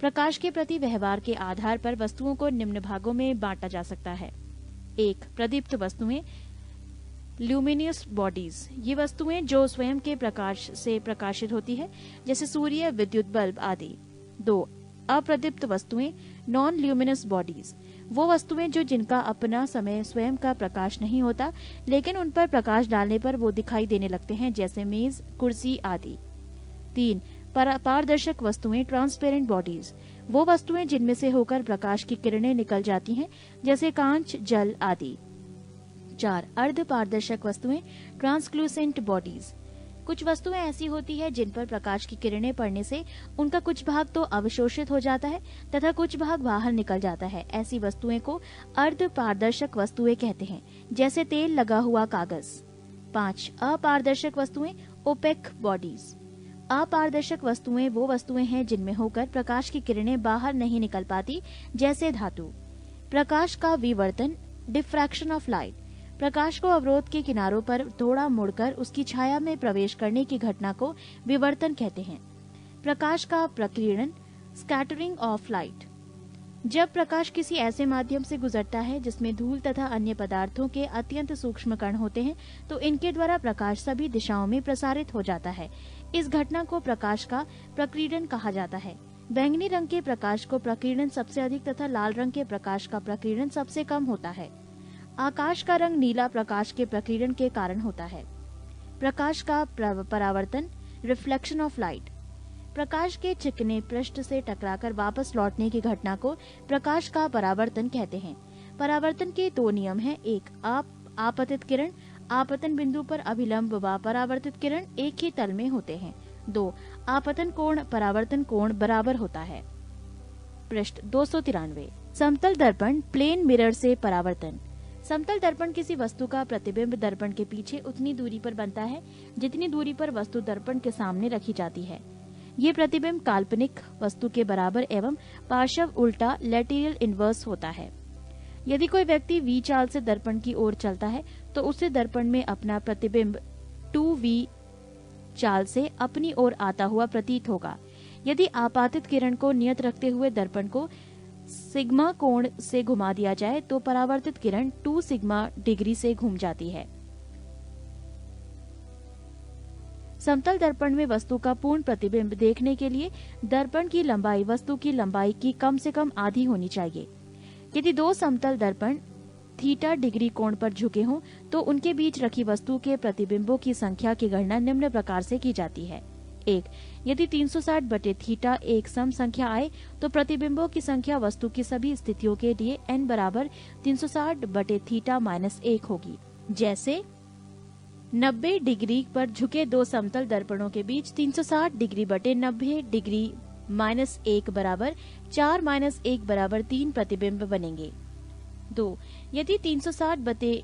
प्रकाश के प्रति व्यवहार के आधार पर वस्तुओं को निम्न भागों में बांटा जा सकता है। 1. प्रदीप्त वस्तुएं, ल्यूमिनियस बॉडीज, ये वस्तुएं जो स्वयं के प्रकाश से प्रकाशित होती है, जैसे सूर्य, विद्युत बल्ब आदि। 2. अप्रदीप्त वस्तुएं, नॉन ल्यूमिनस बॉडीज, वो वस्तुएं जो जिनका अपना समय स्वयं का प्रकाश नहीं होता, लेकिन उन पर प्रकाश डालने पर वो दिखाई देने लगते हैं, जैसे मेज, कुर्सी आदि। 3. पारदर्शक वस्तुएं, ट्रांसपेरेंट बॉडीज, वो वस्तुएं जिनमें से होकर प्रकाश की किरणें निकल जाती हैं, जैसे कांच, जल आदि। 4. अर्ध पारदर्शक वस्तुएं, ट्रांसक्लूसेंट बॉडीज, कुछ वस्तुएं ऐसी होती है जिन पर प्रकाश की किरणें पड़ने से उनका कुछ भाग तो अवशोषित हो जाता है तथा कुछ भाग बाहर निकल जाता है। ऐसी वस्तुएं को अर्ध पारदर्शक वस्तुएं कहते हैं, जैसे तेल लगा हुआ कागज। 5. अपारदर्शक वस्तुएं, ओपेक बॉडीज, अपारदर्शक वस्तुएं वो वस्तुएं हैं जिनमें होकर प्रकाश की किरणें बाहर नहीं निकल पाती, जैसे धातु। प्रकाश का विवर्तन, डिफ्रैक्शन ऑफ लाइट, प्रकाश को अवरोध के किनारों पर थोड़ा मुड़कर उसकी छाया में प्रवेश करने की घटना को विवर्तन कहते हैं। प्रकाश का प्रकीर्णन, स्कैटरिंग ऑफ लाइट, जब प्रकाश किसी ऐसे माध्यम से गुजरता है जिसमें धूल तथा अन्य पदार्थों के अत्यंत सूक्ष्म कण होते हैं, तो इनके द्वारा प्रकाश सभी दिशाओं में प्रसारित हो जाता है। इस घटना को प्रकाश का प्रकीर्णन कहा जाता है। बैंगनी रंग के प्रकाश को प्रकीर्णन सबसे अधिक तथा लाल रंग के प्रकाश का प्रकीर्णन सबसे कम होता है। आकाश का रंग नीला प्रकाश के प्रकीर्णन के कारण होता है। प्रकाश का परावर्तन, रिफ्लेक्शन ऑफ लाइट, प्रकाश के चिकने पृष्ठ से टकराकर वापस लौटने की घटना को प्रकाश का परावर्तन कहते हैं। परावर्तन के 2 नियम हैं। 1. आपतित किरण, आपतन बिंदु पर अभिलंब व परावर्तित किरण एक ही तल में होते हैं। 2. आपतन कोण परावर्तन कोण बराबर होता है। पृष्ठ 293। समतल दर्पण, प्लेन मिरर से परावर्तन, समतल दर्पण किसी वस्तु का प्रतिबिंब दर्पण के पीछे उतनी दूरी पर बनता है जितनी दूरी पर वस्तु दर्पण के सामने रखी जाती है। ये प्रतिबिंब काल्पनिक वस्तु के बराबर एवं पार्श्व उल्टा लैटेरियल इनवर्स होता है। यदि कोई व्यक्ति V चाल से दर्पण की ओर चलता है तो उसे दर्पण में अपना प्रतिबिंब 2V चाल से अपनी ओर आता हुआ प्रतीत होगा। यदि आपातित किरण को नियत रखते हुए दर्पण को सिग्मा कोण से घुमा दिया जाए तो परावर्तित किरण 2 सिग्मा डिग्री से घूम जाती है। समतल दर्पण में वस्तु का पूर्ण प्रतिबिंब देखने के लिए दर्पण की लंबाई वस्तु की लंबाई की कम से कम आधी होनी चाहिए। यदि 2 समतल दर्पण थीटा डिग्री कोण पर झुके हों तो उनके बीच रखी वस्तु के प्रतिबिंबों की संख्या की गणना निम्न प्रकार से की जाती है। 1. यदि 360 बटे थीटा एक सम संख्या आए तो प्रतिबिंबों की संख्या वस्तु की सभी स्थितियों के लिए n बराबर 360 बटे थीटा माइनस 1 होगी। जैसे 90 डिग्री पर झुके 2 समतल दर्पणों के बीच 360 डिग्री बटे 90 डिग्री माइनस 1 बराबर 4 माइनस 1 बराबर 3 प्रतिबिंब बनेंगे। 2. यदि 360 बटे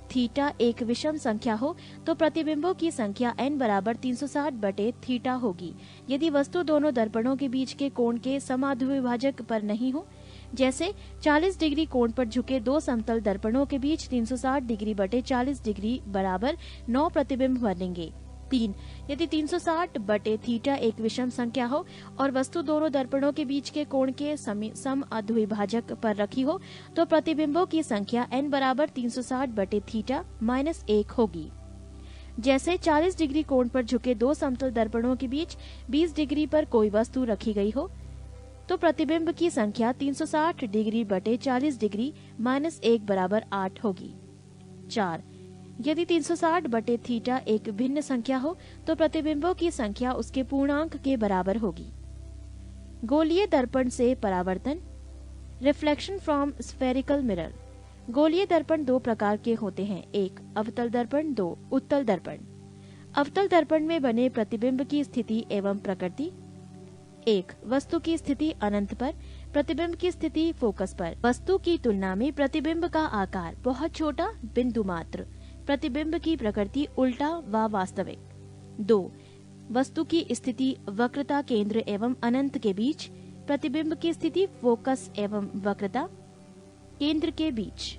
थीटा एक विषम संख्या हो तो प्रतिबिंबों की संख्या n बराबर 360 बटे थीटा होगी यदि वस्तु दोनों दर्पणों के बीच के कोण के समाद्विभाजक पर नहीं हो। जैसे 40 डिग्री कोण पर झुके 2 समतल दर्पणों के बीच 360 डिग्री बटे 40 डिग्री बराबर 9 प्रतिबिंब बनेंगे। 3. यदि 360 बटे थीटा एक विषम संख्या हो और वस्तु दोनों दर्पणों के बीच के कोण के समद्विभाजक पर रखी हो तो प्रतिबिंबों की संख्या n बराबर 360 बटे थीटा माइनस 1 होगी। जैसे 40 डिग्री कोण पर झुके 2 समतल दर्पणों के बीच 20 डिग्री पर कोई वस्तु रखी गई हो तो प्रतिबिंब की संख्या 360 डिग्री बटे 40 डिग्री माइनस 1 बराबर 8 होगी। 4. यदि 360 बटे थीटा एक भिन्न संख्या हो तो प्रतिबिंबों की संख्या उसके पूर्णांक के बराबर होगी। गोलीय दर्पण से परावर्तन, रिफ्लेक्शन फ्रॉम स्फेरिकल मिरर, गोलीय दर्पण दो प्रकार के होते हैं, एक अवतल दर्पण, दो उत्तल दर्पण। अवतल दर्पण में बने प्रतिबिंब की स्थिति एवं प्रकृति, एक वस्तु की स्थिति अनंत पर, प्रतिबिंब की स्थिति फोकस पर। वस्तु की तुलना में प्रतिबिंब का आकार बहुत छोटा, बिंदु मात्र। प्रतिबिंब की प्रकृति उल्टा व वास्तविक। दो वस्तु की स्थिति वक्रता केंद्र एवं अनंत के बीच, प्रतिबिंब की स्थिति फोकस एवं वक्रता केंद्र के बीच।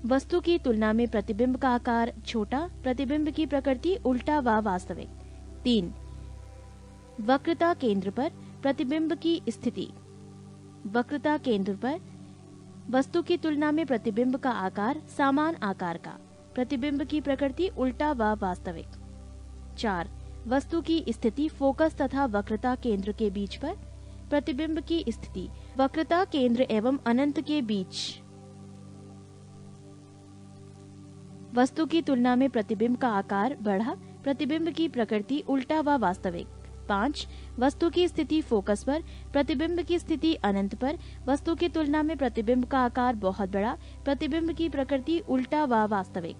वस्तु की तुलना में प्रतिबिंब का आकार छोटा, प्रतिबिंब की प्रकृति उल्टा व वास्तविक। तीन वक्रता केंद्र पर, प्रतिबिंब की स्थिति वक्रता केंद्र पर, वस्तु की तुलना में प्रतिबिंब का आकार समान आकार का, प्रतिबिंब की प्रकृति उल्टा व वास्तविक। चार वस्तु की स्थिति फोकस तथा वक्रता केंद्र के बीच पर, प्रतिबिंब की स्थिति वक्रता केंद्र एवं अनंत के बीच। वस्तु की तुलना में प्रतिबिंब का आकार बड़ा, प्रतिबिंब की प्रकृति उल्टा व वास्तविक। पाँच वस्तु की स्थिति फोकस पर, प्रतिबिंब की स्थिति अनंत पर, वस्तु की तुलना में प्रतिबिंब का आकार बहुत बड़ा, प्रतिबिंब की प्रकृति उल्टा व वास्तविक।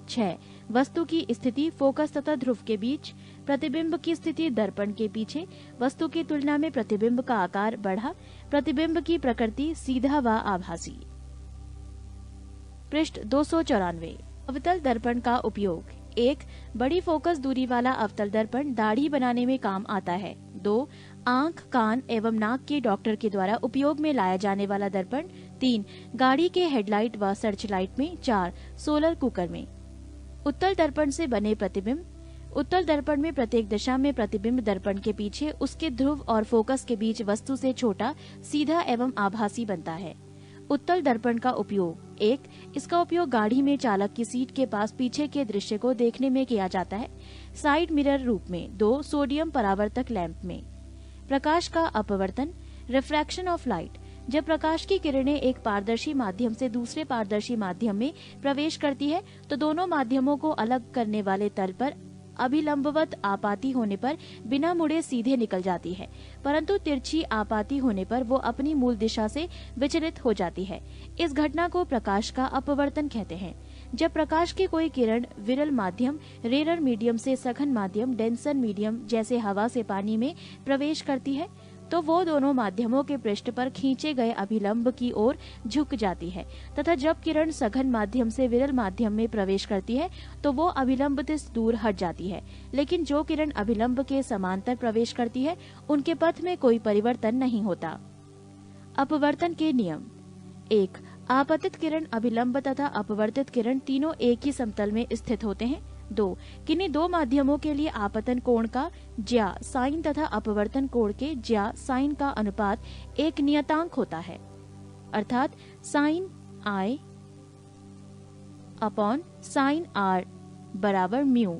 छह वस्तु की स्थिति फोकस तथा ध्रुव के बीच, प्रतिबिंब की स्थिति दर्पण के पीछे, वस्तु की तुलना में प्रतिबिंब का आकार बढ़ा, प्रतिबिंब की प्रकृति सीधा व आभासी। पृष्ठ 294। अवतल दर्पण का उपयोग, एक बड़ी फोकस दूरी वाला अवतल दर्पण दाढ़ी बनाने में काम आता है। दो आंख, कान एवं नाक के डॉक्टर के द्वारा उपयोग में लाया जाने वाला दर्पण। तीन गाड़ी के हेडलाइट व सर्च लाइट में। चार सोलर कुकर में। उत्तल दर्पण से बने प्रतिबिंब, उत्तल दर्पण में प्रत्येक दिशा में प्रतिबिंब दर्पण के पीछे उसके ध्रुव और फोकस के बीच वस्तु से छोटा, सीधा एवं आभासी बनता है। उत्तल दर्पण का उपयोग, एक इसका उपयोग गाड़ी में चालक की सीट के पास पीछे के दृश्य को देखने में किया जाता है, साइड मिरर रूप में। दो सोडियम परावर्तक लैंप में। प्रकाश का अपवर्तन, रिफ्रैक्शन ऑफ लाइट, जब प्रकाश की किरणें एक पारदर्शी माध्यम से दूसरे पारदर्शी माध्यम में प्रवेश करती है तो दोनों माध्यमों को अलग करने वाले तल पर अभिलंबवत आपाती होने पर बिना मुड़े सीधे निकल जाती है, परंतु तिरछी आपाती होने पर वो अपनी मूल दिशा से विचलित हो जाती है। इस घटना को प्रकाश का अपवर्तन कहते हैं। जब प्रकाश की कोई किरण विरल माध्यम, रेरर मीडियम से सघन माध्यम, डेंसर मीडियम जैसे हवा से पानी में प्रवेश करती है तो वो दोनों माध्यमों के पृष्ठ पर खींचे गए अभिलंब की ओर झुक जाती है, तथा जब किरण सघन माध्यम से विरल माध्यम में प्रवेश करती है तो वो अभिलंब से दूर हट जाती है। लेकिन जो किरण अभिलंब के समांतर प्रवेश करती है उनके पथ में कोई परिवर्तन नहीं होता। अपवर्तन के नियम, एक आपतित किरण, अभिलंब तथा अपवर्तित किरण तीनों एक ही समतल में स्थित होते हैं। दो किन्हीं दो माध्यमों के लिए आपतन कोण का ज्या साइन तथा अपवर्तन कोण के ज्या साइन का अनुपात एक नियतांक होता है, अर्थात sine i upon sine r बराबर म्यू,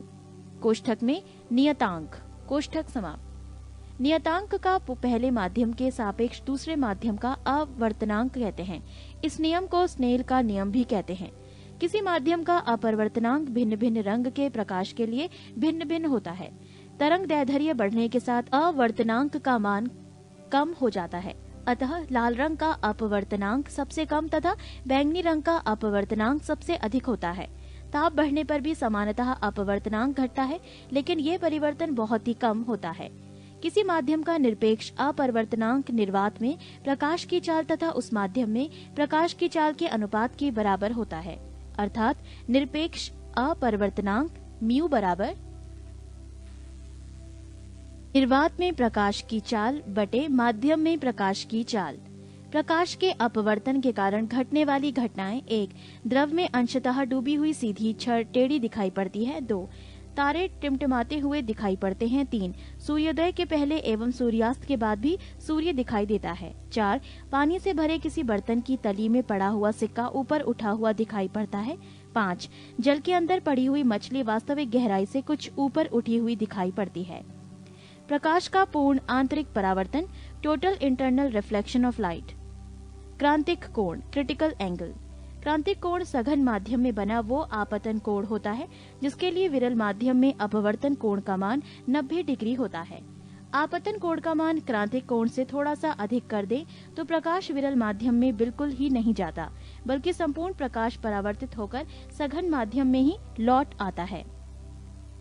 कोष्ठक में नियतांक, कोष्ठक समाप्त। नियतांक का पहले माध्यम के सापेक्ष दूसरे माध्यम का अवर्तनांक कहते हैं। इस नियम को स्नेल का नियम भी कहते हैं। किसी माध्यम का अपवर्तनांक भिन्न भिन्न रंग के प्रकाश के लिए भिन्न भिन्न होता है। तरंग दैर्ध्य बढ़ने के साथ अवर्तनांक का मान कम हो जाता है, अतः लाल रंग का अपवर्तनांक सबसे कम तथा बैंगनी रंग का अपवर्तनांक सबसे अधिक होता है। ताप बढ़ने पर भी समानतः अपवर्तनांक घटता है, लेकिन ये परिवर्तन बहुत ही कम होता है। किसी माध्यम का निरपेक्ष अपवर्तनांक निर्वात में प्रकाश की चाल तथा उस माध्यम में प्रकाश की चाल के अनुपात के बराबर होता है, अर्थात निरपेक्ष अपवर्तनांक म्यू बराबर निर्वात में प्रकाश की चाल बटे माध्यम में प्रकाश की चाल। प्रकाश के अपवर्तन के कारण घटने वाली घटनाएं, एक द्रव में अंशतः डूबी हुई सीधी छड़ टेढ़ी दिखाई पड़ती है। दो तारे टिमटिमाते हुए दिखाई पड़ते हैं। तीन सूर्योदय के पहले एवं सूर्यास्त के बाद भी सूर्य दिखाई देता है। चार पानी से भरे किसी बर्तन की तली में पड़ा हुआ सिक्का ऊपर उठा हुआ दिखाई पड़ता है। पाँच जल के अंदर पड़ी हुई मछली वास्तविक गहराई से कुछ ऊपर उठी हुई दिखाई पड़ती है। प्रकाश का पूर्ण आंतरिक परावर्तन, total internal reflection of light. क्रांतिक कोण, क्रिटिकल एंगल। क्रांतिक कोण सघन माध्यम में बना वो आपतन कोण होता है जिसके लिए विरल माध्यम में अपवर्तन कोण का मान 90 डिग्री होता है। आपतन कोण का मान क्रांतिक कोण से थोड़ा सा अधिक कर दें तो प्रकाश विरल माध्यम में बिल्कुल ही नहीं जाता, बल्कि संपूर्ण प्रकाश परावर्तित होकर सघन माध्यम में ही लौट आता है।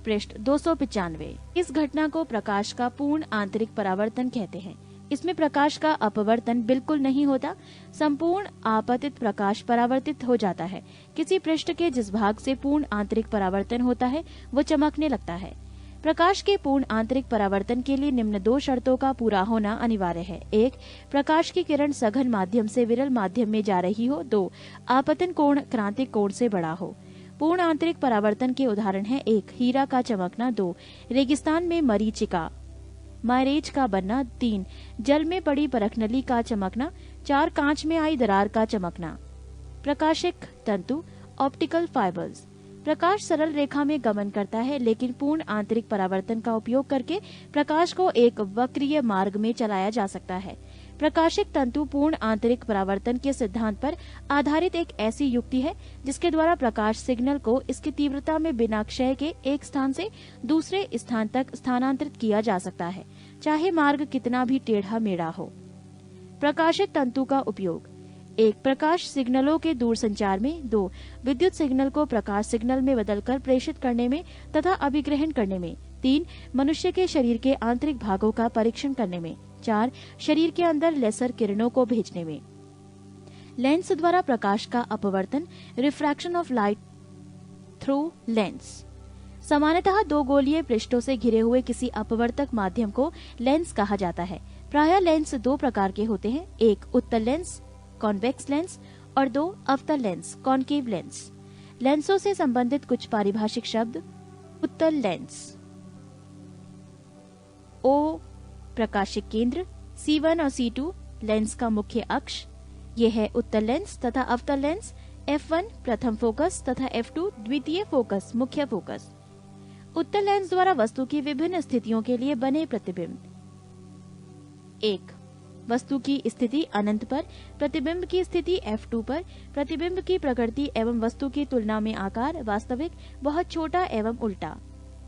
पृष्ठ 295। इस घटना को प्रकाश का पूर्ण आंतरिक परावर्तन कहते हैं। इसमें प्रकाश का अपवर्तन बिल्कुल नहीं होता, संपूर्ण आपतित प्रकाश परावर्तित हो जाता है। किसी पृष्ठ के जिस भाग से पूर्ण आंतरिक परावर्तन होता है वो चमकने लगता है। प्रकाश के पूर्ण आंतरिक परावर्तन के लिए निम्न दो शर्तों का पूरा होना अनिवार्य है। 1. प्रकाश की किरण सघन माध्यम से विरल माध्यम में जा रही हो। 2. आपतन कोण क्रांतिक कोण से बड़ा हो। पूर्ण आंतरिक परावर्तन के उदाहरण है 1. हीरा का चमकना। 2. रेगिस्तान में मरीचिका मायरेज का बनना। 3. जल में पड़ी परखनली का चमकना। 4. कांच में आई दरार का चमकना। प्रकाशिक तंतु ऑप्टिकल फाइबर्स। प्रकाश सरल रेखा में गमन करता है, लेकिन पूर्ण आंतरिक परावर्तन का उपयोग करके प्रकाश को एक वक्रीय मार्ग में चलाया जा सकता है। प्रकाशिक तंतु पूर्ण आंतरिक परावर्तन के सिद्धांत पर आधारित एक ऐसी युक्ति है जिसके द्वारा प्रकाश सिग्नल को इसकी तीव्रता में बिना क्षय के एक स्थान से दूसरे स्थान तक स्थानांतरित किया जा सकता है, चाहे मार्ग कितना भी टेढ़ा मेढ़ा हो। प्रकाशिक तंतु का उपयोग 1. प्रकाश सिग्नलों के दूरसंचार में। 2. विद्युत सिग्नल को प्रकाश सिग्नल में बदलकर प्रेषित करने में तथा अभिग्रहण करने में। 3. मनुष्य के शरीर के आंतरिक भागों का परीक्षण करने में। 4. शरीर के अंदर लेसर किरणों को भेजने में। लेंस द्वारा प्रकाश का अपवर्तन, refraction of light through lens. सामान्यतः दो गोलीय पृष्ठों से घिरे हुए किसी अपवर्तक माध्यम को लेंस कहा जाता है। प्रायः लेंस दो प्रकार के होते हैं, 1. उत्तल लेंस कॉन्वेक्स लेंस और 2. अवतल लेंस कॉनकेव लेंस। लेंसों से संबंधित कुछ पारिभाषिक शब्द। उत्तल लेंस O प्रकाशिक केंद्र, C1 और C2 लेंस का मुख्य अक्ष, ये है उत्तल लेंस। तथा अवतल लेंस F1 प्रथम फोकस तथा F2 द्वितीय फोकस मुख्य फोकस। उत्तल लेंस द्वारा वस्तु की विभिन्न स्थितियों के लिए बने प्रतिबिंब। 1. वस्तु की स्थिति अनंत पर, प्रतिबिंब की स्थिति F2 पर, प्रतिबिंब की प्रकृति एवं वस्तु की तुलना में आकार वास्तविक बहुत छोटा एवं उल्टा।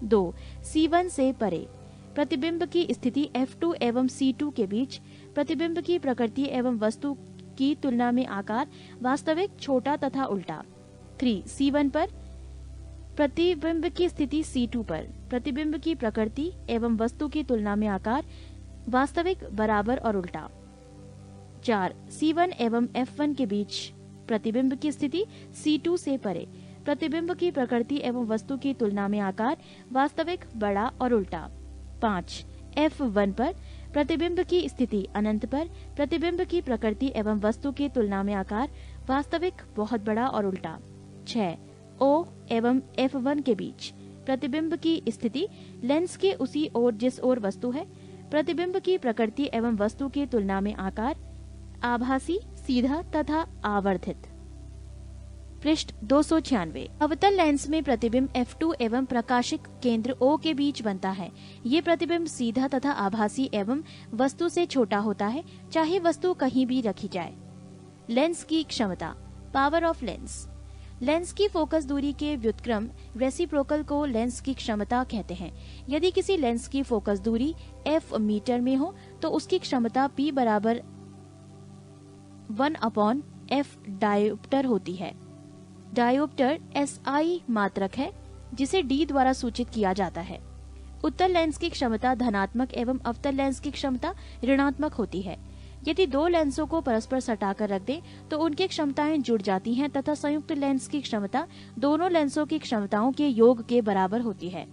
2. C1 से परे, प्रतिबिंब की स्थिति F2 एवं C2 के बीच, प्रतिबिंब की प्रकृति एवं वस्तु की तुलना में आकार वास्तविक छोटा तथा उल्टा। 3. C1 पर, प्रतिबिंब की स्थिति C2 पर, प्रतिबिंब की प्रकृति एवं वस्तु की तुलना में आकार वास्तविक बराबर और उल्टा। 4. C1 एवं F1 के बीच, प्रतिबिंब की स्थिति C2 से परे, प्रतिबिंब की प्रकृति एवं वस्तु की तुलना में आकार वास्तविक बड़ा और उल्टा। 5. F1 पर, प्रतिबिंब की स्थिति अनंत पर, प्रतिबिंब की प्रकृति एवं वस्तु की तुलना में आकार वास्तविक बहुत बड़ा और उल्टा। 6. O एवं F1 के बीच, प्रतिबिंब की स्थिति लेंस के उसी ओर जिस ओर वस्तु है, प्रतिबिंब की प्रकृति एवं वस्तु की तुलना में आकार आभासी, सीधा तथा आवर्धित। पृष्ठ 296। अवतल लेंस में प्रतिबिंब F2 एवं प्रकाशिक केंद्र O के बीच बनता है। ये प्रतिबिंब सीधा तथा आभासी एवं वस्तु से छोटा होता है, चाहे वस्तु कहीं भी रखी जाए। लेंस की क्षमता, पावर ऑफ लेंस। लेंस की फोकस दूरी के व्युत्क्रम रेसिप्रोकल को लेंस की क्षमता कहते हैं। यदि किसी लेंस की फोकस दूरी f मीटर में हो तो उसकी क्षमता P बराबर 1/f डायोप्टर होती है। डायोप्टर SI मात्रक है जिसे D द्वारा सूचित किया जाता है। उत्तल लेंस की क्षमता धनात्मक एवं अवतल लेंस की क्षमता ऋणात्मक होती है। यदि दो लेंसों को परस्पर सटाकर रख दें तो उनकी क्षमताएं जुड़ जाती हैं तथा संयुक्त लेंस की क्षमता दोनों लेंसों की क्षमताओं के योग के बराबर होती है।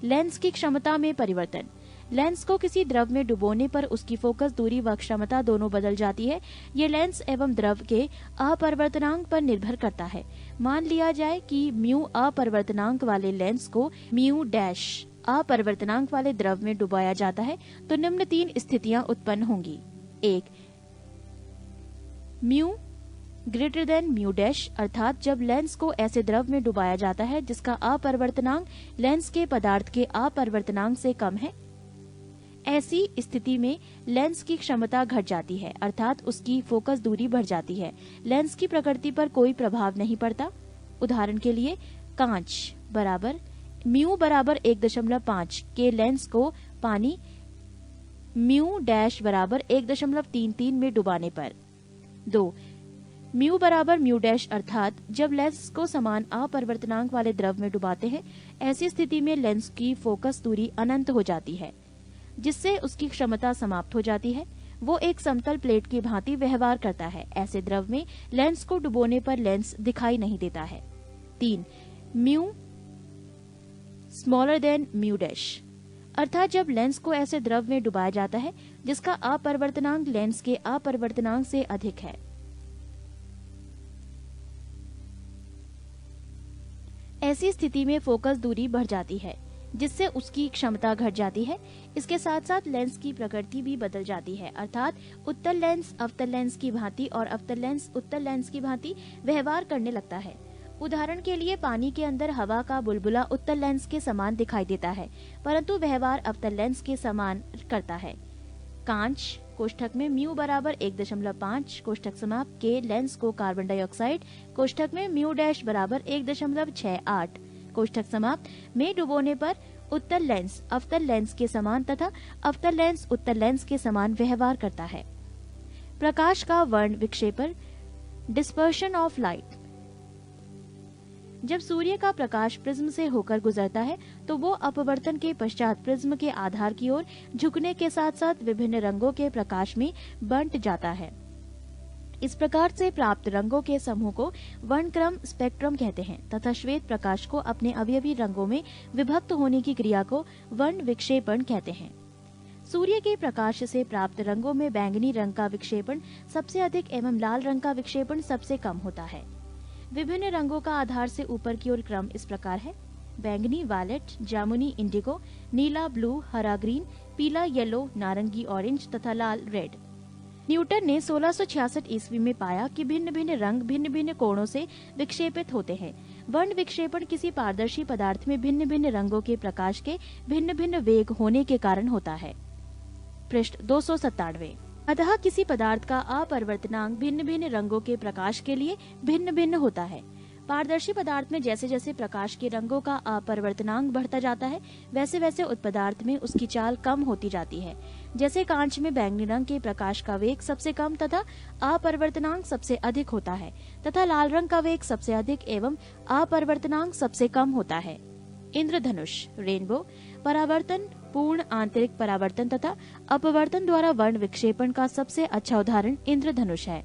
लेंस की क्षमता में परिवर्तन। लेंस को किसी द्रव में डुबोने पर उसकी फोकस दूरी व क्षमता दोनों बदल जाती है। ये लेंस एवं द्रव के अपरिवर्तनांक पर निर्भर करता है। मान लिया जाए कि म्यू अपरिवर्तनांक वाले लेंस को म्यू डैश अपरिवर्तनांक वाले द्रव में डुबाया जाता है तो निम्न 3 स्थितियां उत्पन्न होंगी। 1. Mu greater than mu dash, अर्थात जब लेंस को ऐसे द्रव में डुबाया जाता है जिसका अपरिवर्तनांक लेंस के पदार्थ के अपरिवर्तनांक से कम है। ऐसी स्थिति में लेंस की क्षमता घट जाती है, अर्थात उसकी फोकस दूरी बढ़ जाती है। लेंस की प्रकृति पर कोई प्रभाव नहीं पड़ता। उदाहरण के लिए कांच बराबर म्यू बराबर 1.5 के लेंस को पानी म्यू डैश बराबर 1.33 में डुबाने पर। 2. म्यू बराबर म्यू डैश अर्थात जब लेंस को समान अपरिवर्तनांक वाले द्रव में डुबाते हैं, ऐसी स्थिति में लेंस की फोकस दूरी अनंत हो जाती है, जिससे उसकी क्षमता समाप्त हो जाती है। वो एक समतल प्लेट की भांति व्यवहार करता है। ऐसे द्रव में लेंस को डुबोने पर लेंस दिखाई नहीं देता है। 3. Mu smaller than mu dash अर्थात जब लेंस को ऐसे द्रव में डुबाया जाता है जिसका अपरिवर्तनांक लेंस के अपरिवर्तनांक से अधिक है। ऐसी स्थिति में फोकस दूरी बढ़ जाती है, जिससे उसकी क्षमता घट जाती है। इसके साथ साथ लेंस की प्रकृति भी बदल जाती है, अर्थात उत्तल लेंस अवतल लेंस की भांति और अवतल लेंस उत्तल लेंस की भांति व्यवहार करने लगता है। उदाहरण के लिए पानी के अंदर हवा का बुलबुला उत्तल लेंस के समान दिखाई देता है, परंतु व्यवहार अवतल लेंस के समान करता है। कांच कोष्ठक में म्यू बराबर 1.5 कोष्ठक समाप्त के लेंस को कार्बन डाइऑक्साइड कोष्ठक में म्यू डैश बराबर 1.68 कोष्ठक समाप्त में डुबोने पर उत्तल लेंस अवतल लेंस के समान तथा अवतल लेंस उत्तल लेंस के समान व्यवहार करता है। प्रकाश का वर्ण विक्षेपण डिस्पर्शन ऑफ लाइट। जब सूर्य का प्रकाश प्रिज्म से होकर गुजरता है तो वो अपवर्तन के पश्चात प्रिज्म के आधार की ओर झुकने के साथ साथ विभिन्न रंगों के प्रकाश में बंट जाता है। इस प्रकार से प्राप्त रंगों के समूह को वर्णक्रम स्पेक्ट्रम कहते हैं तथा श्वेत प्रकाश को अपने अवयवी रंगों में विभक्त होने की क्रिया को वर्ण विक्षेपण कहते हैं। सूर्य के प्रकाश से प्राप्त रंगों में बैंगनी रंग का विक्षेपण सबसे अधिक एवं लाल रंग का विक्षेपण सबसे कम होता है। विभिन्न रंगों का आधार से ऊपर की ओर क्रम इस प्रकार है: बैंगनी वायलेट, जामुनी इंडिगो, नीला ब्लू, हरा ग्रीन, पीला येलो, नारंगी ऑरेंज तथा लाल रेड। न्यूटन ने 1666 ईस्वी में पाया कि भिन्न भिन्न रंग भिन्न भिन्न कोणों से विक्षेपित होते हैं। वर्ण विक्षेपण किसी पारदर्शी पदार्थ में भिन्न भिन्न रंगों के प्रकाश के भिन्न भिन्न वेग होने के कारण होता है। पृष्ठ 297। अतः किसी पदार्थ का अपरिवर्तनांक भिन्न भिन्न रंगों के प्रकाश के लिए भिन्न भिन्न होता है। पारदर्शी पदार्थ में जैसे जैसे प्रकाश के रंगों का अपरिवर्तनांक बढ़ता जाता है, वैसे वैसे उस पदार्थ में उसकी चाल कम होती जाती है। जैसे कांच में बैंगनी रंग के प्रकाश का वेग सबसे कम तथा अपरिवर्तनांक सबसे अधिक होता है तथा लाल रंग का वेग सबसे अधिक एवं अपरिवर्तनांक सबसे कम होता है। इंद्रधनुष रेनबो परावर्तन, पूर्ण आंतरिक परावर्तन तथा अपवर्तन द्वारा वर्ण विक्षेपण का सबसे अच्छा उदाहरण इंद्रधनुष है।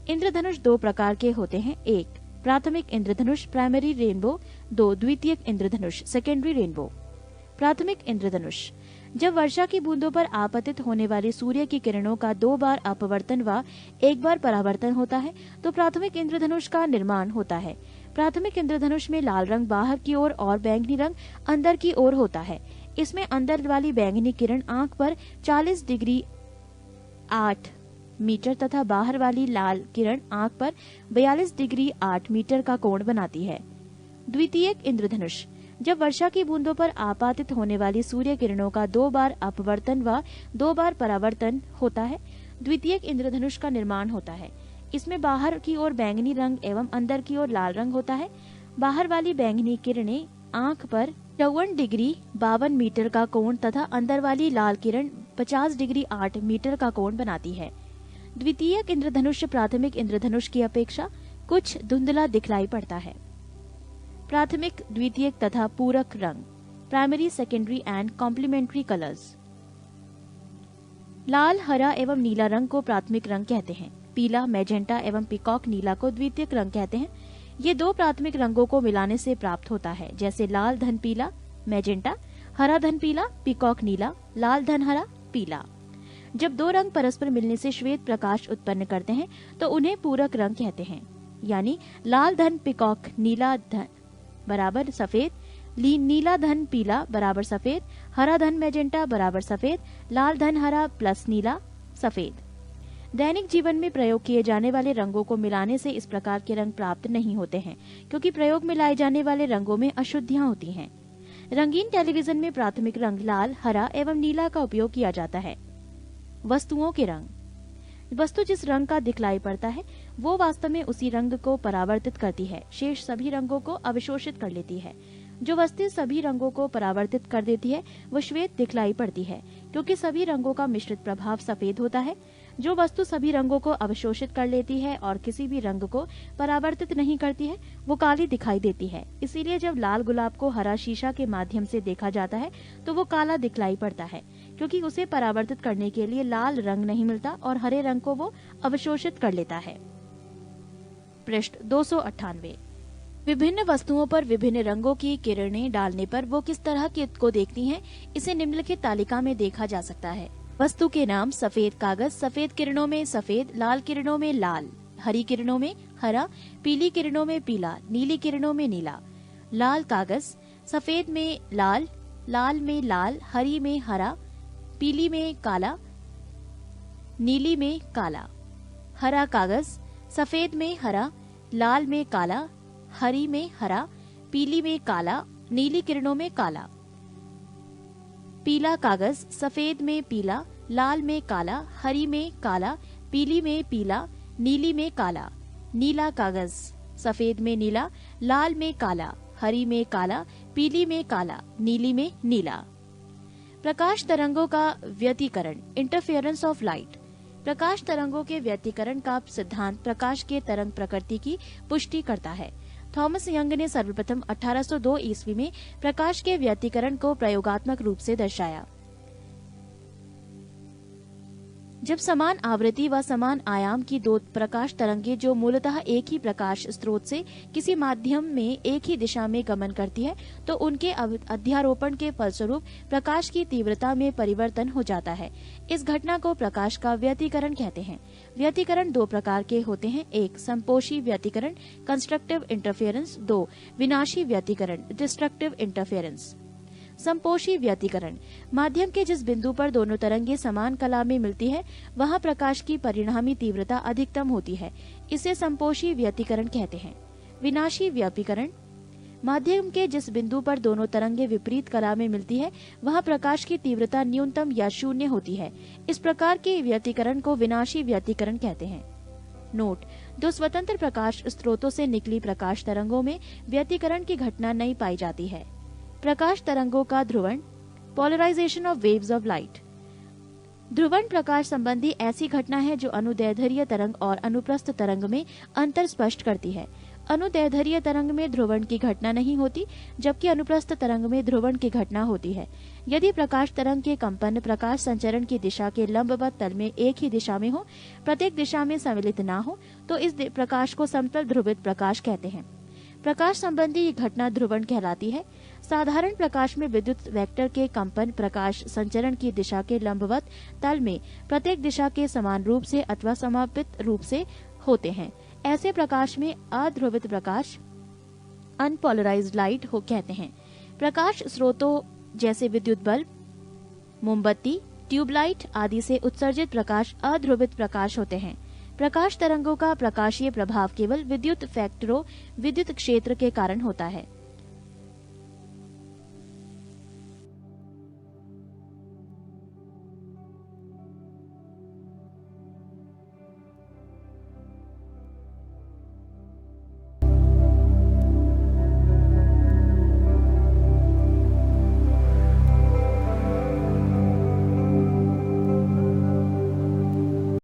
इंद्रधनुष दो प्रकार के होते हैं: 1. प्राथमिक इंद्रधनुष प्राइमरी रेनबो, 2. द्वितीयक इंद्रधनुष सेकेंडरी रेनबो। प्राथमिक इंद्रधनुष जब वर्षा की बूंदों पर आपतित होने वाली सूर्य की किरणों का 2 बार अपवर्तन व 1 बार परावर्तन होता है तो प्राथमिक इंद्रधनुष का निर्माण होता है। प्राथमिक इंद्रधनुष में लाल रंग बाहर की ओर और बैंगनी रंग अंदर की ओर होता है। इसमें अंदर वाली बैंगनी किरण आंख पर 40 डिग्री 8 मीटर तथा बाहर वाली लाल किरण आंख पर 42 डिग्री 8 मीटर का कोण बनाती है। द्वितीयक इंद्रधनुष जब वर्षा की बूंदों पर आपातित होने वाली सूर्य किरणों का 2 बार अपवर्तन व 2 बार परावर्तन होता है, द्वितीयक इंद्रधनुष का निर्माण होता है। इसमें बाहर की ओर बैंगनी रंग एवं अंदर की ओर लाल रंग होता है। बाहर वाली बैंगनी किरणें आंख पर 54 डिग्री 52 मीटर का कोण तथा अंदर वाली लाल किरण 50 डिग्री 8 मीटर का कोण बनाती है। द्वितीयक इंद्रधनुष प्राथमिक इंद्रधनुष की अपेक्षा कुछ धुंधला दिखलाई पड़ता है। प्राथमिक, द्वितीयक तथा पूरक रंग primary, secondary and complementary colours. लाल, हरा एवं नीला रंग को प्राथमिक रंग कहते हैं। पीला, मैजेंटा एवं पीकॉक नीला को द्वितीयक रंग कहते हैं। ये दो प्राथमिक रंगों को मिलाने से प्राप्त होता है, जैसे लाल धन पीला मैजेंटा, हरा धन पीला पीकॉक नीला, लाल धन हरा पीला। जब दो रंग परस्पर मिलने से श्वेत प्रकाश उत्पन्न करते हैं तो उन्हें पूरक रंग कहते हैं। यानी लाल धन पीकॉक नीला धन बराबर सफेद, नीला धन पीला बराबर सफेद, हरा धन मैजेंटा बराबर सफेद, लाल धन हरा प्लस नीला सफेद। दैनिक जीवन में प्रयोग किए जाने वाले रंगों को मिलाने से इस प्रकार के रंग प्राप्त नहीं होते हैं, क्योंकि प्रयोग में लाए जाने वाले रंगों में अशुद्धियां होती हैं। रंगीन टेलीविजन में प्राथमिक रंग लाल, हरा एवं नीला का उपयोग किया जाता है। वस्तुओं के रंग वस्तु जिस रंग का दिखलाई पड़ता है वो वास्तव में उसी रंग को परावर्तित करती है, शेष सभी रंगों को अवशोषित कर लेती है। जो वस्तु सभी रंगों को परावर्तित कर देती है वो श्वेत दिखलाई पड़ती है, क्योंकि सभी रंगों का मिश्रित प्रभाव सफेद होता है। जो वस्तु सभी रंगों को अवशोषित कर लेती है और किसी भी रंग को परावर्तित नहीं करती है, वो काली दिखाई देती है। इसीलिए जब लाल गुलाब को हरा शीशा के माध्यम से देखा जाता है तो वो काला दिखलाई पड़ता है, क्योंकि उसे परावर्तित करने के लिए लाल रंग नहीं मिलता और हरे रंग को वो अवशोषित कर लेता है। पृष्ठ 298। विभिन्न वस्तुओं पर विभिन्न रंगों की किरणें डालने पर वो किस तरह को देखती हैं, इसे निम्नलिखित तालिका में देखा जा सकता है। वस्तु के नाम: सफेद कागज, सफेद किरणों में सफेद, लाल किरणों में लाल, हरी किरणों में हरा, पीली किरणों में पीला, नीली किरणों में नीला। लाल कागज: सफेद में लाल, लाल में लाल, हरी में हरा, पीली में काला, नीली में काला। हरा कागज: सफेद में हरा, लाल में काला, हरी में हरा, पीली में काला, नीली किरणों में काला। पीला कागज: सफेद में पीला, लाल में काला, हरी में काला, पीली में पीला, नीली में काला। नीला कागज: सफेद में नीला, लाल में काला, हरी में काला, पीली में काला, नीली में नीला। प्रकाश तरंगों का व्यतिकरण: इंटरफेरेंस ऑफ लाइट। प्रकाश तरंगों के व्यतिकरण का सिद्धांत प्रकाश के तरंग प्रकृति की पुष्टि करता है। थॉमस यंग ने सर्वप्रथम 1802 ईस्वी में प्रकाश के व्यतिकरण को प्रयोगात्मक रूप से दर्शाया। जब समान आवृत्ति व समान आयाम की दो प्रकाश तरंगे जो मूलतः एक ही प्रकाश स्रोत से किसी माध्यम में एक ही दिशा में गमन करती है, तो उनके अध्यारोपण के फलस्वरूप प्रकाश की तीव्रता में परिवर्तन हो जाता है। इस घटना को प्रकाश का व्यतिकरण कहते हैं। व्यतिकरण दो प्रकार के होते हैं: एक संपोषी व्यतिकरण कंस्ट्रक्टिव इंटरफेरेंस, दो विनाशी व्यतिकरण डिस्ट्रक्टिव इंटरफेरेंस। संपोषी व्यतिकरण: माध्यम के जिस बिंदु पर दोनों तरंगे समान कला में मिलती है, वहां प्रकाश की परिणामी तीव्रता अधिकतम होती है। इसे संपोषी व्यतिकरण कहते हैं। विनाशी व्यतिकरण: माध्यम के जिस बिंदु पर दोनों तरंगे विपरीत कला में मिलती है, वहां प्रकाश की तीव्रता न्यूनतम या शून्य होती है। इस प्रकार के व्यतिकरण को विनाशी व्यतिकरण कहते हैं। नोट: दो स्वतंत्र प्रकाश स्रोतों से निकली प्रकाश तरंगों में व्यतिकरण की घटना नहीं पाई जाती है। प्रकाश तरंगों का ध्रुवण: polarisation of waves of light. ध्रुवण प्रकाश संबंधी ऐसी घटना है जो अनुदैर्ध्य तरंग और अनुप्रस्थ तरंग में अंतर स्पष्ट करती है। अनुदैर्ध्य तरंग में ध्रुवण की घटना नहीं होती, जबकि अनुप्रस्थ तरंग में ध्रुवण की घटना होती है। यदि प्रकाश तरंग के कंपन प्रकाश संचरण की दिशा के लंबवत तल में एक ही दिशा में हो, प्रत्येक दिशा में सम्मिलित न हो, तो इस प्रकाश को समतल ध्रुवित प्रकाश कहते हैं। प्रकाश संबंधी ये घटना ध्रुवण कहलाती है। साधारण प्रकाश में विद्युत वेक्टर के कंपन प्रकाश संचरण की दिशा के लंबवत तल में प्रत्येक दिशा के समान रूप से अथवा समापित रूप से होते हैं। ऐसे प्रकाश में अध्रुवित प्रकाश अनपोलराइज्ड लाइट हो कहते हैं। प्रकाश स्रोतों जैसे विद्युत बल्ब, मोमबत्ती, ट्यूबलाइट आदि से उत्सर्जित प्रकाश अध्रुवित प्रकाश होते हैं। प्रकाश तरंगों का प्रकाशीय प्रभाव केवल विद्युत फैक्टरों विद्युत क्षेत्र के कारण होता है।